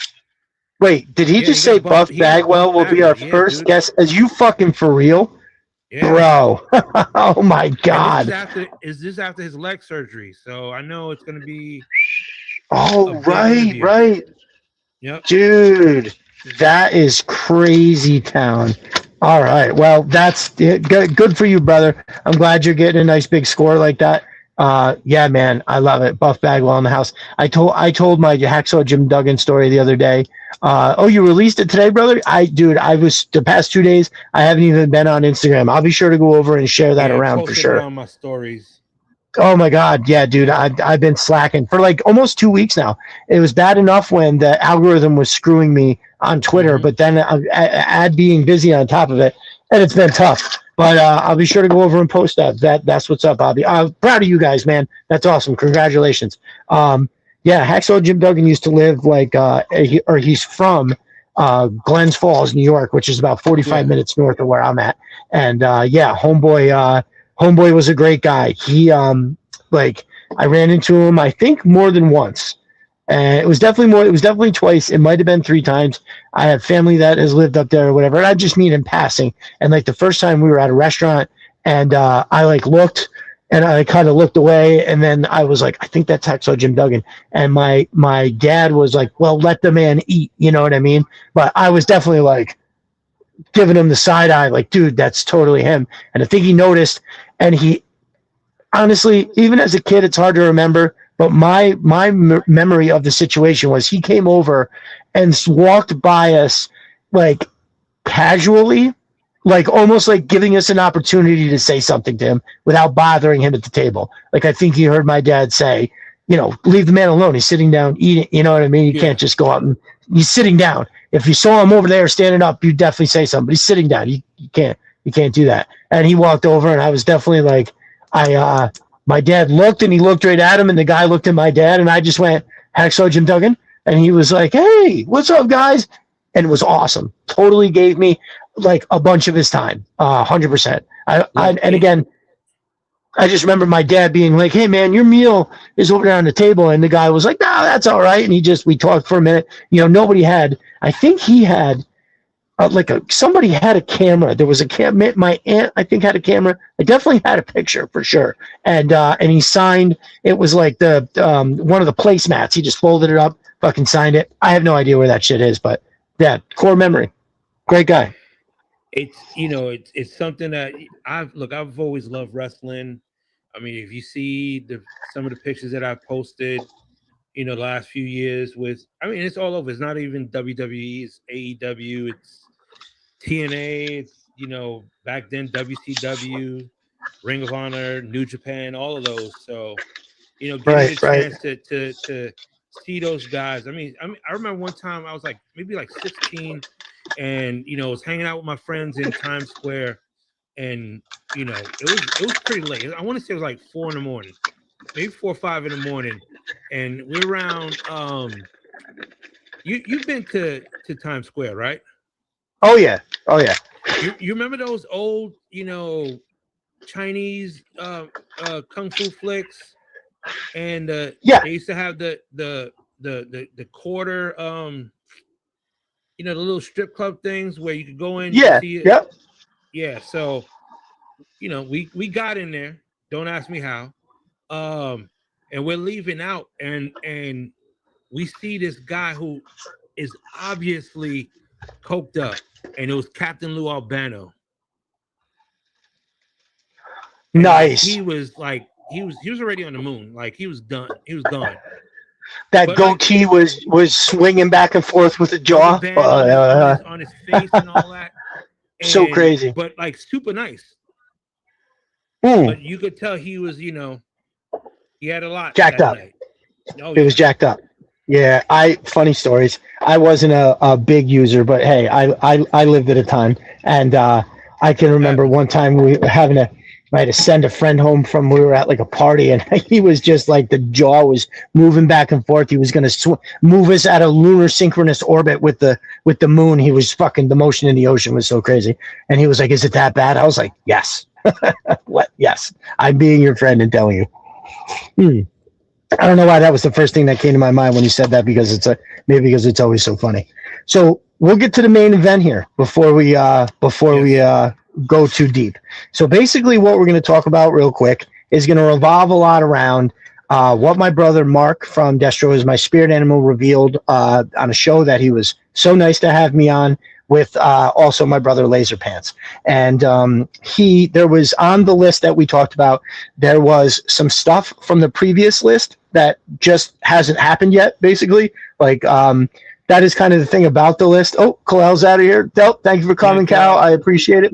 Speaker 1: Wait, did he
Speaker 2: yeah,
Speaker 1: just say Buff
Speaker 2: he got Buff
Speaker 1: Bagwell will be
Speaker 2: Bagwell,
Speaker 1: our
Speaker 2: yeah,
Speaker 1: first
Speaker 2: dude,
Speaker 1: guest? As you fucking for real,
Speaker 2: yeah.
Speaker 1: bro? Oh my
Speaker 2: And this
Speaker 1: god!
Speaker 2: is after his leg surgery, so I know it's going to be a
Speaker 1: Oh
Speaker 2: big
Speaker 1: right,
Speaker 2: interview.
Speaker 1: right.
Speaker 2: Yep.
Speaker 1: Dude, that is crazy town. All right. Well, that's it. Good for you, brother. I'm glad you're getting a nice big score like that. Yeah, man, I love it. Buff Bagwell in the house. I told my Hacksaw Jim Duggan story the other day. Oh, you released it today, brother? Dude, I was the past 2 days. I haven't even been on Instagram. I'll be sure to go over and share that
Speaker 2: Yeah, I
Speaker 1: around for
Speaker 2: posted it
Speaker 1: sure.
Speaker 2: on my stories.
Speaker 1: Oh my God, yeah, dude,
Speaker 2: Yep.
Speaker 1: I've been slacking for like almost 2 weeks now. It was bad enough when the algorithm was screwing me on Twitter,
Speaker 2: Mm-hmm.
Speaker 1: but then add being busy on top of it, and it's been tough. But I'll be sure to go over and post that. That's what's up, Bobby. Proud of you guys, man. That's awesome. Congratulations. Yeah, Hacksaw Jim Duggan used to live like, or he's from Glens Falls, New York, which is about 45
Speaker 2: Yeah.
Speaker 1: minutes north of where I'm at. And yeah, homeboy was a great guy. Like I ran into him, I think more than once. And it was definitely more. It was definitely twice. It might have been 3 times. I have family that has lived up there or whatever. And I just meet in passing. And like the first time we were at a restaurant, and I like looked, and I kind of looked away, and then I was like, I think that's Hacksaw Jim Duggan. And my dad was like, well, let the man eat. You know what I mean? But I was definitely like giving him the side eye, like, dude, that's totally him. And I think he noticed, and he honestly, even as a kid, it's hard to remember. But my memory of the situation was he came over and walked by us like casually, like almost like giving us an opportunity to say something to him without bothering him at the table. Like I think he heard my dad say, leave the man alone. He's sitting down eating. You know what I mean? You
Speaker 2: Yeah.
Speaker 1: can't just go out and he's sitting down. If you saw him over there standing up, you'd definitely say something. But he's sitting down. You can't do that. And he walked over, and I was definitely like, my dad looked, and he looked right at him, and the guy looked at my dad, and I just went, Hacksaw Jim Duggan, and he was like, hey, what's up, guys? And it was awesome. Totally gave me like a bunch of his time, 100%.
Speaker 2: Look,
Speaker 1: And again, I just remember my dad being like, hey man, your meal is over there on the table. And the guy was like, no, that's all right. And we talked for a minute. Nobody had, I think he had somebody had a camera. There was a camera. My aunt, I think, had a camera. I definitely had a picture for sure. And he signed, it was like the, one of the placemats. He just folded it up, fucking signed it. I have no idea where that shit is, but yeah, core memory. Great guy.
Speaker 2: it's something that I've always loved wrestling. I mean, if you see some of the pictures that I've posted, the last few years I mean, it's all over. It's not even WWE, it's AEW, it's TNA, it's back then WCW, Ring of Honor, New Japan, all of those. So, getting the
Speaker 1: Right, right.
Speaker 2: chance to see those guys. I remember one time I was like maybe like 16, and I was hanging out with my friends in Times Square, and it was pretty late. I want to say it was like 4 in the morning, maybe 4 or 5 in the morning, and we're around. You've been to Times Square, right?
Speaker 1: Oh yeah. Oh yeah.
Speaker 2: You remember those old Chinese kung fu flicks, and
Speaker 1: Yeah.
Speaker 2: they used to have the quarter the little strip club things where you could go in, you could
Speaker 1: Yeah.
Speaker 2: see it.
Speaker 1: Yep.
Speaker 2: Yeah, so we got in there. Don't ask me how. And we're leaving out, and we see this guy who is obviously coked up, and it was Captain Lou Albano. And like
Speaker 1: Nice.
Speaker 2: he was like he was already on the moon. Like he was done. He was gone.
Speaker 1: That
Speaker 2: But like
Speaker 1: goatee was swinging back and forth with the
Speaker 2: with the
Speaker 1: jaw.
Speaker 2: band on his face and all that.
Speaker 1: So crazy.
Speaker 2: But like super nice.
Speaker 1: Mm.
Speaker 2: But you could tell he was, he had a lot
Speaker 1: Jacked
Speaker 2: that
Speaker 1: up.
Speaker 2: night. Oh
Speaker 1: It was
Speaker 2: yeah.
Speaker 1: jacked up. Yeah, funny stories. I wasn't a big user, but hey, I lived at a time, and I can remember
Speaker 2: Happens.
Speaker 1: one time I had to send a friend home from, we were at like a party, and he was just like, the jaw was moving back and forth. He was going to move us at a lunar synchronous orbit with the moon. He was fucking, the motion in the ocean was so crazy, and he was like, "Is it that bad?" I was like, "Yes." What? Yes, I'm being your friend and telling you. Hmm. I don't know why that was the first thing that came to my mind when you said that, because maybe because it's always so funny. So we'll get to the main event here before we go too deep. So basically, what we're going to talk about real quick is going to revolve a lot around what my brother Mark from Destro is my spirit animal revealed on a show that he was so nice to have me on with also my brother Laser Pants. And there was on the list that we talked about, there was some stuff from the previous list that just hasn't happened yet, basically. Like, that is kind of the thing about the list. Oh, Kalel's out of here. Delp, thank you for coming, Cal. I appreciate it.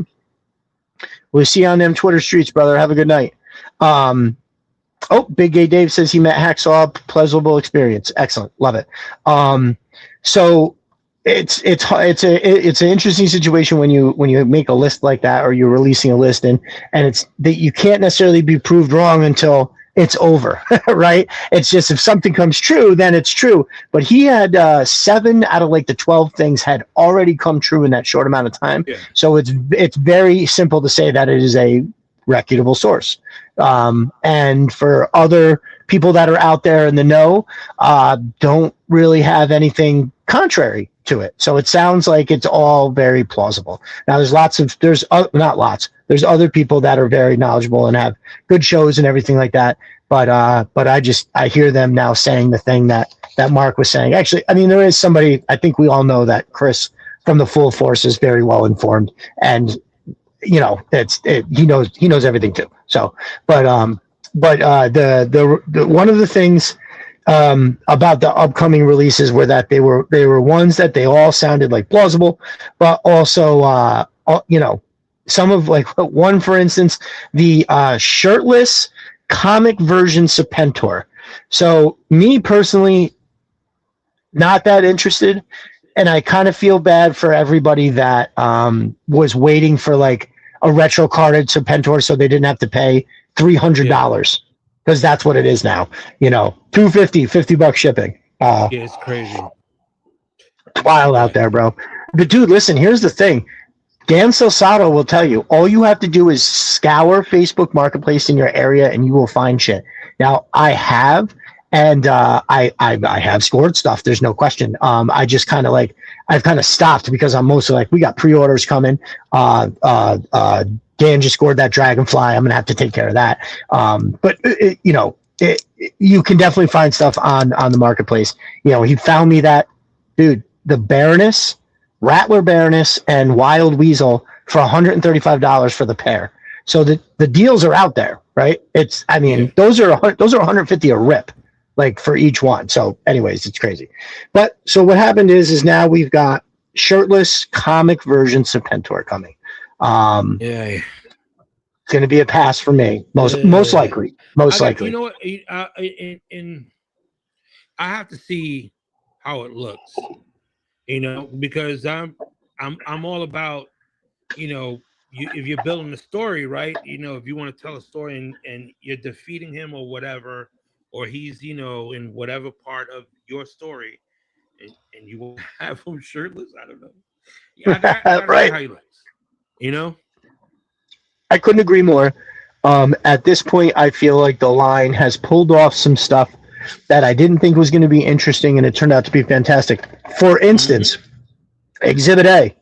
Speaker 1: We'll see you on them Twitter streets, brother. Have a good night. Big Gay Dave says he met Hacksaw. Pleasurable experience. Excellent. Love it. So it's an interesting situation when you make a list like that, or you're releasing a list, and it's that you can't necessarily be proved wrong until it's over, right? It's just, if something comes true, then it's true. But he had 7 out of like the 12 things had already come true in that short amount of time.
Speaker 2: Yeah.
Speaker 1: So it's very simple to say that it is a reputable source. And for other people that are out there in the know, don't really have anything contrary to it. So it sounds like it's all very plausible. Now there's there's other people that are very knowledgeable and have good shows and everything like that. But I hear them now saying the thing that Mark was saying. Actually, I mean, there is somebody, I think we all know that Chris from the Full Force is very well informed, and he knows everything too. So, but the one of the things about the upcoming releases were that they were ones that they all sounded like plausible, but also some of, like, one, for instance, the shirtless comic version Serpentor. So me personally, not that interested. And I kind of feel bad for everybody that was waiting for like a retro carded Serpentor, so they didn't have to pay $300, because that's what it is now. $250, $50 shipping.
Speaker 2: Yeah, it's crazy.
Speaker 1: It's wild out there, bro. But dude, listen, here's the thing. Dan Salsato will tell you, all you have to do is scour Facebook Marketplace in your area, and you will find shit. Now, I have. And I have scored stuff. There's no question. I just kind of I've kind of stopped, because I'm mostly like, we got pre-orders coming. Dan just scored that Dragonfly. I'm gonna have to take care of that. But you can definitely find stuff on the marketplace. He found me that, dude, the Baroness, Rattler Baroness, and Wild Weasel for $135 for the pair. So the deals are out there, right? Those are $150 a rip, like, for each one. So anyways, it's crazy. But so what happened is now we've got shirtless comic version Serpentor coming. It's going to be a pass for me, most likely.
Speaker 2: You know what? And I have to see how it looks. Because I'm all about, if you're building a story, right? If you want to tell a story and you're defeating him or whatever, or he's, in whatever part of your story, and you want to have him shirtless, I don't know. I gotta
Speaker 1: right.
Speaker 2: see how he looks.
Speaker 1: I couldn't agree more. At this point, I feel like the line has pulled off some stuff that I didn't think was going to be interesting, and it turned out to be fantastic. For instance, Exhibit A.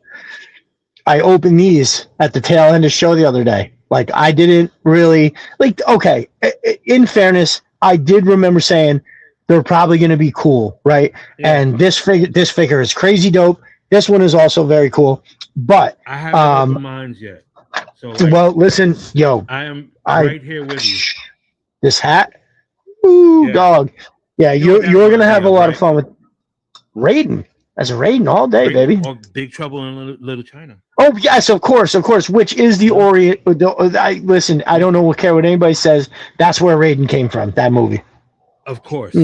Speaker 1: I opened these at the tail end of the show the other day. Like, I didn't really okay. In fairness, I did remember saying they're probably going to be cool, right? Yeah. And this figure is crazy dope. This one is also very cool, but
Speaker 2: I haven't opened mine yet. So
Speaker 1: well, listen, yo,
Speaker 2: I am right here with you.
Speaker 1: This hat, ooh, dog, yeah, you're going to have a lot of fun with Raiden. As a Raiden all day, baby.
Speaker 2: Or Big Trouble in Little China.
Speaker 1: Oh yes, of course. Which is the Orient? Listen, I don't care what anybody says. That's where Raiden came from. That movie.
Speaker 2: Of course.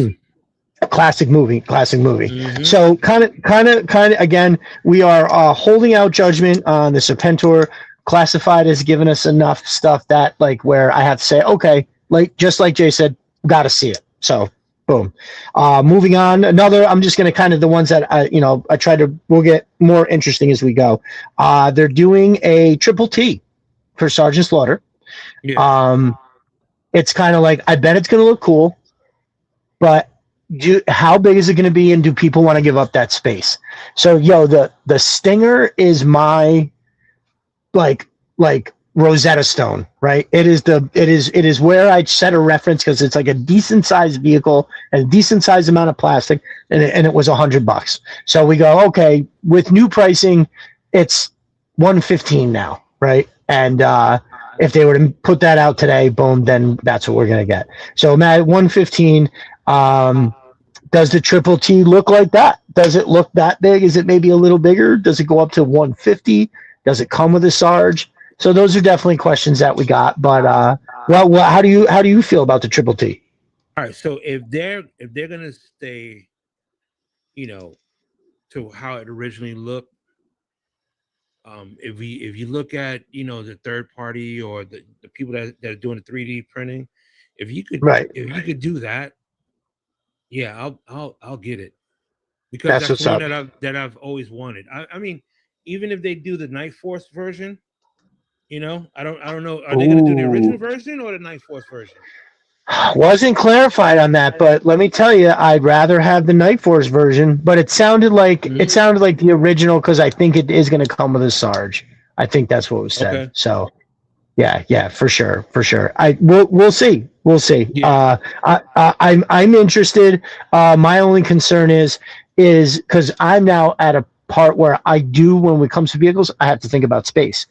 Speaker 1: Classic movie. Mm-hmm. So kind of again, we are holding out judgment on the Serpentor. Classified has given us enough stuff that like where I have to say, okay, like just like Jay said, got to see it. So boom. Moving on. I'm just going to kind of the ones that we'll get more interesting as we go. They're doing a triple T for Sergeant Slaughter. Yeah. It's kind of like, I bet it's going to look cool, but how big is it going to be? And do people want to give up that space? So, the Stinger is my like Rosetta Stone, right? It is where I set a reference because it's like a decent sized vehicle and a decent sized amount of plastic, and it was $100. So we go, okay, with new pricing, it's $115 now, right? And if they were to put that out today, boom, then that's what we're gonna get. So Matt, $115. Does the triple T look like that? Does it look that big? Is it maybe a little bigger? Does it go up to $150? Does it come with a Sarge? So those are definitely questions that we got. But how do you feel about the triple T?
Speaker 2: All right. So if they're gonna stay, to how it originally looked, if you look at the third party or the people that are doing the 3D printing, if you could do that, yeah, I'll get it, because that's one that I've always wanted. I mean, even if they do the Night Force version, I don't know. Are they going to do the original version or the Night Force version?
Speaker 1: Wasn't clarified on that, but let me tell you, I'd rather have the Night Force version. But it sounded like the original because I think it is going to come with a Sarge. I think that's what was said. Okay. So, yeah, for sure. We'll see. Yeah. I'm interested. My only concern is because I'm now at a part where when it comes to vehicles, I have to think about space.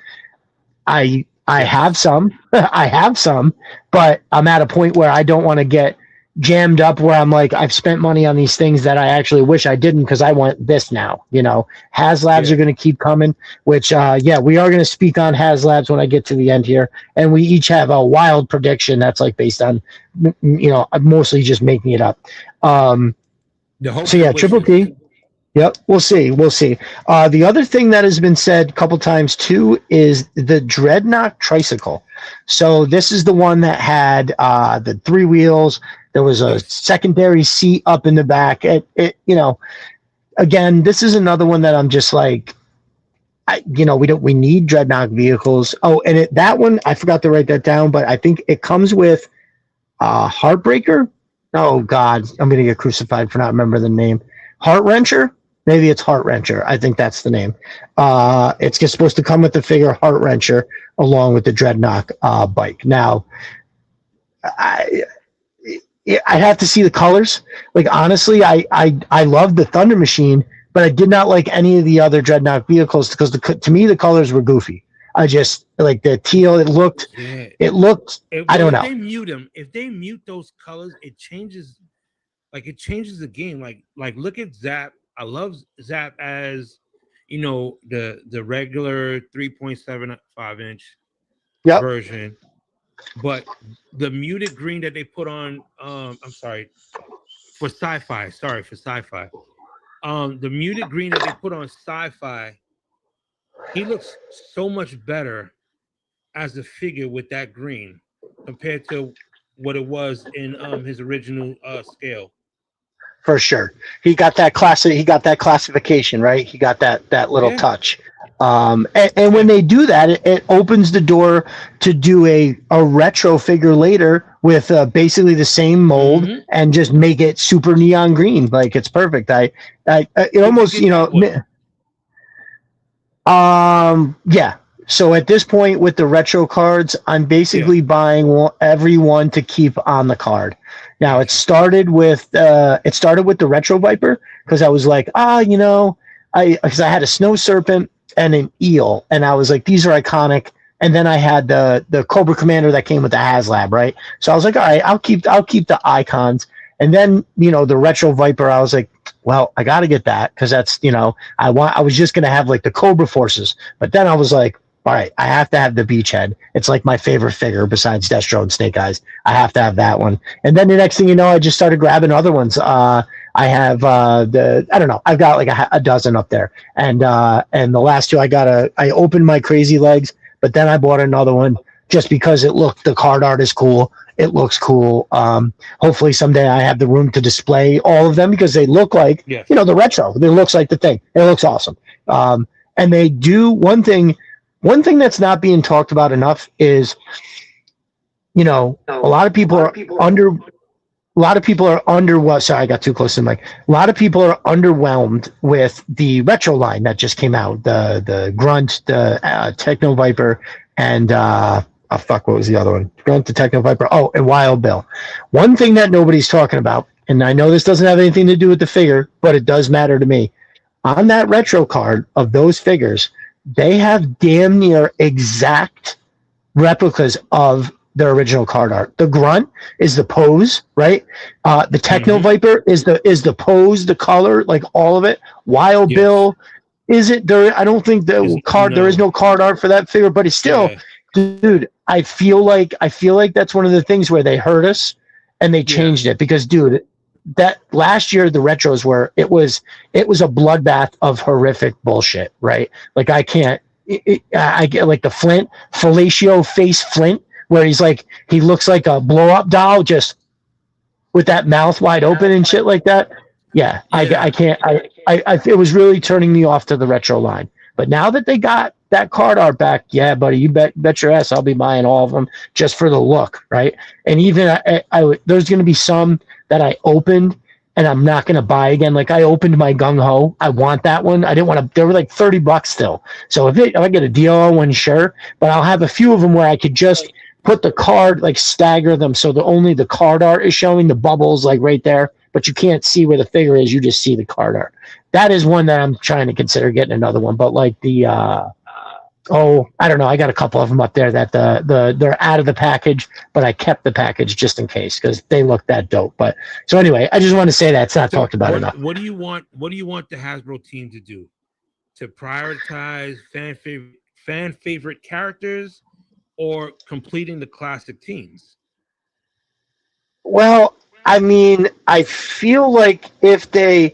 Speaker 1: I have some, but I'm at a point where I don't want to get jammed up where I'm like, I've spent money on these things that I actually wish I didn't because I want this now. HasLabs are going to keep coming, which, we are going to speak on HasLabs when I get to the end here. And we each have a wild prediction that's like based on, mostly just making it up. Triple T. Yep, we'll see. The other thing that has been said a couple times too is the Dreadnought tricycle. So this is the one that had the 3 wheels. There was a secondary seat up in the back. Again, this is another one that I'm just like, we need Dreadnought vehicles. Oh, and that one I forgot to write that down, but I think it comes with Heartbreaker. Oh God, I'm gonna get crucified for not remembering the name. Heart Wrencher. Maybe it's Heart Wrencher. I think that's the name. It's just supposed to come with the figure Heart Wrencher along with the Dreadnought bike. Now, I have to see the colors. Like honestly, I love the Thunder Machine, but I did not like any of the other Dreadnought vehicles because to me the colors were goofy. I just like the teal. It looked. I don't know.
Speaker 2: If they mute those colors, it changes. Like it changes the game. Like look at Zap. I love Zap as the regular 3.75 inch version, but the muted green that they put on for sci-fi. The muted green that they put on sci-fi, he looks so much better as a figure with that green compared to what it was in his original scale.
Speaker 1: For sure. He got that classification, right? He got that little touch. And when they do that, it opens the door to do a retro figure later with basically the same mold and just make it super neon green. Like it's perfect. It almost, yeah. So at this point with the retro cards, I'm basically buying every one to keep on the card. Now it started with the Retro Viper because I was like, because I had a Snow Serpent and an Eel, and I was like, these are iconic. And then I had the Cobra Commander that came with the HasLab, right? So I was like, all right, I'll keep the icons. And then, the Retro Viper, I was like, well, I got to get that because that's, I was just going to have like the Cobra Forces. But then I was like, all right, I have to have the Beachhead. It's like my favorite figure besides Destro and Snake Eyes. I have to have that one. And then the next thing you know, I just started grabbing other ones. I have I don't know, I've got like a dozen up there. And the last two I opened my Crazy Legs, but then I bought another one just because the card art is cool. It looks cool. Hopefully someday I have the room to display all of them because they look like, the retro. It looks like the thing. It looks awesome. And they do one thing that's not being talked about enough is, a lot of people are sorry, I got too close to the mic. A lot of people are underwhelmed with the retro line that just came out. The Grunt, the Techno Viper, and what was the other one? Grunt, the Techno Viper. Oh, and Wild Bill. One thing that nobody's talking about, and I know this doesn't have anything to do with the figure, but it does matter to me. On that retro card of those figures, they have damn near exact replicas of their original card art. The Grunt is the pose, right? The Techno Viper is the pose, the color, like all of it. Wild Bill, is it there? I don't think there is no card art for that figure, but it's still, dude. I feel like that's one of the things where they hurt us and they changed it because, dude, that last year the retros it was a bloodbath of horrific bullshit, right? Like I can't, I get like the fellatio face Flint, where he's like, he looks like a blow up doll just with that mouth wide open and shit like that. Yeah. I can't, it was really turning me off to the retro line. But now that they got that card art back, yeah, buddy, you bet your ass I'll be buying all of them just for the look, right? And even there's going to be some that I opened and I'm not going to buy again. Like I opened my Gung Ho. I want that one. I didn't want to, they were like $30 still. So if I get a deal on one, sure, but I'll have a few of them where I could just put the card, like stagger them. So only the card art is showing, the bubbles like right there, but you can't see where the figure is. You just see the card art. That is one that I'm trying to consider getting another one. But like the, I don't know. I got a couple of them up there that they're out of the package, but I kept the package just in case because they look that dope. But so anyway, I just want to say that it's not talked about enough.
Speaker 2: What do you want the Hasbro team to do? To prioritize fan favorite characters or completing the classic teams?
Speaker 1: Well, I mean, I feel like if they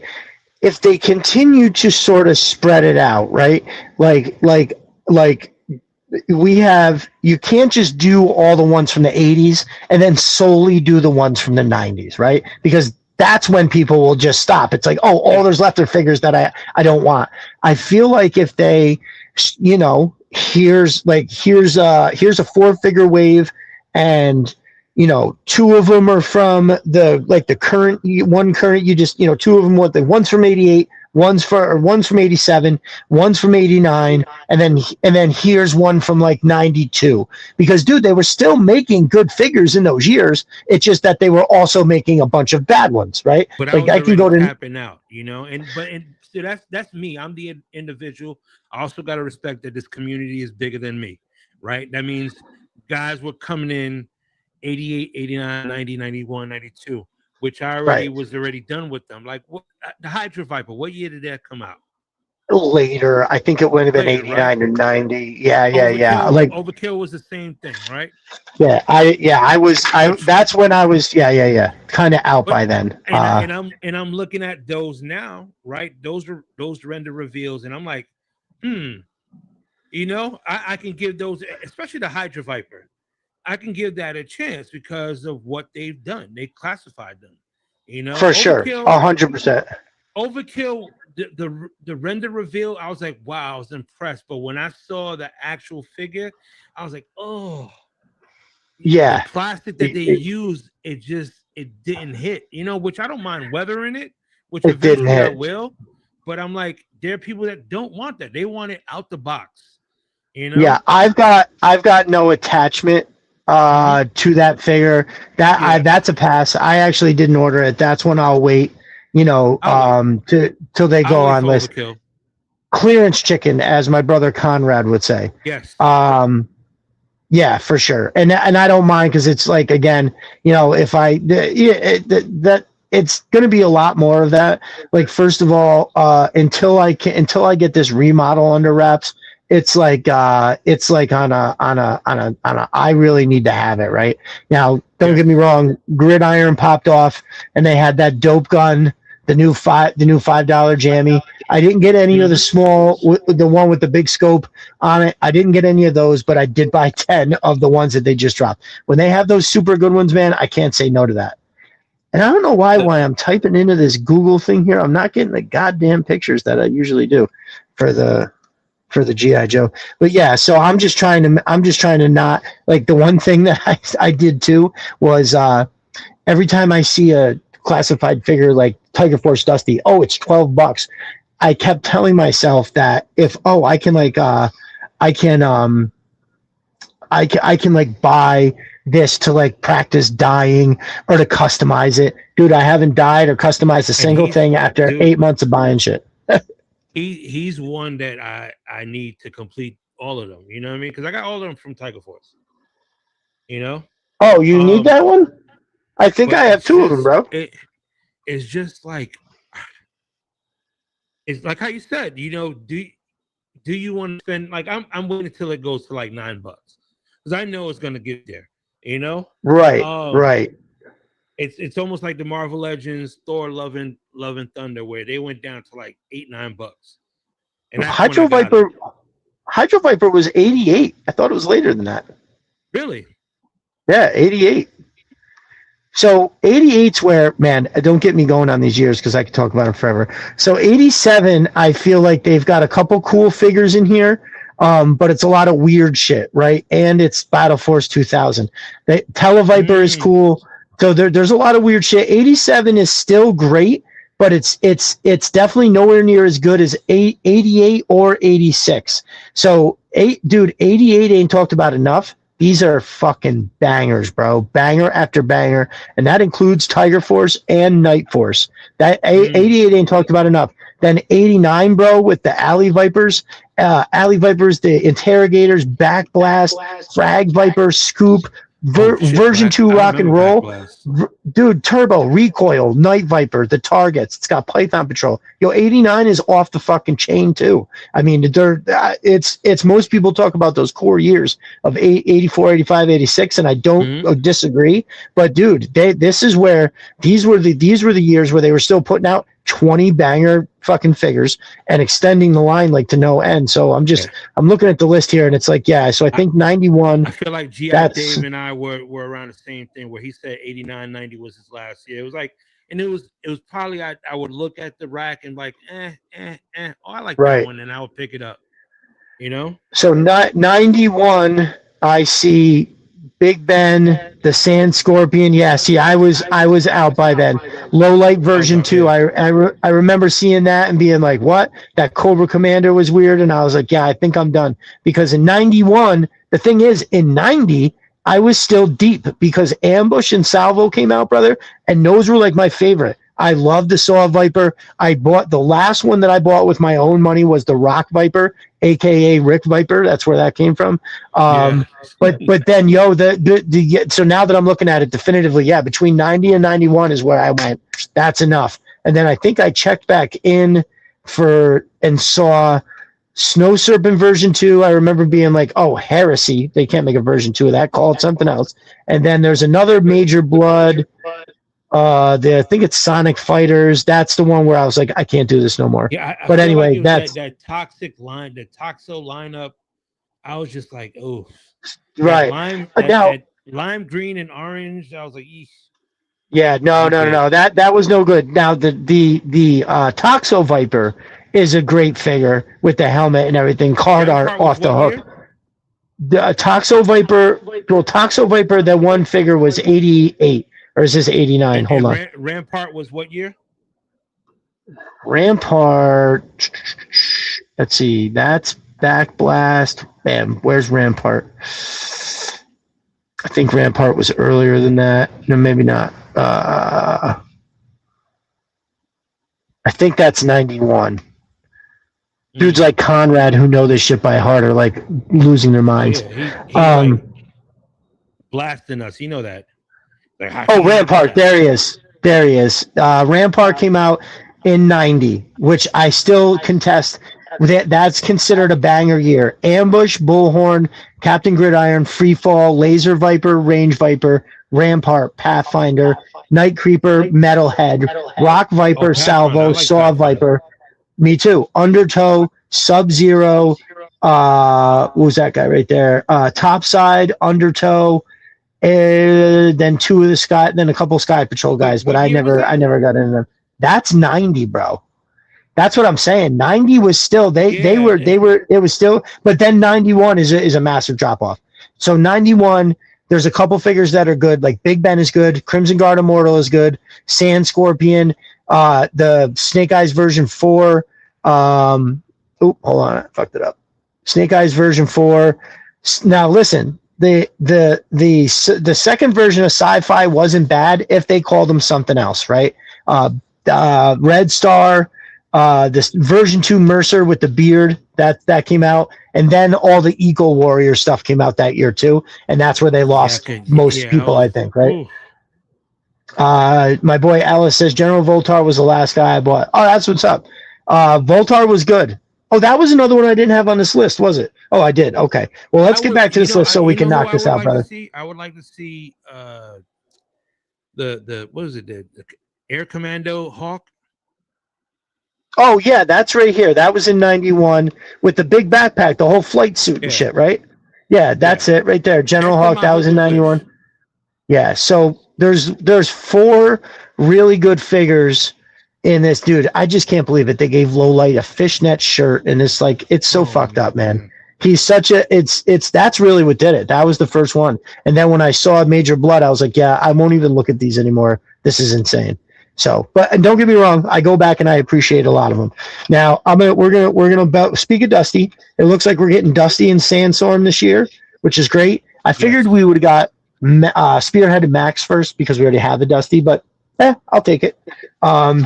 Speaker 1: continue to sort of spread it out, right? Like you can't just do all the ones from the 80s and then solely do the ones from the 90s, right? Because that's when people will just stop. It's like, all there's left are figures that I don't want. I feel like if they, here's a 4-figure wave and, two of them are from the current you just, two of them, one's from 88, one's from 87, one's from 89, and then here's one from like 92. Because dude, they were still making good figures in those years. It's just that they were also making a bunch of bad ones, right?
Speaker 2: But
Speaker 1: like
Speaker 2: I can go to tapping out, and so that's me. I'm the individual. I also got to respect that this community is bigger than me, right? That means guys were coming in 88, 89, 90, 91, 92, which I was already done with them. Like the Hydra Viper, what year did that come out?
Speaker 1: Later. I think it would have been 89 or 90. Yeah. Like
Speaker 2: Overkill was the same thing, right?
Speaker 1: Yeah, I was that's when I was kind of out by then.
Speaker 2: And I'm looking at those now, right? Those render reveals, and I'm like, I can give those, especially the Hydra Viper. I can give that a chance because of what they've done. They classified them,
Speaker 1: For sure, 100%.
Speaker 2: Overkill, the render reveal, I was like, wow, I was impressed. But when I saw the actual figure, I was like, oh,
Speaker 1: yeah,
Speaker 2: the plastic that they used, it didn't hit, which I don't mind weathering it, which
Speaker 1: it eventually
Speaker 2: I will. But I'm like, there are people that don't want that. They want it out the box.
Speaker 1: Yeah, I've got no attachment to that figure. That's a pass. I actually didn't order it. That's when I'll wait, till they go on list.
Speaker 2: Overkill.
Speaker 1: Clearance chicken, as my brother Conrad would say.
Speaker 2: Yes.
Speaker 1: Yeah, for sure. And I don't mind because it's like, again, if it's going to be a lot more of that. Like, first of all, until I get this remodel under wraps, it's like on a I really need to have it right now. Don't get me wrong, Gridiron popped off, and they had that dope gun, the new $5 jammy. I didn't get any of the the one with the big scope on it. I didn't get any of those, but I did buy 10 of the ones that they just dropped. When they have those super good ones, man, I can't say no to that. And I don't know why I'm typing into this Google thing here, I'm not getting the goddamn pictures that I usually do for the GI Joe. But yeah, so I'm just trying to not, like, the one thing that I did too was every time I see a classified figure like Tiger Force Dusty, oh, it's $12. I kept telling myself that if I can like I can like buy this to like practice dyeing or to customize it. Dude, I haven't dyed or customized a single thing after 8 months of buying shit.
Speaker 2: He's one that I need to complete all of them. You know what I mean? Because I got all of them from Tiger Force. You know?
Speaker 1: Oh, you need that one? I think I have two of them, bro.
Speaker 2: It's just like, it's like how you said, you know, do you want to spend, like, I'm waiting until it goes to like $9 because I know it's gonna get there, you know?
Speaker 1: Right, right.
Speaker 2: It's almost like the Marvel Legends, Thor, Love and Thunder, where they went down to like $8-9. And
Speaker 1: Hydro Viper was 88. I thought it was later than that.
Speaker 2: Really?
Speaker 1: Yeah, 88. So 88's where, man, don't get me going on these years because I could talk about them forever. So 87, I feel like they've got a couple cool figures in here, but it's a lot of weird shit, right? And it's Battle Force 2000. Televiper is cool. So there's a lot of weird shit. 87 is still great, but it's definitely nowhere near as good as 88 or 86. So 88 ain't talked about enough. These are fucking bangers, bro. Banger after banger. And that includes Tiger Force and Night Force. That 88 ain't talked about enough. Then 89, bro, with the Alley Vipers. Alley Vipers, the Interrogators, Back Blast, Frag Viper, Scoop, version 2 rock and roll. Dude, Turbo, Recoil, Night Viper, the targets. It's got Python Patrol. 89 is off the fucking chain too. I mean, it's most people talk about those core years of 84, 85, 86, and I don't disagree. But dude, this is where these were the years where they were still putting out 20 banger fucking figures and extending the line like to no end. So I'm looking at the list here and it's like, yeah, so I think 91.
Speaker 2: I feel like G.I. Dave and I were around the same thing where he said 89, 90 was his last year. It was like, and it was probably, I would look at the rack and like, oh, I like that one, and I would pick it up, you know?
Speaker 1: So 91, I see Big Ben, the Sand Scorpion. Yeah, see, I was out by then. Low light version 2. I remember seeing that and being like, what? That Cobra Commander was weird. And I was like, yeah, I think I'm done. Because in 91, the thing is, in 90, I was still deep because Ambush and Salvo came out, brother. And those were like my favorite. I loved the Saw Viper. I bought the last one that I bought with my own money was the Rock Viper, aka Rick Viper. That's where that came from. But then so now that I'm looking at it definitively, yeah, between 90 and 91 is where I went. That's enough. And then I think I checked back in and saw Snow Serpent version 2. I remember being like, oh, heresy. They can't make a version 2 of that. Call it something else. And then there's another Major Blood. I think it's Sonic Fighters. That's the one where I was like, I can't do this no more.
Speaker 2: Yeah,
Speaker 1: but anyway, like that's
Speaker 2: that toxic line, the Toxo lineup. I was just like, oh,
Speaker 1: right.
Speaker 2: Lime green and orange. I was like, eesh.
Speaker 1: Yeah, no. That was no good. Now the Toxo Viper is a great figure with the helmet and everything. Card art off the hook. The Toxo Viper, that one figure was 88. Or is this 89? Hold on.
Speaker 2: Rampart was what year?
Speaker 1: Rampart. Let's see. That's Back Blast. Bam. Where's Rampart? I think Rampart was earlier than that. No, maybe not. I think that's 91. Dudes like Conrad who know this shit by heart are like losing their minds.
Speaker 2: He's like blasting us. You know that.
Speaker 1: Rampart, there he is. There he is. Rampart came out in 90, which I still contest. That's considered a banger year. Ambush, Bullhorn, Captain Gridiron, Freefall, Laser Viper, Range Viper, Rampart, Pathfinder, Night Creeper, Metalhead, Rock Viper, Salvo, Saw Viper. Me too. Undertow, Sub-Zero, what was that guy right there? Topside, Undertow, and then two of the Sky, then a couple Sky Patrol guys, but I never got into them. That's 90, bro. That's what I'm saying. 90 was still they were it was still, but then 91 is a massive drop off. So 91, there's a couple figures that are good, like Big Ben is good, Crimson Guard Immortal is good, Sand Scorpion, the Snake Eyes version 4. Hold on, I fucked it up. Snake Eyes version 4. Now listen, the second version of Sci-Fi wasn't bad if they called them something else, right? Red Star, this version 2 Mercer with the beard that came out, and then all the Eco Warrior stuff came out that year too, and that's where they lost most people, I think, right? Ooh. My boy Alice says General Voltar was the last guy I bought. Oh, that's what's up. Voltar was good. Oh, that was another one I didn't have on this list, was it? Oh, I did. Okay. Well, let's get back to this list so we can knock this out, brother.
Speaker 3: I would like to see the what is it? The Air Commando Hawk.
Speaker 1: Oh yeah, that's right here. That was in 91 with the big backpack, the whole flight suit and shit, right? Yeah, that's it right there. General Hawk, that was in 91. Yeah, so there's 4 really good figures in this, dude. I just can't believe it. They gave Lowlight a fishnet shirt, and it's like, it's so fucked up, man. He's such a, that's really what did it. That was the first one. And then when I saw Major Blood, I was like, yeah, I won't even look at these anymore. This is insane. So, but and don't get me wrong, I go back and I appreciate a lot of them. Now, we're gonna speak of Dusty. It looks like we're getting Dusty and Sandstorm this year, which is great. I figured we would have got Spearheaded Max first because we already have the Dusty, but I'll take it. Now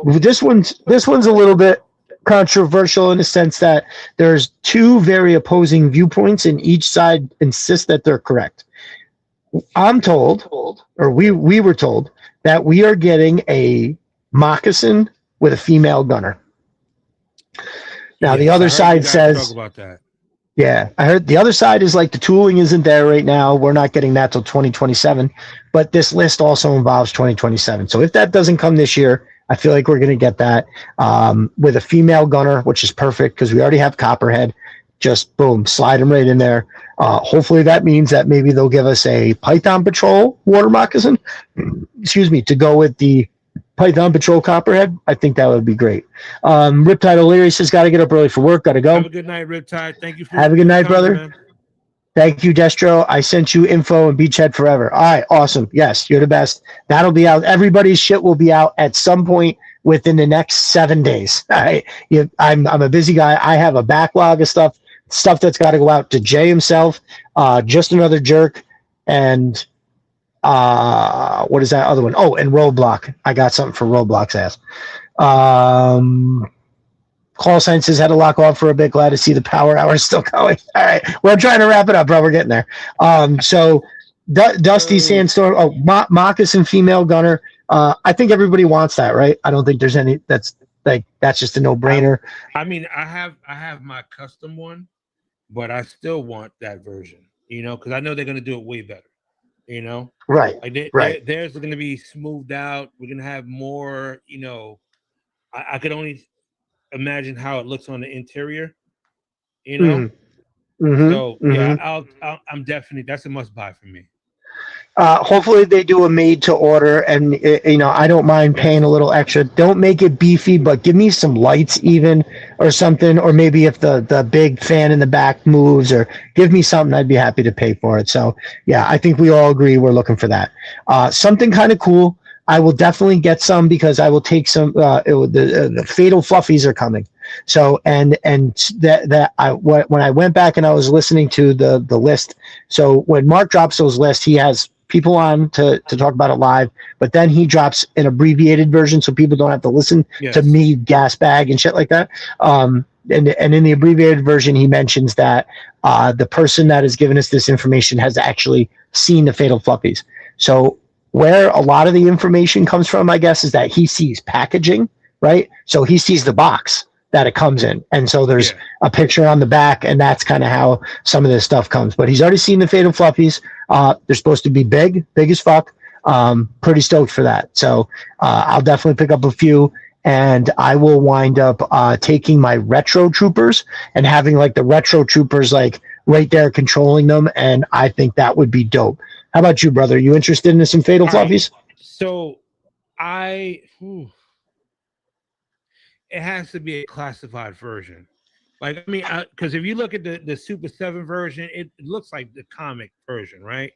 Speaker 1: this one's a little bit controversial in the sense that there's 2 very opposing viewpoints, and each side insists that they're correct. I'm told, or we were told, that we are getting a moccasin with a female gunner. Now the other side says,
Speaker 3: talk about that.
Speaker 1: Yeah, I heard the other side is like the tooling isn't there right now. We're not getting that till 2027, but this list also involves 2027. So if that doesn't come this year, I feel like we're going to get that with a female gunner, which is perfect because we already have Copperhead. Just boom, slide them right in there. Hopefully that means that maybe they'll give us a Python Patrol water moccasin, to go with the Python Patrol Copperhead. I think that would be great. Riptide O'Leary says, got to get up early for work. Got to go.
Speaker 3: Have a good night, Riptide. Thank you for
Speaker 1: Have a good night, brother. Man. Thank you, Destro. I sent you info and Beachhead forever. All right, awesome. Yes, you're the best. That'll be out. Everybody's shit will be out at some point within the next 7 days. All right. I'm a busy guy. I have a backlog of stuff that's got to go out to Jay himself, Just Another Jerk, and what is that other one? Oh, and Roadblock. I got something for Roadblock's ass. Call Sign says had to lock off for a bit. Glad to see the power hour still going. All right, we're trying to wrap it up, bro. We're getting there. So Dusty Sandstorm, Moccasin female gunner. I think everybody wants that, right? I don't think there's any. That's just a no brainer.
Speaker 3: I mean, I have my custom one, but I still want that version. Because I know they're gonna do it way better.
Speaker 1: Right?
Speaker 3: Like theirs are gonna be smoothed out. We're gonna have more. I could only imagine how it looks on the interior. I'm definitely, that's a must buy for me.
Speaker 1: Hopefully they do a made to order, and I don't mind paying a little extra. Don't make it beefy, but give me some lights even or something, or maybe if the big fan in the back moves, or give me something, I'd be happy to pay for it. So yeah, I think we all agree we're looking for that. Something kind of cool. I will definitely get some because I will take some. The Fatal Fluffies are coming. So when I went back and I was listening to the list. So when Mark drops those lists, he has people on to talk about it live, but then he drops an abbreviated version so people don't have to listen to me gas bag and shit like that. And in the abbreviated version, he mentions that the person that has given us this information has actually seen the Fatal Fluffies. So where a lot of the information comes from, I guess, is that he sees packaging, right? So he sees the box that it comes in. And so there's a picture on the back, and that's kind of how some of this stuff comes. But he's already seen the Fatal Fluffies. They're supposed to be big as fuck. Pretty stoked for that. So I'll definitely pick up a few, and I will wind up taking my Retro Troopers and having like the Retro Troopers like right there controlling them, and I think that would be dope. How about you, brother? You interested in some Fatal Fluffies?
Speaker 3: So it has to be a classified version. Like, I mean, because if you look at the Super 7 version, it looks like the comic version, right?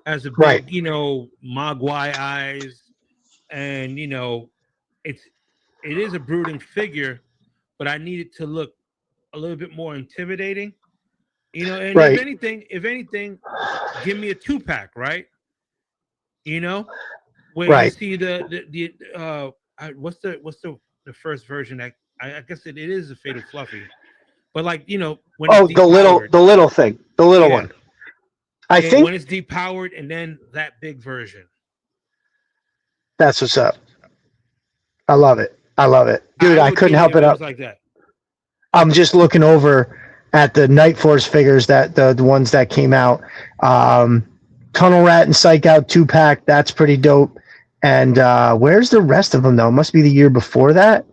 Speaker 3: As a big, Mogwai eyes, and it is a brooding figure, but I need it to look a little bit more intimidating. And if anything, give me a 2-pack, right? Where you see the what's the first version that I guess it is a Fatal Fluffy, but like when it's
Speaker 1: the little thing, the little one. I think
Speaker 3: when it's depowered, and then that big version.
Speaker 1: That's what's up. I love it, dude. I couldn't help it up.
Speaker 3: Like that.
Speaker 1: I'm just looking over at the Night Force figures, that the ones that came out. Tunnel Rat and Psych Out 2-pack. That's pretty dope. And where's the rest of them though? It must be the year before that.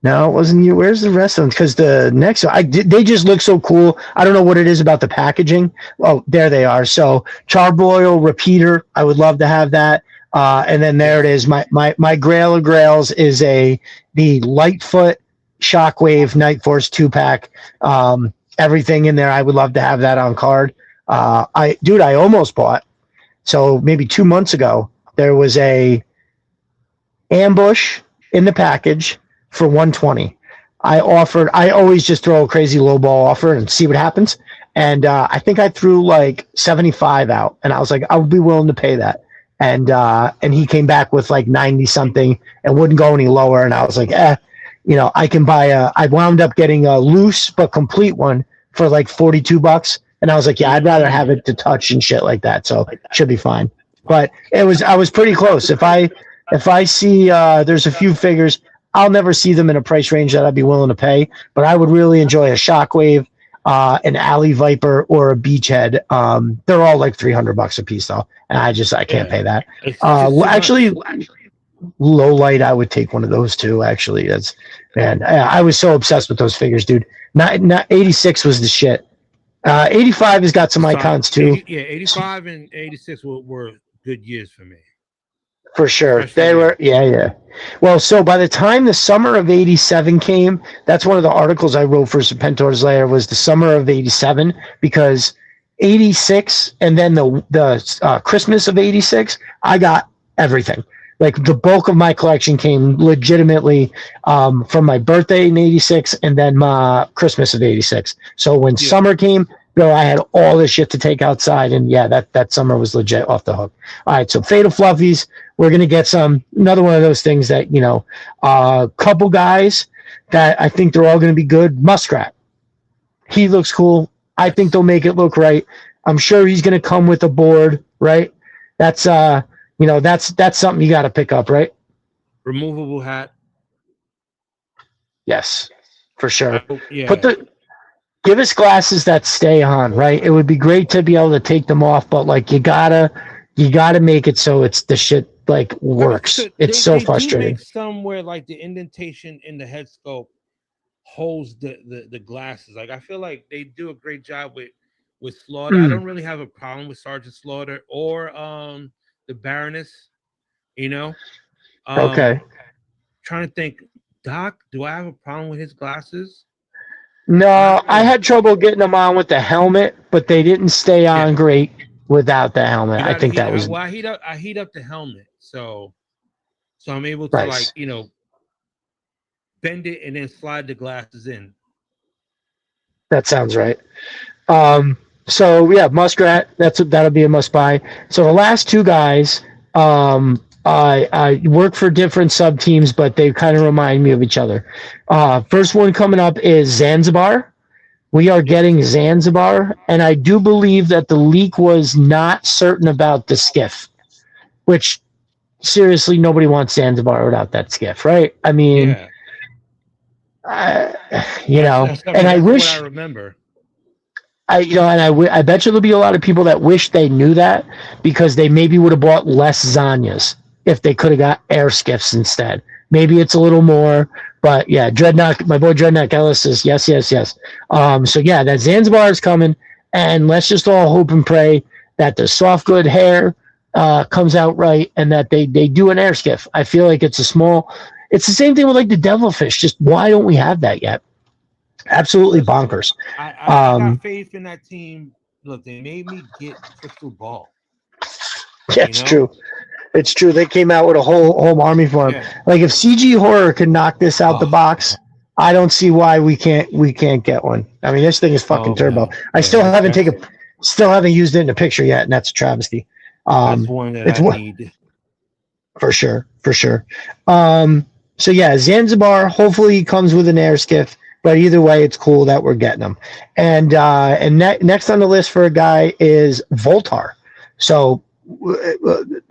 Speaker 1: No, it wasn't you. Where's the rest of them? Because the next one, they just look so cool. I don't know what it is about the packaging. Oh, there they are. So Charbroil Repeater, I would love to have that. And then there it is. My Grail of Grails is the Lightfoot Shockwave Night Force 2-pack. Everything in there. I would love to have that on card. I almost bought. So maybe 2 months ago, there was a Ambush in the package for $120. I always just throw a crazy low ball offer and see what happens. And I think I threw like 75 out, and I was like, I would be willing to pay that. And he came back with like 90 something and wouldn't go any lower. And I was like, I can buy I wound up getting a loose but complete one for like $42. And I was like, I'd rather have it to touch and shit like that. So it should be fine. But I was pretty close. If I see there's a few figures, I'll never see them in a price range that I'd be willing to pay, but I would really enjoy a Shockwave, an Alley Viper, or a Beachhead. They're all like $300 a piece though, and I can't pay that. Actually, low light, I would take one of those too. Actually, I was so obsessed with those figures, dude. Not 86 was the shit. 85 has got some icons too.
Speaker 3: 85 and 86 were good years for me.
Speaker 1: For sure. They were, yeah. Well, so by the time the summer of 87 came, that's one of the articles I wrote for Serpentor's Lair, was the summer of 87, because 86 and then the Christmas of 86, I got everything. Like the bulk of my collection came legitimately from my birthday in 86 and then my Christmas of 86. So when summer came, I had all this shit to take outside, and that summer was legit off the hook. All right, so Fatal Fluffies, we're gonna get another one of those things that couple guys that I think they're all gonna be good. Muskrat, he looks cool. I think they'll make it look right. I'm sure he's gonna come with a board, right? That's that's something you got to pick up, right?
Speaker 3: Removable hat.
Speaker 1: Yes, for sure. Give us glasses that stay on, right? It would be great to be able to take them off, but like you gotta make it so it's the shit like works. It's so frustrating.
Speaker 3: Do make somewhere like the indentation in the head sculpt holds the glasses. Like I feel like they do a great job with Slaughter. I don't really have a problem with Sergeant Slaughter or the Baroness.
Speaker 1: Okay.
Speaker 3: Trying to think, Doc, do I have a problem with his glasses?
Speaker 1: No, I had trouble getting them on with the helmet, but they didn't stay on great without the helmet. I think that was.
Speaker 3: Well, I heat up the helmet, so I'm able to bend it and then slide the glasses in.
Speaker 1: That sounds right. So yeah, Muskrat. That'll be a must buy. So the last two guys, I work for different sub teams, but they kind of remind me of each other. First one coming up is Zanzibar. We are getting Zanzibar, and I do believe that the leak was not certain about the skiff. which seriously, nobody wants Zanzibar without that skiff, right? I mean,
Speaker 3: Yeah,
Speaker 1: you know,
Speaker 3: I
Speaker 1: and
Speaker 3: mean,
Speaker 1: I
Speaker 3: that's what I
Speaker 1: wish
Speaker 3: remember.
Speaker 1: I bet you there'll be a lot of people that wish they knew that because they maybe would have bought less Zanyas if they could have got air skiffs instead. Maybe it's a little more, but yeah, Dreadnought, my boy Dreadnought Ellis says yes, yes, yes. So yeah, that Zanzibar is coming, and let's just all hope and pray that the soft good hair comes out right and that they do an air skiff. I feel like it's it's the same thing with like the Devilfish. Just why don't we have that yet? Absolutely bonkers.
Speaker 3: I got faith in that team. Look, they made me get Crystal Ball.
Speaker 1: Yeah, it's true. It's true. They came out with a whole army for him.
Speaker 3: Yeah.
Speaker 1: Like if CG Horror can knock this out the box, I don't see why we can't get one. I mean, this thing is fucking turbo.
Speaker 3: Man.
Speaker 1: I still haven't used it in a picture yet, and that's a travesty.
Speaker 3: That's one that I need.
Speaker 1: For sure. So yeah, Zanzibar hopefully comes with an air skiff. But either way, it's cool that we're getting them. And next on the list for a guy is Voltar. So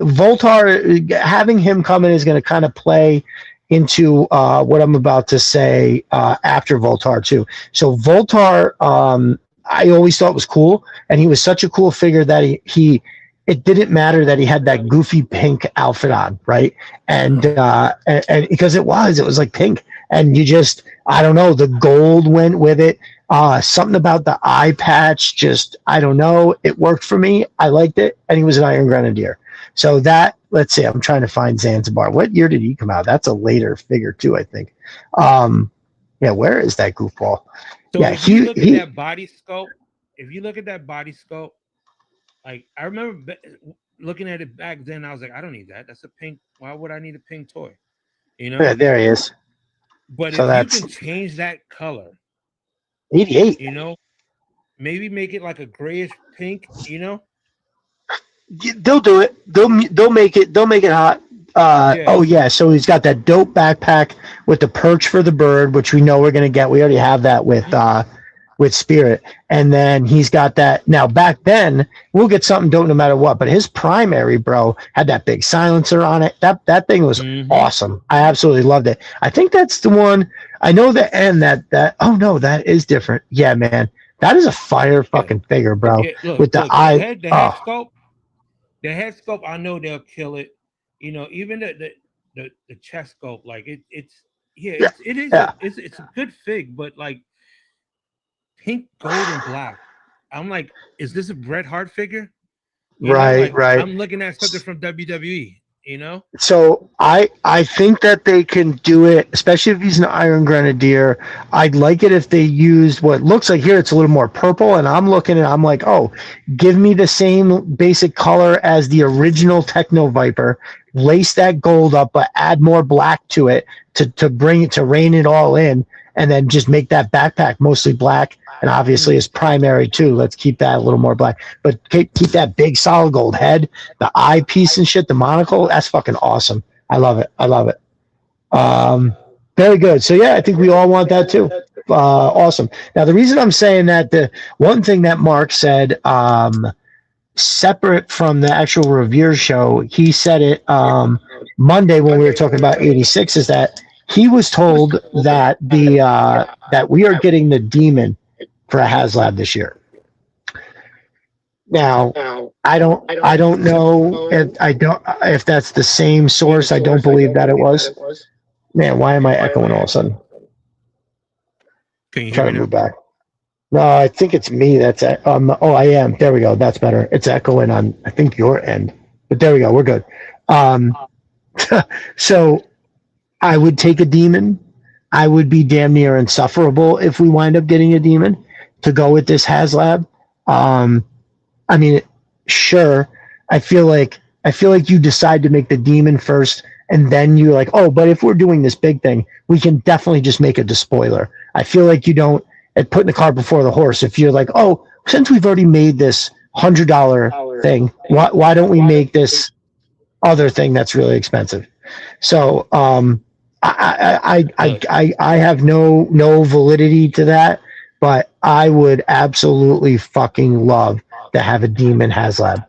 Speaker 1: Voltar, having him come in is going to kind of play into what I'm about to say after Voltar too. So Voltar, I always thought was cool, and he was such a cool figure that he it didn't matter that he had that goofy pink outfit on, right? And because it was like pink, and you just, I don't know, the gold went with it. Something about the eye patch, just, I don't know, it worked for me. I liked it, and he was an Iron Grenadier. So that, let's see, I'm trying to find Zanzibar. What year did he come out? That's a later figure too, I think. Yeah, where is that goofball?
Speaker 3: So
Speaker 1: yeah,
Speaker 3: if you look at that body sculpt, like I remember looking at it back then, I was like, I don't need that. That's a pink. Why would I need a pink toy? You know?
Speaker 1: Yeah, there he is.
Speaker 3: But so if you can change that color,
Speaker 1: 88.
Speaker 3: You know, maybe make it like a grayish pink. You know,
Speaker 1: they'll do it. They'll make it. They'll make it hot. Oh yeah, so he's got that dope backpack with the perch for the bird, which we know we're gonna get. We already have that with Spirit, and then he's got that. Now back then, we'll get something dope no matter what. But his primary, bro, had that big silencer on it. That thing was awesome. I absolutely loved it. I think that's the one. I know the end that. Oh no, that is different. Yeah, man, that is a fire fucking figure, bro.
Speaker 3: Look,
Speaker 1: with the eye.
Speaker 3: The head sculpt. The head sculpt, I know they'll kill it. You know, even the chest sculpt, like it's a good fig, but like pink, gold, and black. I'm like, is this a Bret Hart figure?
Speaker 1: Right.
Speaker 3: I'm looking at something from WWE, you know?
Speaker 1: So I think that they can do it, especially if he's an Iron Grenadier. I'd like it if they used what looks like here, it's a little more purple, and I'm looking and I'm like, oh, give me the same basic color as the original Techno Viper, lace that gold up, but add more black to it to rein it all in, and then just make that backpack mostly black. And obviously his primary too. Let's keep that a little more black, but keep that big solid gold head, the eyepiece and shit, the monocle. That's fucking awesome. I love it. Very good. So yeah, I think we all want that too. Awesome. Now the reason I'm saying that, the one thing that Mark said, separate from the actual review show, he said it Monday when we were talking about 86, is that he was told that that we are getting the Demon for a HasLab this year. Now, I don't know if that's the same source. I don't believe that it was. Man, why am I echoing all of a sudden?
Speaker 3: Can you
Speaker 1: try to move back? No, I think it's me. That's I am. There we go. That's better. It's echoing on, I think, your end. But there we go. We're good. So I would take a Demon. I would be damn near insufferable if we wind up getting a Demon to go with this HasLab. I mean, sure. I feel like you decide to make the Demon first, and then you're like, oh, but if we're doing this big thing, we can definitely just make a despoiler. I feel like you don't putting the cart before the horse. If you're like, oh, since we've already made this $100 thing, why don't we make this other thing that's really expensive? So I have no validity to that, but I would absolutely fucking love to have a Demon HasLab.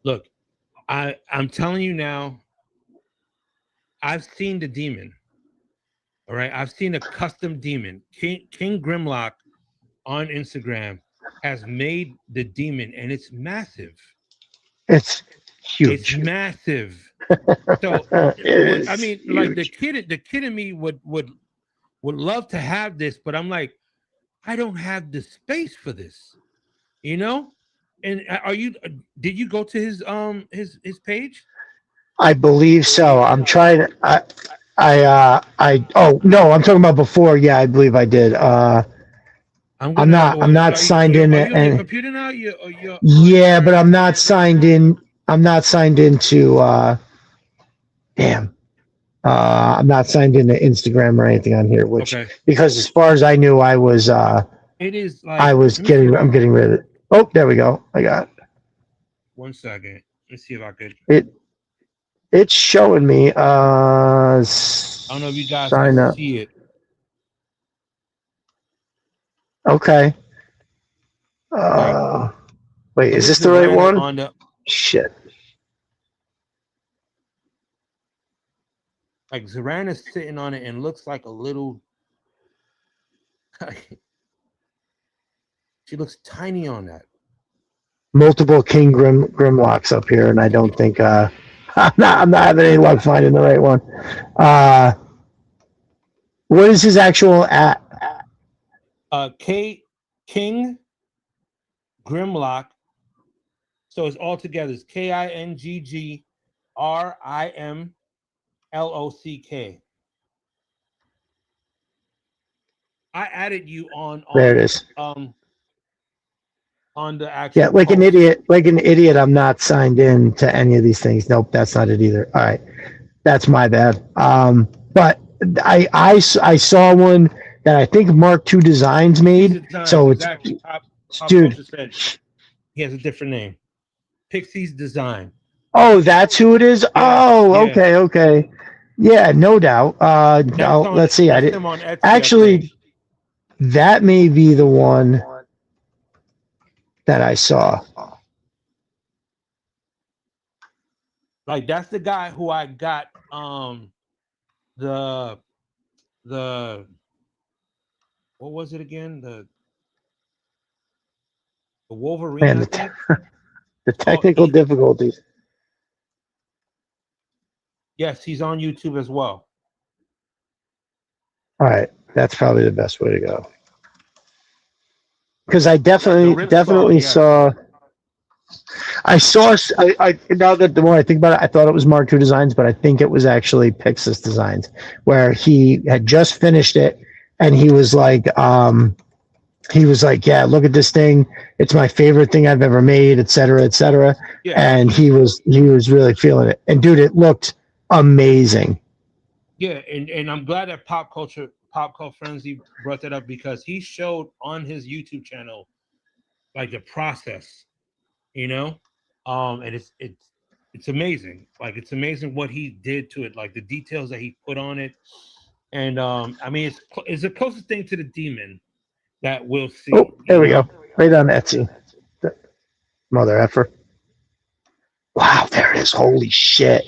Speaker 3: Look, I'm telling you now, I've seen the demon. All right, I've seen a custom demon. King Grimlock on Instagram has made the demon, and it's massive.
Speaker 1: It's
Speaker 3: It's
Speaker 1: huge.
Speaker 3: massive. So,
Speaker 1: It is
Speaker 3: I mean, like the
Speaker 1: huge.
Speaker 3: kid in me would love to have this, but I'm like, I don't have the space for this, you know. And are you? Did you go to his page?
Speaker 1: I believe so. I'm trying to. Oh no, I'm talking about before. Yeah, I believe I did.
Speaker 3: I'm
Speaker 1: I'm
Speaker 3: gonna.
Speaker 1: not. I'm not signed in.
Speaker 3: Are you on your
Speaker 1: And
Speaker 3: computer now? You're on
Speaker 1: yeah, but
Speaker 3: your.
Speaker 1: I'm not signed in. I'm not signed into. Damn. I'm not signed into Instagram or anything on here, which
Speaker 3: Okay.
Speaker 1: because as far as I knew, I was.
Speaker 3: It is
Speaker 1: I
Speaker 3: like.
Speaker 1: was
Speaker 3: Let me see
Speaker 1: getting.
Speaker 3: if
Speaker 1: I'm getting rid of it. Oh, there we go. I got
Speaker 3: 1 second. Let's see if I could.
Speaker 1: it. It's showing me.
Speaker 3: I don't know if you guys can
Speaker 1: Sign up.
Speaker 3: see it.
Speaker 1: Okay.
Speaker 3: Like,
Speaker 1: Wait,
Speaker 3: look
Speaker 1: is
Speaker 3: at
Speaker 1: this the right
Speaker 3: Savannah
Speaker 1: one?
Speaker 3: on the.
Speaker 1: Shit.
Speaker 3: Like Savannah's sitting on it and looks like a little. She looks tiny on that.
Speaker 1: Multiple King Grimlocks up here, and I don't think I'm not having any luck finding the right one. What is his actual at?
Speaker 3: King Grimlock. So it's all together. It's KINGGRIMLOCK. I added you
Speaker 1: There it is.
Speaker 3: On the
Speaker 1: Yeah,
Speaker 3: actual
Speaker 1: like an
Speaker 3: post.
Speaker 1: idiot. Like an idiot. I'm not signed in to any of these things. Nope, that's not it either. All right, that's my bad. But I saw one that I think Mark II Designs made.
Speaker 3: Designs,
Speaker 1: So it's
Speaker 3: exactly. Pop
Speaker 1: dude.
Speaker 3: Culture said he has a different name. Pixie's Design.
Speaker 1: Oh, that's who it is.
Speaker 3: Yeah,
Speaker 1: Oh,
Speaker 3: yeah.
Speaker 1: okay, okay. Yeah, no doubt. Let's see. I
Speaker 3: That's
Speaker 1: did
Speaker 3: him on Etsy, I think.
Speaker 1: actually. That may be the one that I saw.
Speaker 3: Like that's the guy who I got the what was it again? The Wolverine,
Speaker 1: Man,
Speaker 3: I think.
Speaker 1: the technical difficulties.
Speaker 3: Yes, he's on YouTube as well.
Speaker 1: All right, that's probably the best way to go. Because I definitely saw. I saw. I now that the more I think about it, I thought it was Mark II Designs, but I think it was actually Pixis Designs, where he had just finished it, and he was like, yeah, look at this thing. It's my favorite thing I've ever made, et cetera, et cetera.
Speaker 3: Yeah,
Speaker 1: and he was really feeling it. And dude, it looked amazing.
Speaker 3: Yeah, and I'm glad that Pop Culture Frenzy brought that up because he showed on his YouTube channel like the process, you know, and it's amazing. Like it's amazing what he did to it, like the details that he put on it, and I mean it's the closest thing to the demon that we'll see.
Speaker 1: Oh, there we go, right on Etsy. Mother effer! Wow, there it is. Holy shit!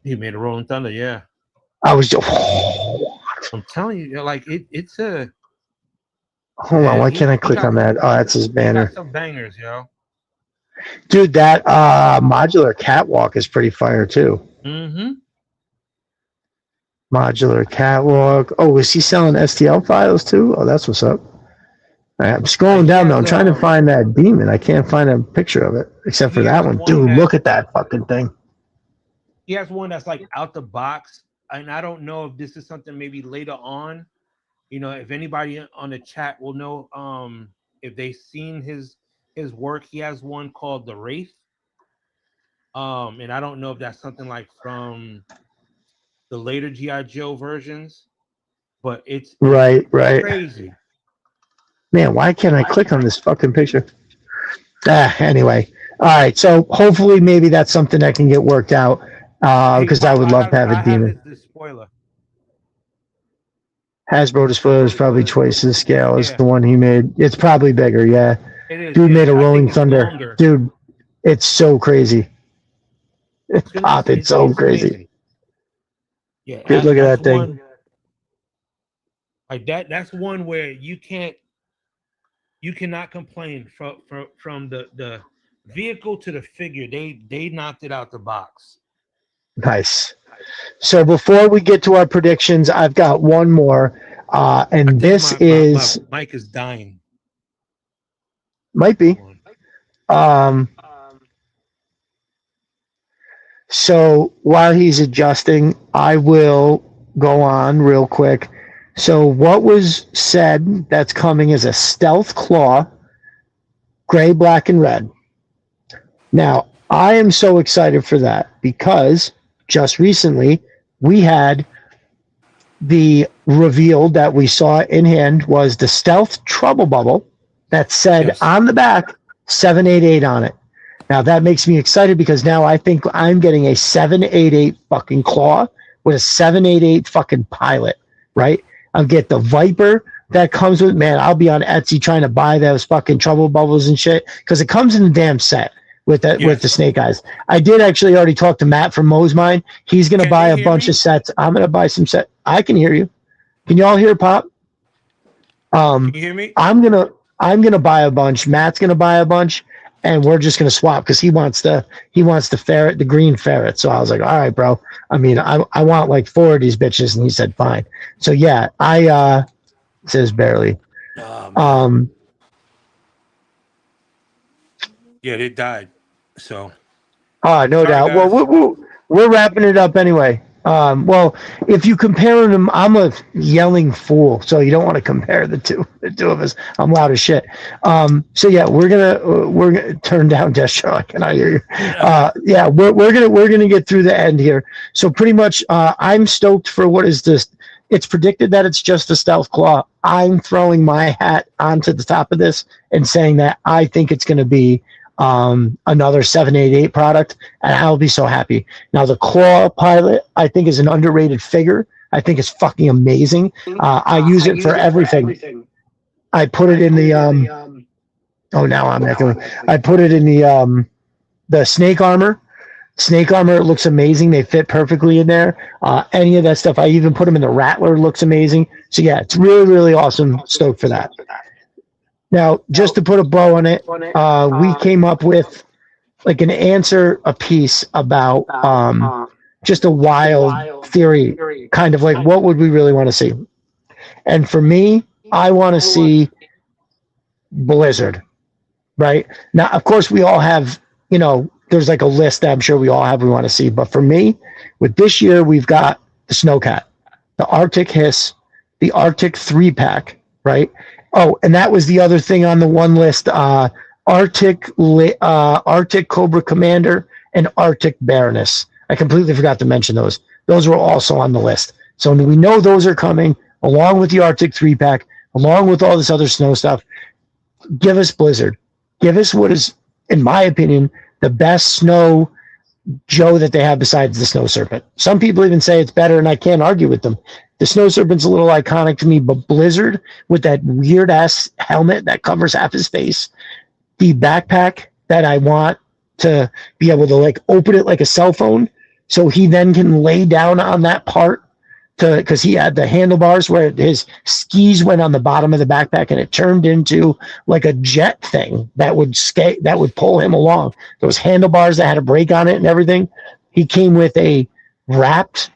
Speaker 3: He made a Rolling Thunder, yeah.
Speaker 1: I was just.
Speaker 3: I'm telling you, like it's a.
Speaker 1: Hold on, why can't I click on that? Oh, that's his banner.
Speaker 3: Got some bangers, yo.
Speaker 1: Dude, that modular catwalk is pretty fire too.
Speaker 3: Mm-hmm.
Speaker 1: Modular catwalk. Oh, is he selling STL files too? Oh, that's what's up. All right, I'm scrolling down though. I'm trying to find that demon. I can't find a picture of it except for that one. Dude, look at that fucking thing.
Speaker 3: He has one that's like out the box, and I don't know if this is something maybe later on. You know, if anybody on the chat will know, if they've seen his work, he has one called The Wraith. And I don't know if that's something like from the later Gi Joe versions, but it's
Speaker 1: right.
Speaker 3: crazy.
Speaker 1: Man, why can't I click on this fucking picture? Anyway, all right. So hopefully, maybe that's something that can get worked out. Because I would love to have a demon.
Speaker 3: This spoiler.
Speaker 1: Hasbro display is probably twice the scale as the one he made. It's probably bigger, yeah. It is. Dude made a Rolling Thunder. Dude, it's so crazy. Pop, it's so crazy.
Speaker 3: Amazing. Yeah,
Speaker 1: Good look at
Speaker 3: that's
Speaker 1: that thing.
Speaker 3: one. Like that. That's one where you cannot complain from the vehicle to the figure. They knocked it out the box.
Speaker 1: Nice. So before we get to our predictions, I've got one more, and this is
Speaker 3: my mic is dying.
Speaker 1: Might be. So while he's adjusting, I will go on real quick. So what was said that's coming is a stealth claw, gray, black, and red. Now, I am so excited for that because just recently we had the reveal that we saw in hand was the stealth trouble bubble that said on the back 788 on it. Now that makes me excited because now I think I'm getting a 788 fucking claw with a 788 fucking pilot, right? I'll get the Viper that comes with, man, I'll be on Etsy trying to buy those fucking trouble bubbles and shit because it comes in the damn set with that with the snake eyes. I did actually already talk to Matt from Mo's Mine. He's going to buy a bunch of sets. I'm going to buy some set. I can hear you. Can you all hear Pop?
Speaker 3: Can you hear me?
Speaker 1: I'm going to buy a bunch. Matt's going to buy a bunch. And we're just gonna swap because he wants the ferret, the green ferret. So I was like, all right, bro. I mean, I want like 4 of these bitches, and he said, fine. So yeah, I says barely.
Speaker 3: Yeah, they died. So.
Speaker 1: No doubt.
Speaker 3: Guys.
Speaker 1: Well, we're wrapping it up anyway. Well, if you compare them, I'm a yelling fool, so you don't want to compare the two of us. I'm loud as shit. So yeah, we're gonna turn down Destro. I cannot hear you. Yeah, we're gonna get through the end here. So pretty much, I'm stoked for what is this. It's predicted that it's just a stealth claw. I'm throwing my hat onto the top of this and saying that I think it's going to be another 788 product, and I'll be so happy. Now the claw pilot I think is an underrated figure. I think it's fucking amazing. I use it for everything. I put it in the now I'm echoing. I put it in the snake armor. Snake armor looks amazing. They fit perfectly in there. Any of that stuff, I even put them in the Rattler, looks amazing. So yeah, it's really, really awesome. Stoked for that. Now, just to put a bow on it, we came up with like an answer a piece about just a wild theory, kind of like what would we really want to see? And for me, I want to see Blizzard, right? Now, of course, we all have, there's like a list that I'm sure we all have we want to see. But for me, with this year, we've got the Snowcat, the Arctic Hiss, the Arctic 3-pack, right? Oh, and that was the other thing on the one list, Arctic Cobra Commander and Arctic Baroness. I completely forgot to mention those. Those were also on the list. So we know those are coming, along with the Arctic 3-pack, along with all this other snow stuff. Give us Blizzard. Give us what is, in my opinion, the best snow Joe that they have besides the Snow Serpent. Some people even say it's better, and I can't argue with them. The Snow Serpent's a little iconic to me, but Blizzard with that weird ass helmet that covers half his face, the backpack that I want to be able to like open it like a cell phone, so he then can lay down on that part because he had the handlebars where his skis went on the bottom of the backpack and it turned into like a jet thing that would pull him along. Those handlebars that had a brake on it and everything. He came with a wrapped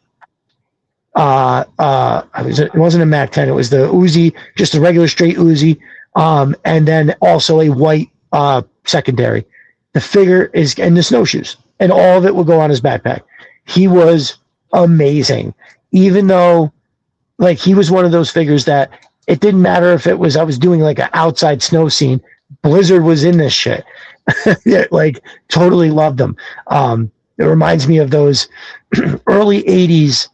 Speaker 1: it wasn't a Mac 10, it was the Uzi, just a regular straight Uzi, and then also a white secondary. The figure is, and the snowshoes, and all of it will go on his backpack. He was amazing, even though like he was one of those figures that it didn't matter if it was I was doing like an outside snow scene, Blizzard was in this shit. Like totally loved him. It reminds me of those early 80s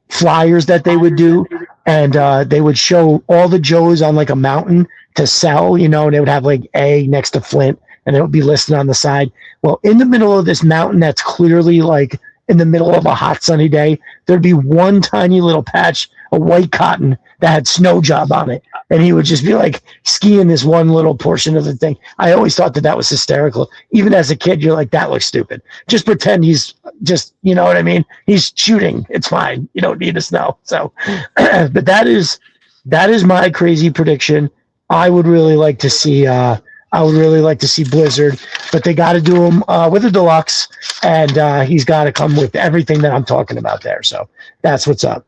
Speaker 1: flyers that they would do, and they would show all the Joes on like a mountain to sell, and they would have like A next to Flint, and it would be listed on the side. Well, in the middle of this mountain that's clearly like in the middle of a hot sunny day, there'd be one tiny little patch of white cotton that had snow job on it. And he would just be like skiing this one little portion of the thing. I always thought that was hysterical. Even as a kid, you're like, that looks stupid. Just pretend he's just, you know what I mean? He's shooting. It's fine. You don't need to snow. So, but that is my crazy prediction. I would really like to see Blizzard, but they got to do him with a deluxe, and he's got to come with everything that I'm talking about there. So that's what's up.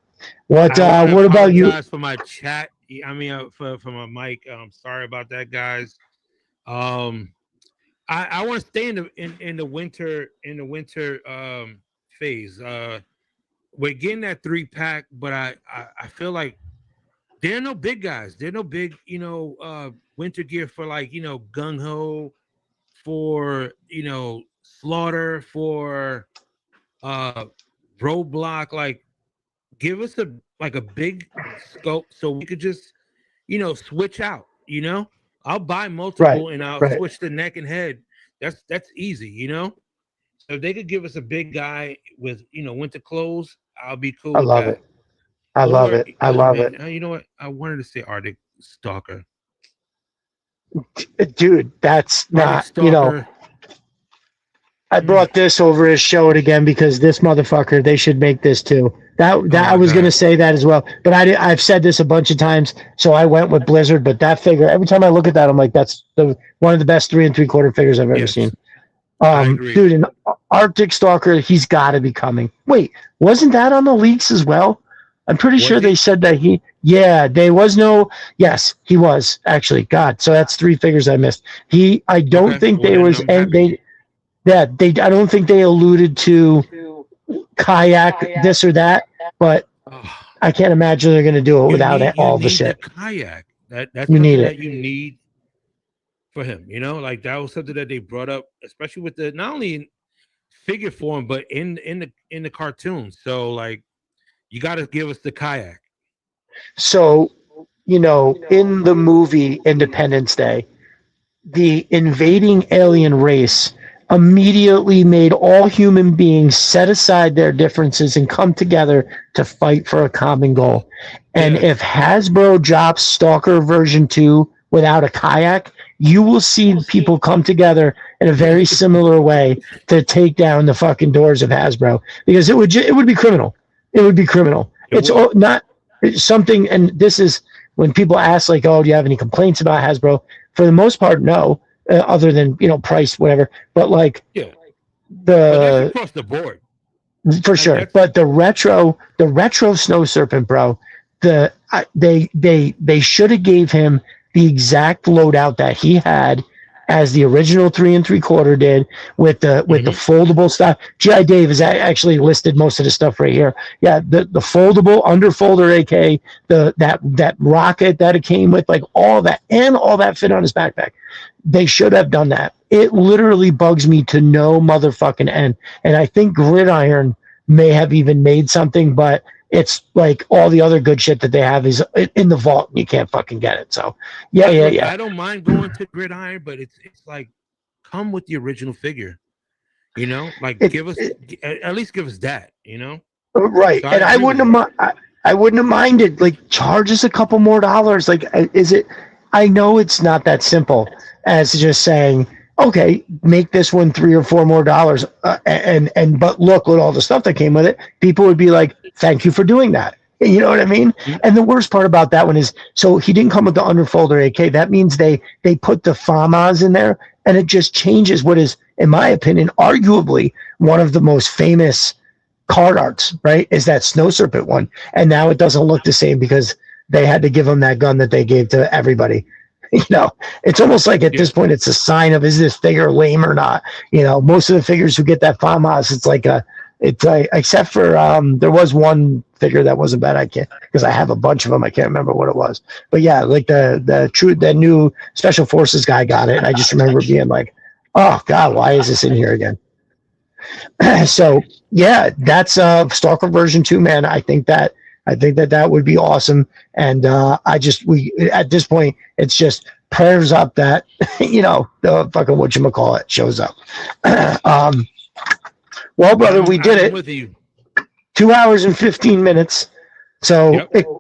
Speaker 1: What about you?
Speaker 3: For my chat, I mean, for my mic. Sorry about that, guys. I want to stay in the winter phase. We're getting that 3-pack, but I feel like there are no big guys. There are no big, winter gear for like, gung ho, for slaughter, for roadblock. Like, give us a big scope so we could just, switch out. I'll buy multiple and I'll switch the neck and head. That's easy. So if they could give us a big guy with winter clothes, I'll be cool.
Speaker 1: I love it. I love it.
Speaker 3: You know what? I wanted to say Arctic Stalker.
Speaker 1: Dude, that's not, I brought this over to show it again because this motherfucker, they should make this too. I was going to say that as well, but I've said this a bunch of times, so I went with Blizzard, but that figure, every time I look at that, I'm like, that's one of the best 3 3/4 figures I've ever seen. Dude, an Arctic Stalker, he's got to be coming. Wait, wasn't that on the leaks as well? I'm pretty sure they said that there was no, yes, he was actually. God, so that's 3 figures I missed. I don't think I don't think they alluded to kayak this or that, but I can't imagine they're going to do it without all the shit.
Speaker 3: The kayak. That's something that you need for him. Like that was something that they brought up, especially with the not only in figure form but in the cartoon. So like, you got to give us the kayak.
Speaker 1: So, in the movie Independence Day, the invading alien race immediately made all human beings set aside their differences and come together to fight for a common goal. And if Hasbro drops Stalker version 2 without a kayak, you will see people come together in a very similar way to take down the fucking doors of Hasbro, because it would be criminal. It would be criminal. It's not something, and this is when people ask, like, oh, do you have any complaints about Hasbro? For the most part, no, other than, price, whatever. But, like,
Speaker 3: but that's across the board.
Speaker 1: For sure. But the retro Snow Serpent, bro, they should have gave him the exact loadout that he had as the original 3 3/4 did, with the foldable stuff. G.I. Dave has actually listed most of the stuff right here. Yeah, the foldable underfolder AK, that rocket that it came with, like all that, and all that fit on his backpack. They should have done that. It literally bugs me to no motherfucking end. And I think Gridiron may have even made something, but it's like all the other good shit that they have is in the vault and you can't fucking get it. So yeah.
Speaker 3: I don't mind going to Gridiron, but it's like, come with the original figure, like give us at least give us that,
Speaker 1: Right. So and I wouldn't have minded, like, charge us a couple more dollars. Like, I know it's not that simple as just saying, okay, make this one $3 or $4 more, but look at all the stuff that came with it. People would be like, thank you for doing that. You know what I mean? Mm-hmm. And the worst part about that one is, so he didn't come with the underfolder AK. That means they put the FAMAs in there, and it just changes what is, in my opinion, arguably one of the most famous card arts, right? Is that Snow Serpent one. And now it doesn't look the same because they had to give him that gun that they gave to everybody. It's almost like at this point, it's a sign of, is this figure lame or not? Most of the figures who get that FAMAS, it's like except for, there was one figure that wasn't bad. I can't, because I have a bunch of them. I can't remember what it was, but yeah, like the new Special Forces guy got it. And I just remember being like, oh God, why is this in here again? So yeah, that's Stalker version 2, man. I think that would be awesome. And we at this point, it's just prayers up that the fucking whatchamacallit shows up. Well, brother, we did
Speaker 3: I'm
Speaker 1: it.
Speaker 3: with you.
Speaker 1: 2 hours and 15 minutes. So
Speaker 3: Yep.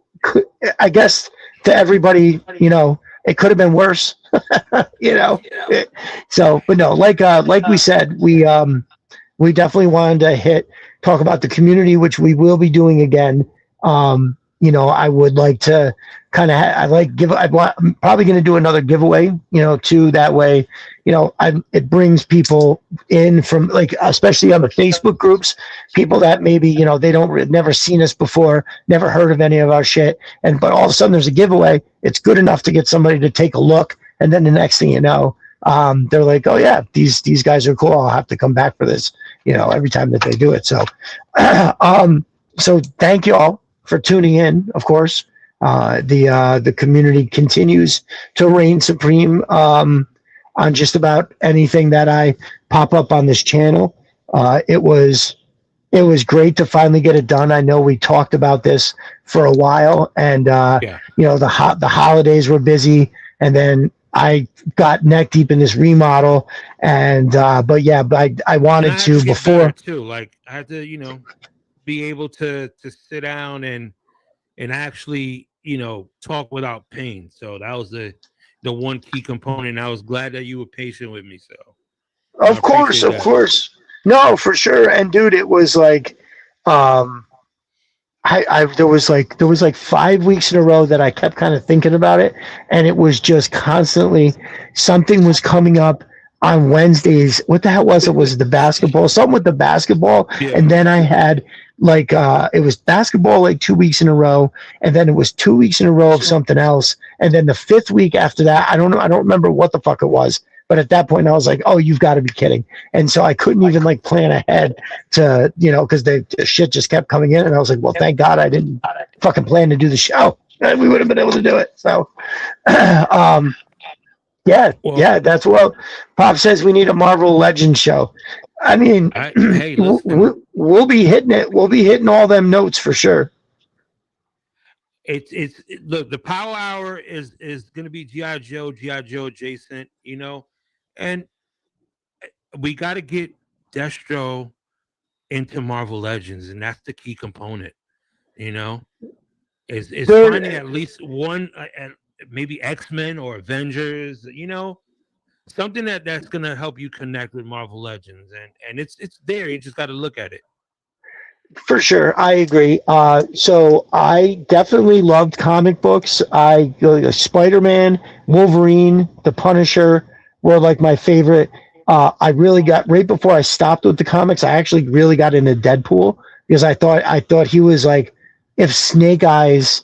Speaker 1: I guess to everybody, it could have been worse, you know. So, but no, like we said, we definitely wanted to talk about the community, which we will be doing again. I would like to kind of, I'm probably going to do another giveaway, too. That way, it brings people in from, like, especially on the Facebook groups, people that maybe, they don't, never seen us before, never heard of any of our shit. But all of a sudden there's a giveaway. It's good enough to get somebody to take a look. And then the next thing you know, they're like, oh yeah, these guys are cool. I'll have to come back for this, every time that they do it. So, so thank you all for tuning in. Of course, the community continues to reign supreme on just about anything that I pop up on this channel. It was great to finally get it done. I know we talked about this for a while, and the holidays were busy, and then I got neck deep in this remodel, and but I wanted to before
Speaker 3: too. Like I had to, be able to sit down and actually, talk without pain. So that was the one key component. I was glad that you were patient with me. So
Speaker 1: of course. No, for sure. And dude, it was like there was like 5 weeks in a row that I kept kind of thinking about it, and it was just constantly something was coming up on Wednesdays. What the hell was it? Was it the basketball? Something with the basketball. Yeah. And then I had it was basketball like 2 weeks in a row, and then it was 2 weeks in a row of something else. And then the fifth week after that, I don't know. I don't remember what the fuck it was. But at that point, I was like, oh, you've got to be kidding. And so I couldn't even plan ahead to, because the shit just kept coming in. And I was like, well, thank God I didn't fucking plan to do the show. We would have been able to do it. So, that's what Pop says. We need a Marvel Legends show. I mean,
Speaker 3: hey,
Speaker 1: we'll be hitting it. We'll be hitting all them notes for sure.
Speaker 3: The Power Hour is going to be GI Joe adjacent, and we got to get Destro into Marvel Legends, and that's the key component. Is finding at least one, maybe X-Men or Avengers. Something that's going to help you connect with Marvel Legends, and it's there. You just got to look at it.
Speaker 1: For sure, I agree. So I definitely loved comic books. Spider-Man, Wolverine, The Punisher were like my favorite. I really got, right before I stopped with the comics, I actually really got into Deadpool, because I thought he was like, if Snake Eyes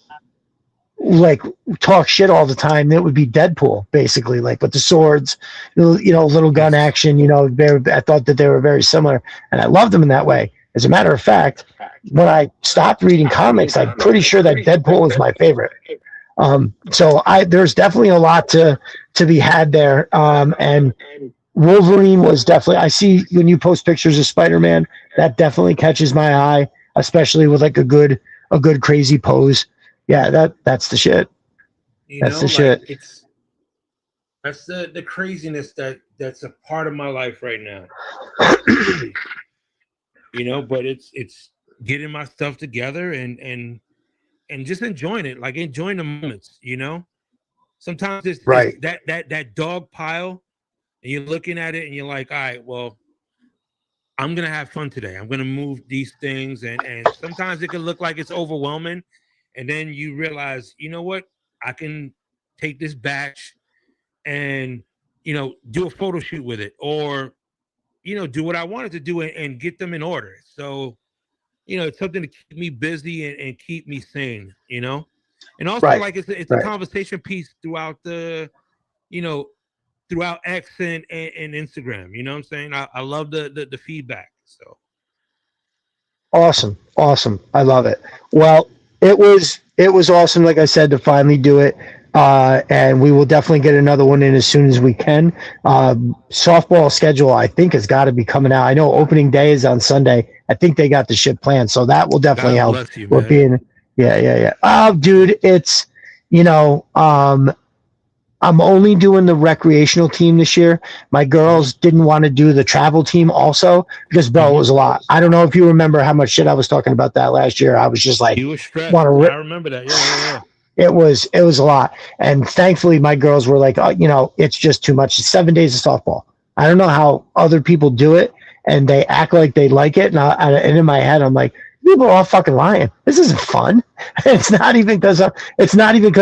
Speaker 1: talk shit all the time, that would be Deadpool, basically, like with the swords, little gun action. I thought that they were very similar, and I loved them in that way. As a matter of fact, when I stopped reading comics, I'm pretty sure that Deadpool is my favorite. So there's definitely a lot to be had there. And Wolverine was definitely, I see when you post pictures of Spider-Man, that definitely catches my eye, especially with like a good crazy pose. Yeah, that's the shit. That's the shit.
Speaker 3: That's the craziness that's a part of my life right now. But it's getting my stuff together and just enjoying it, like enjoying the moments. Sometimes it's
Speaker 1: right.
Speaker 3: That dog pile, and you're looking at it and you're like, all right, well, I'm gonna have fun today. I'm gonna move these things, and sometimes it can look like it's overwhelming, and then you realize, you know what, I can take this batch and do a photo shoot with it, or do what I wanted to do and get them in order. So, it's something to keep me busy and keep me sane, and also right. It's a conversation piece throughout throughout X and Instagram. You know what I'm saying? I love the feedback. So
Speaker 1: awesome. I love it. Well, it was awesome, like I said, to finally do it. And we will definitely get another one in as soon as we can. Softball schedule, I think, has got to be coming out. I know opening day is on Sunday. I think they got the shit planned, so that will definitely help. With being, yeah. Oh, dude, it's I'm only doing the recreational team this year. My girls didn't want to do the travel team also because, bro, it was a lot. I don't know if you remember how much shit I was talking about that last year. I was just like,
Speaker 3: You were stressed.
Speaker 1: want to
Speaker 3: I
Speaker 1: rip.
Speaker 3: remember that. Yeah.
Speaker 1: It was a lot. And thankfully, my girls were like, it's just too much. It's 7 days of softball. I don't know how other people do it and they act like they like it. And in my head, I'm like, people are all fucking lying. This isn't fun. It's not even because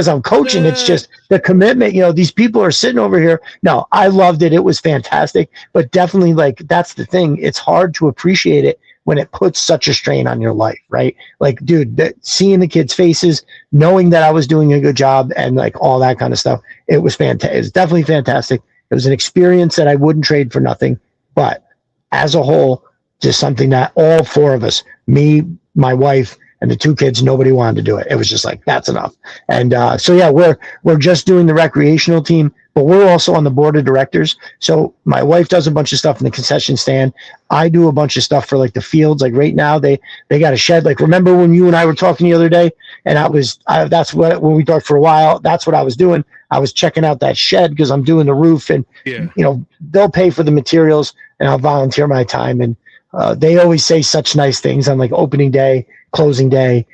Speaker 1: I'm coaching. It's just the commitment. These people are sitting over here. No, I loved it. It was fantastic. But definitely, like, that's the thing. It's hard to appreciate it when it puts such a strain on your life, right? Like, dude, seeing the kids' faces, knowing that I was doing a good job, and like all that kind of stuff, it was fantastic. It was definitely fantastic. It was an experience that I wouldn't trade for nothing. But as a whole, just something that all four of us, me, my wife, and the two kids, nobody wanted to do it. It was just like, that's enough. And so yeah, we're just doing the recreational team, but we're also on the board of directors. So my wife does a bunch of stuff in the concession stand. I do a bunch of stuff for like the fields. Like right now, they got a shed. Like, remember when you and I were talking the other day, and that's what, when we talked for a while, that's what I was doing. I was checking out that shed because I'm doing the roof, and they'll pay for the materials, and I'll volunteer my time. And they always say such nice things on like opening day, closing day.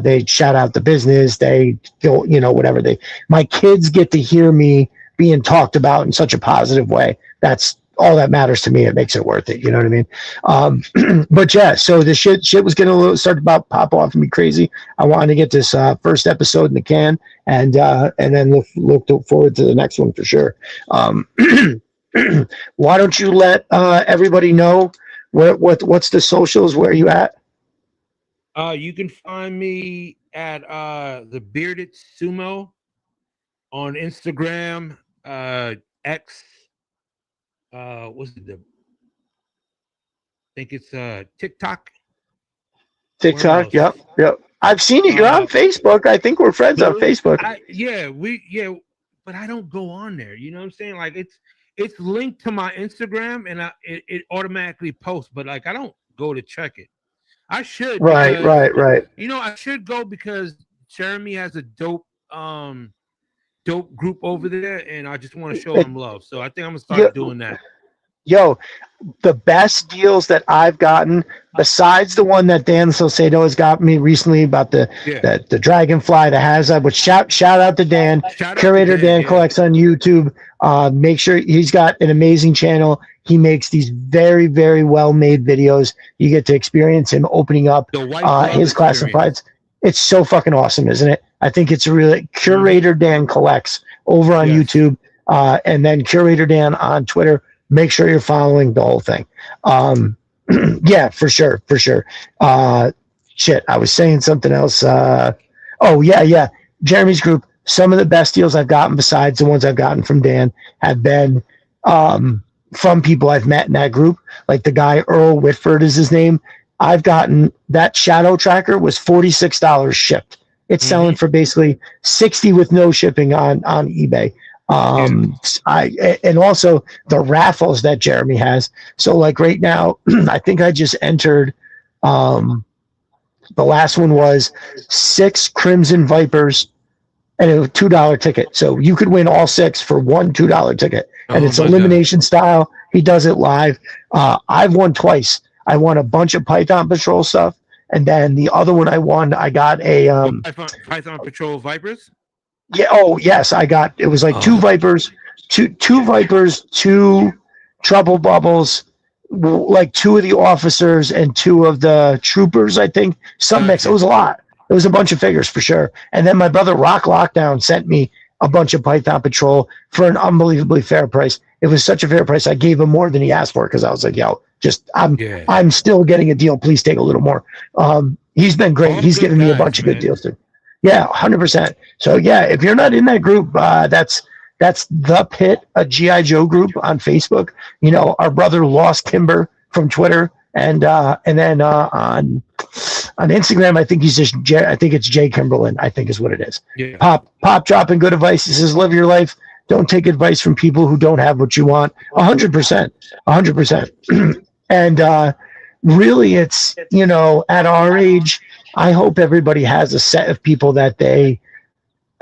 Speaker 1: They shout out the business. They go, whatever. My kids get to hear me being talked about in such a positive way. That's all that matters to me. It makes it worth it. You know what I mean? But yeah, so the shit was getting start about pop off and be crazy. I wanted to get this first episode in the can, and then look forward to the next one for sure. Why don't you let everybody know what's the socials? Where are you at?
Speaker 3: You can find me at the Bearded Sumo on Instagram, X. What's it? I think it's TikTok.
Speaker 1: TikTok. Yep. I've seen it. You're on Facebook. I think we're friends on Facebook.
Speaker 3: But I don't go on there. You know what I'm saying? Like, it's linked to my Instagram, and it automatically posts, but like I don't go to check it. I should.
Speaker 1: Right.
Speaker 3: I should go because Jeremy has a dope group over there, and I just want to show him love. So I think I'm gonna start doing that.
Speaker 1: Yo, the best deals that I've gotten, besides the one that Dan Salcedo has got me recently about the Dragonfly, the Hazard, which shout out to Dan, Curator Dan Collects on YouTube. Make sure he's got an amazing channel. He makes these very, very well made videos. You get to experience him opening up his classifieds. It's so fucking awesome, isn't it? I think it's really Curator Dan Collects over on YouTube, and then Curator Dan on Twitter. Make sure you're following the whole thing. Yeah, for sure. Shit, I was saying something else. Jeremy's group. Some of the best deals I've gotten, besides the ones I've gotten from Dan, have been from people I've met in that group. Like the guy Earl Whitford is his name. I've gotten that shadow tracker was $46 shipped. It's selling for basically $60 with no shipping on eBay. And also the raffles that Jeremy has. So like right now, I think I just entered, the last one was 6 Crimson Vipers and a $2 ticket. So you could win all 6 for one $2 ticket, and it's elimination style. He does it live. I've won twice. I won a bunch of Python Patrol stuff. And then the other one I got a,
Speaker 3: Python Patrol Vipers.
Speaker 1: Yeah. Oh, yes. It was like 2 Vipers, two Vipers, 2 Trouble Bubbles, like 2 of the officers and 2 of the troopers, I think. Some mix. It was a lot. It was a bunch of figures for sure. And then my brother Rock Lockdown sent me a bunch of Python Patrol for an unbelievably fair price. It was such a fair price. I gave him more than he asked for because I was like, yo, I'm still getting a deal. Please take a little more. He's been great. He's given me a bunch of good deals too. Yeah, 100%. So yeah, if you're not in that group, that's the Pit, a GI Joe group on Facebook. Our brother Lost Timber from Twitter, and then on Instagram, I think I think it's Jay Kimberlin. I think is what it is. Yeah. Pop dropping good advice. He says, live your life. Don't take advice from people who don't have what you want. 100%. And really, it's at our age, I hope everybody has a set of people that they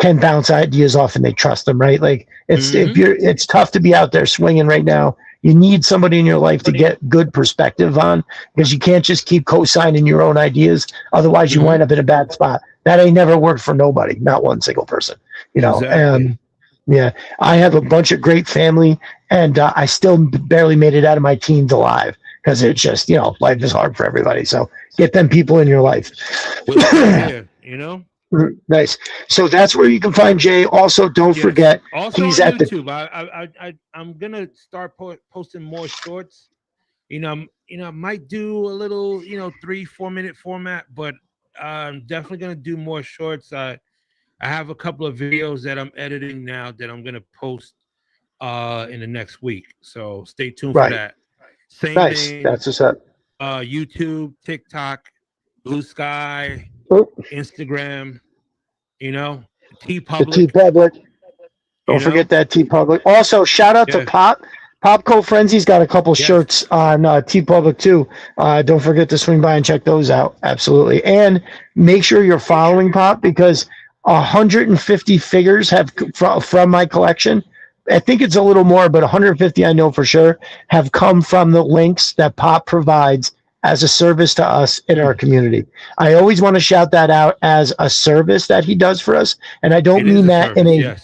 Speaker 1: can bounce ideas off and they trust them, right? Like it's tough to be out there swinging right now. You need somebody in your life to get good perspective on, because you can't just keep co-signing your own ideas. Otherwise you wind up in a bad spot. That ain't never worked for nobody, not one single person, you know.
Speaker 3: Exactly.
Speaker 1: Yeah, I have a bunch of great family, and I still barely made it out of my teens alive, because it's just, you know, life is hard for everybody. So get them people in your life.
Speaker 3: Here, you know.
Speaker 1: Nice. So that's where you can find Jay. Also, don't forget,
Speaker 3: also
Speaker 1: he's
Speaker 3: on
Speaker 1: at
Speaker 3: YouTube. I'm gonna start posting more shorts. You know, I might do a little, 3-4 minute format, but I'm definitely gonna do more shorts. I have a couple of videos that I'm editing now that I'm gonna post in the next week. So stay tuned for that. Same
Speaker 1: Nice.
Speaker 3: name.
Speaker 1: That's what's up.
Speaker 2: YouTube, TikTok, Blue Sky, Instagram, T Public.
Speaker 1: The T Public. Don't forget that T Public. Also, shout out to Pop. Popco Frenzy's got a couple shirts on T Public too. Don't forget to swing by and check those out. Absolutely. And make sure you're following Pop, because 150 figures have from my collection. I think it's a little more, but 150 I know for sure have come from the links that Pop provides as a service to us in our community. I always want to shout that out as a service that he does for us, and I don't mean that in a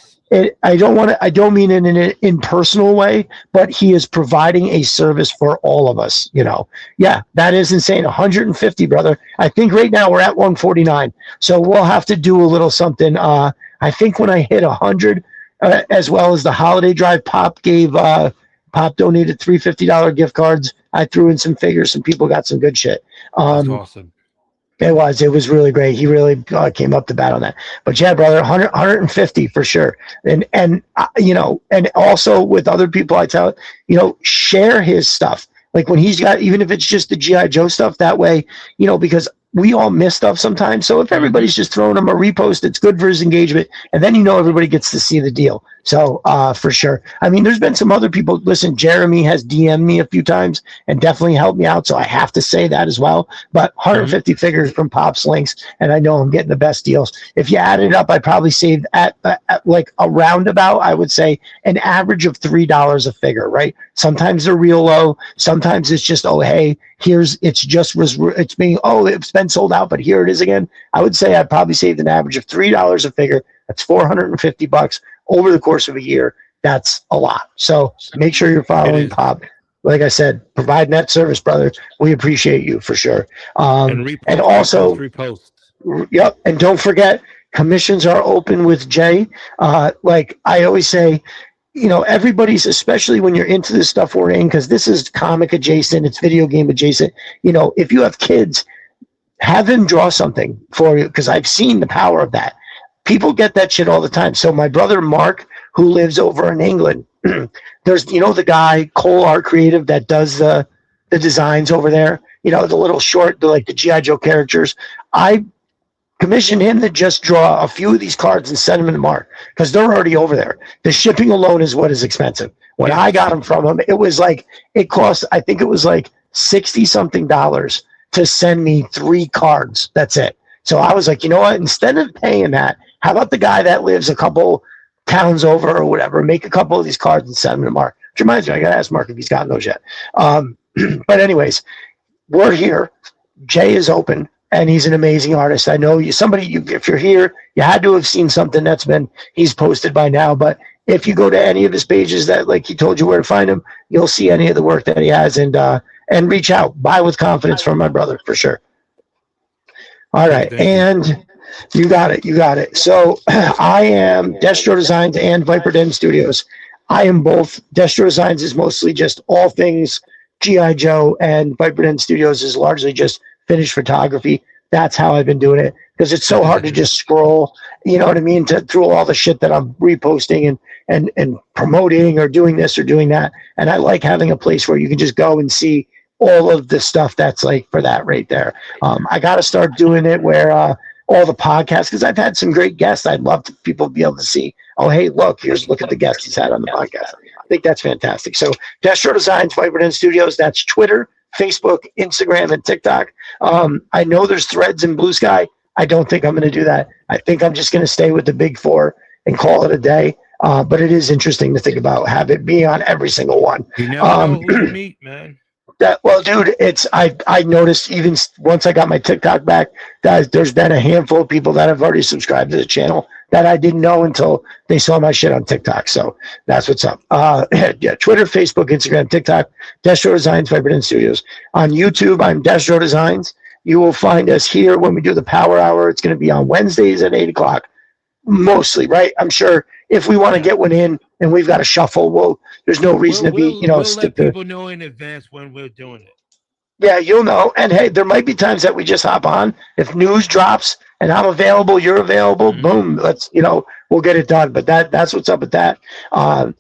Speaker 1: I don't mean it in an impersonal way, but he is providing a service for all of us, Yeah, that is insane. 150, brother. I think right now we're at 149. So we'll have to do a little something. I think when I hit 100, as well as the holiday drive, Pop donated $350 gift cards. I threw in some figures. Some people got some good shit.
Speaker 3: That's awesome.
Speaker 1: It was really great. He really came up to bat on that. But yeah, brother, 150 for sure. And also with other people, I tell, share his stuff. Like when he's got, even if it's just the Gi Joe stuff, that way, because we all miss stuff sometimes. So if everybody's just throwing him a repost, it's good for his engagement. And then, everybody gets to see the deal. So for sure. I mean, there's been some other people. Listen, Jeremy has DM'd me a few times and definitely helped me out. So I have to say that as well. But 150 figures from Pop's links, and I know I'm getting the best deals. If you add it up, I probably saved at like a roundabout, I would say an average of $3 a figure, right? Sometimes they're real low. Sometimes it's just, it's been sold out, but here it is again. I would say I probably saved an average of $3 a figure. That's $450 over the course of a year. That's a lot. So make sure you're following Pop. Like I said, provide that service, brother. We appreciate you for sure. And also repost. Yep. And don't forget, commissions are open with Jay. Like I always say, everybody's, especially when you're into this stuff we're in, because this is comic adjacent, it's video game adjacent. If you have kids, have them draw something for you, because I've seen the power of that. People get that shit all the time. So my brother Mark, who lives over in England, there's the guy Cole Art Creative that does the designs over there. The little short, the Gi Joe characters. I commissioned him to just draw a few of these cards and send them to Mark, because they're already over there. The shipping alone is what is expensive. When I got them from him, it cost, I think it was like $60 something to send me 3 cards. That's it. So I was like, you know what? Instead of paying that, how about the guy that lives a couple towns over or whatever, make a couple of these cards and send them to Mark? Which reminds me, I got to ask Mark if he's gotten those yet. But anyways, we're here. Jay is open, and he's an amazing artist. I know if you're here, you had to have seen something he's posted by now. But if you go to any of his pages that, like he told you where to find him, you'll see any of the work that he has, and reach out. Buy with confidence from my brother for sure. All right. And you got it. So I am Destro Designs and Viper Den Studios. I am both. Destro Designs is mostly just all things Gi Joe, and Viper Den Studios is largely just finished photography. That's how I've been doing it, because it's so hard to just scroll, you know what I mean, through all the shit that I'm reposting and promoting or doing this or doing that. And I like having a place where you can just go and see all of the stuff that's like for that right there. I got to start doing it where all the podcasts, because I've had some great guests. I'd love people to be able to see, oh, hey, look at the guest he's had on the podcast. I think that's fantastic. So Destro Designs, Viper Den Studios, that's Twitter, Facebook, Instagram, and TikTok. I know there's Threads and Blue Sky. I don't think I'm going to do that. I think I'm just going to stay with the big four and call it a day. But it is interesting to think about, have it be on every single one.
Speaker 3: You never know who you meet, man.
Speaker 1: Well, dude, I noticed even once I got my TikTok back that there's been a handful of people that have already subscribed to the channel that I didn't know until they saw my shit on TikTok. So that's what's up. Yeah, Twitter, Facebook, Instagram, TikTok, Destro Designs, Vibrant Studios. On YouTube, I'm Destro Designs. You will find us here when we do the Power Hour. It's going to be on Wednesdays at 8 o'clock. Mostly, right? I'm sure if we want to get one in and we've got a shuffle, there's no reason to be,
Speaker 3: we'll let people know in advance when we're doing it.
Speaker 1: Yeah, you'll know. And hey, there might be times that we just hop on. If news drops and I'm available, you're available, boom, let's, we'll get it done. But that's what's up with that.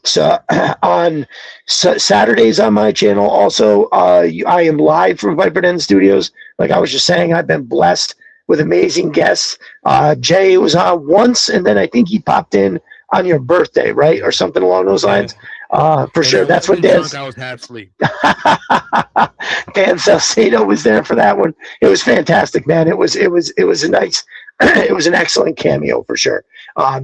Speaker 1: So on Saturdays on my channel, also, I am live from Viper Den Studios. Like I was just saying, I've been blessed with amazing guests. Jay was on once, and then I think he popped in on your birthday, right? Or something along those lines. For sure. That's when
Speaker 3: I was half asleep.
Speaker 1: Dan Salcedo was there for that one. It was fantastic, man. It was a nice, it was an excellent cameo for sure.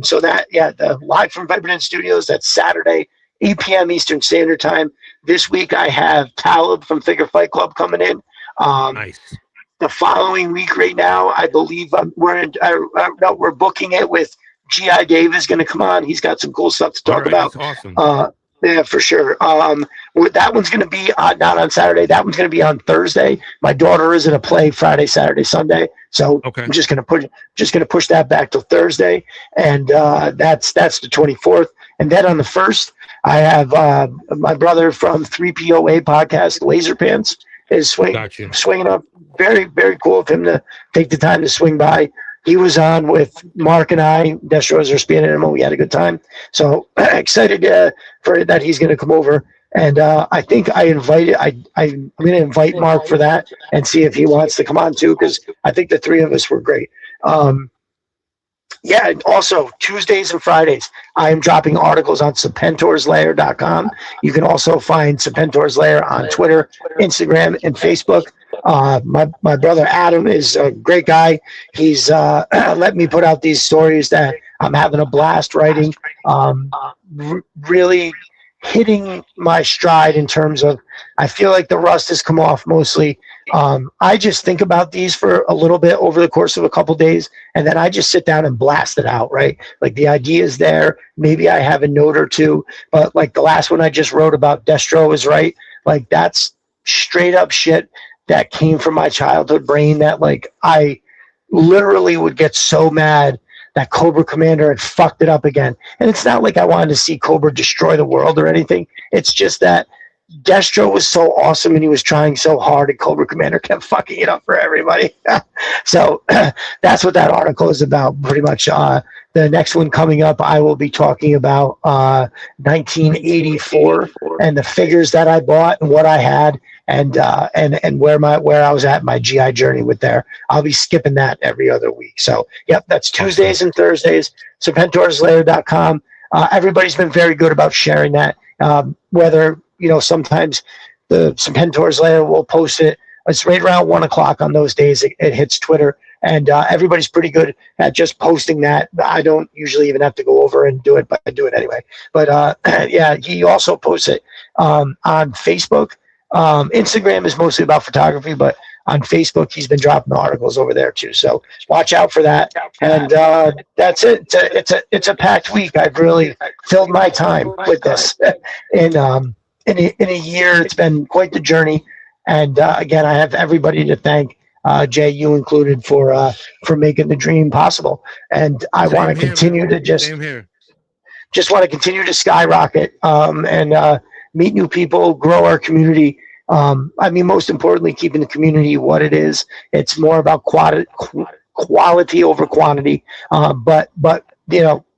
Speaker 1: So that, the live from Viper Den Studios, that's Saturday, 8 p.m. Eastern Standard Time. This week I have Talib from Figure Fight Club coming in.
Speaker 3: Nice.
Speaker 1: The following week, right now, I believe we're booking it with Gi Dave is going to come on. He's got some cool stuff to talk about.
Speaker 3: That's awesome.
Speaker 1: Yeah, for sure. That one's going to be not on Saturday. That one's going to be on Thursday. My daughter is in a play Friday, Saturday, Sunday, so I'm just going to push that back till Thursday, and that's the 24th. And then on the 1st, I have my brother from 3POA podcast, Laser Pants, is swinging up. Very, very cool of him to take the time to swing by. He was on with Mark and I, Destro's or Speed Animal. We had a good time. So excited for that he's going to come over. And I think I'm going to invite Mark for that and see if he wants to come on too, because I think the three of us were great. Also Tuesdays and Fridays, I am dropping articles on serpentorslair.com. You can also find Serpentor's Lair on Twitter, Instagram, and Facebook. My brother Adam is a great guy. He's let me put out these stories that I'm having a blast writing. Really hitting my stride in terms of, I feel like the rust has come off mostly. I just think about these for a little bit over the course of a couple days, and then I just sit down and blast it out, right? Like the idea is there. Maybe I have a note or two, but like the last one I just wrote about Destro is right. Like that's straight up shit that came from my childhood brain that like I literally would get so mad that Cobra Commander had fucked it up again. And it's not like I wanted to see Cobra destroy the world or anything. It's just that Destro was so awesome and he was trying so hard and Cobra Commander kept fucking it up for everybody. So that's what that article is about pretty much. The next one coming up, I will be talking about 1984 and the figures that I bought and what I had and where I was at my GI journey with there. I'll be skipping that every other week. So, yep, that's Tuesdays and Thursdays. Serpentorslair.com. Everybody's been very good about sharing that. Whether, sometimes the Serpentor's Lair will post it. It's right around 1 o'clock on those days. It hits Twitter. And everybody's pretty good at just posting that. I don't usually even have to go over and do it, but I do it anyway. But he also posts it on Facebook. Instagram is mostly about photography, but on Facebook, he's been dropping the articles over there too. So watch out for that. And that's it. It's a packed week. I've really filled my time with this. In a year, it's been quite the journey. And again, I have everybody to thank. Jay, you included, for making the dream possible. And I want to continue to just want to continue to skyrocket and meet new people, grow our community. Most importantly, keeping the community what it is. It's more about quality over quantity. But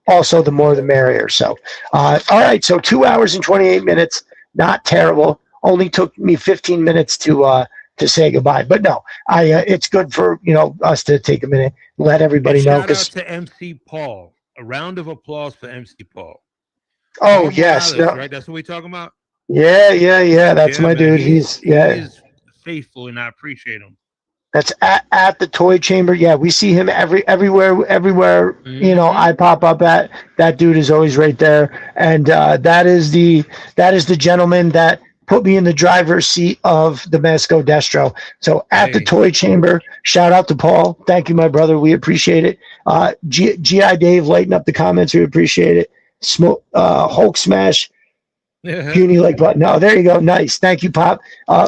Speaker 1: also the more the merrier. So, all right. So 2 hours and 28 minutes, not terrible. Only took me 15 minutes to say goodbye, but no, it's good for us to take a minute, let everybody know.
Speaker 3: Shout out to MC Paul. A round of applause for MC Paul.
Speaker 1: Oh,
Speaker 3: Paul
Speaker 1: yes,
Speaker 3: Morales, right? That's what we're talking about.
Speaker 1: Yeah. That's my dude. He is faithful,
Speaker 3: and I appreciate him.
Speaker 1: That's at the toy chamber. Yeah, we see him everywhere. You know, I pop up at. That dude is always right there, and that is the gentleman that put me in the driver's seat of the Mesco Destro. So at the toy chamber, shout out to Paul. Thank you, my brother. We appreciate it. GI Dave, lighten up the comments. We appreciate it. Hulk Smash. Puny like button. No, there you go. Nice. Thank you, Pop.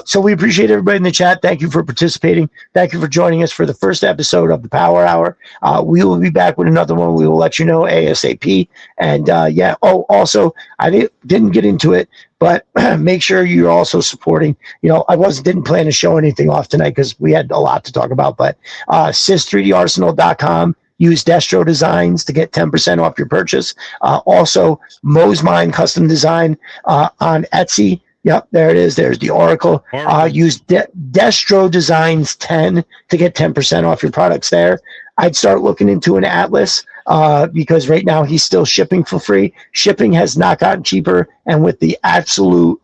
Speaker 1: So we appreciate everybody in the chat. Thank you for participating. Thank you for joining us for the first episode of the Power Hour. We will be back with another one. We will let you know ASAP. And yeah. Oh, also, I didn't get into it, but make sure you're also supporting. You know, didn't plan to show anything off tonight because we had a lot to talk about. But sys3darsenal.com. Use Destro Designs to get 10% off your purchase. Also, Mo's Mind Custom Design on Etsy. Yep, there it is. There's the Oracle. Use Destro Designs 10 to get 10% off your products there. I'd start looking into an Atlas because right now he's still shipping for free. Shipping has not gotten cheaper, and with the absolute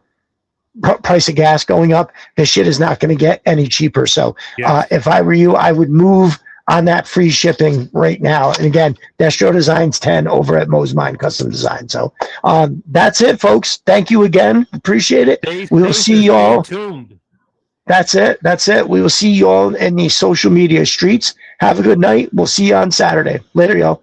Speaker 1: price of gas going up, this shit is not going to get any cheaper. So if I were you, I would move on that free shipping right now. And again, Destro Designs 10 over at Mo's Mind Custom Design. So that's it, folks. Thank you again. Appreciate it. We will see you all. That's it. That's it. We will see you all in the social media streets. Have a good night. We'll see you on Saturday. Later, y'all.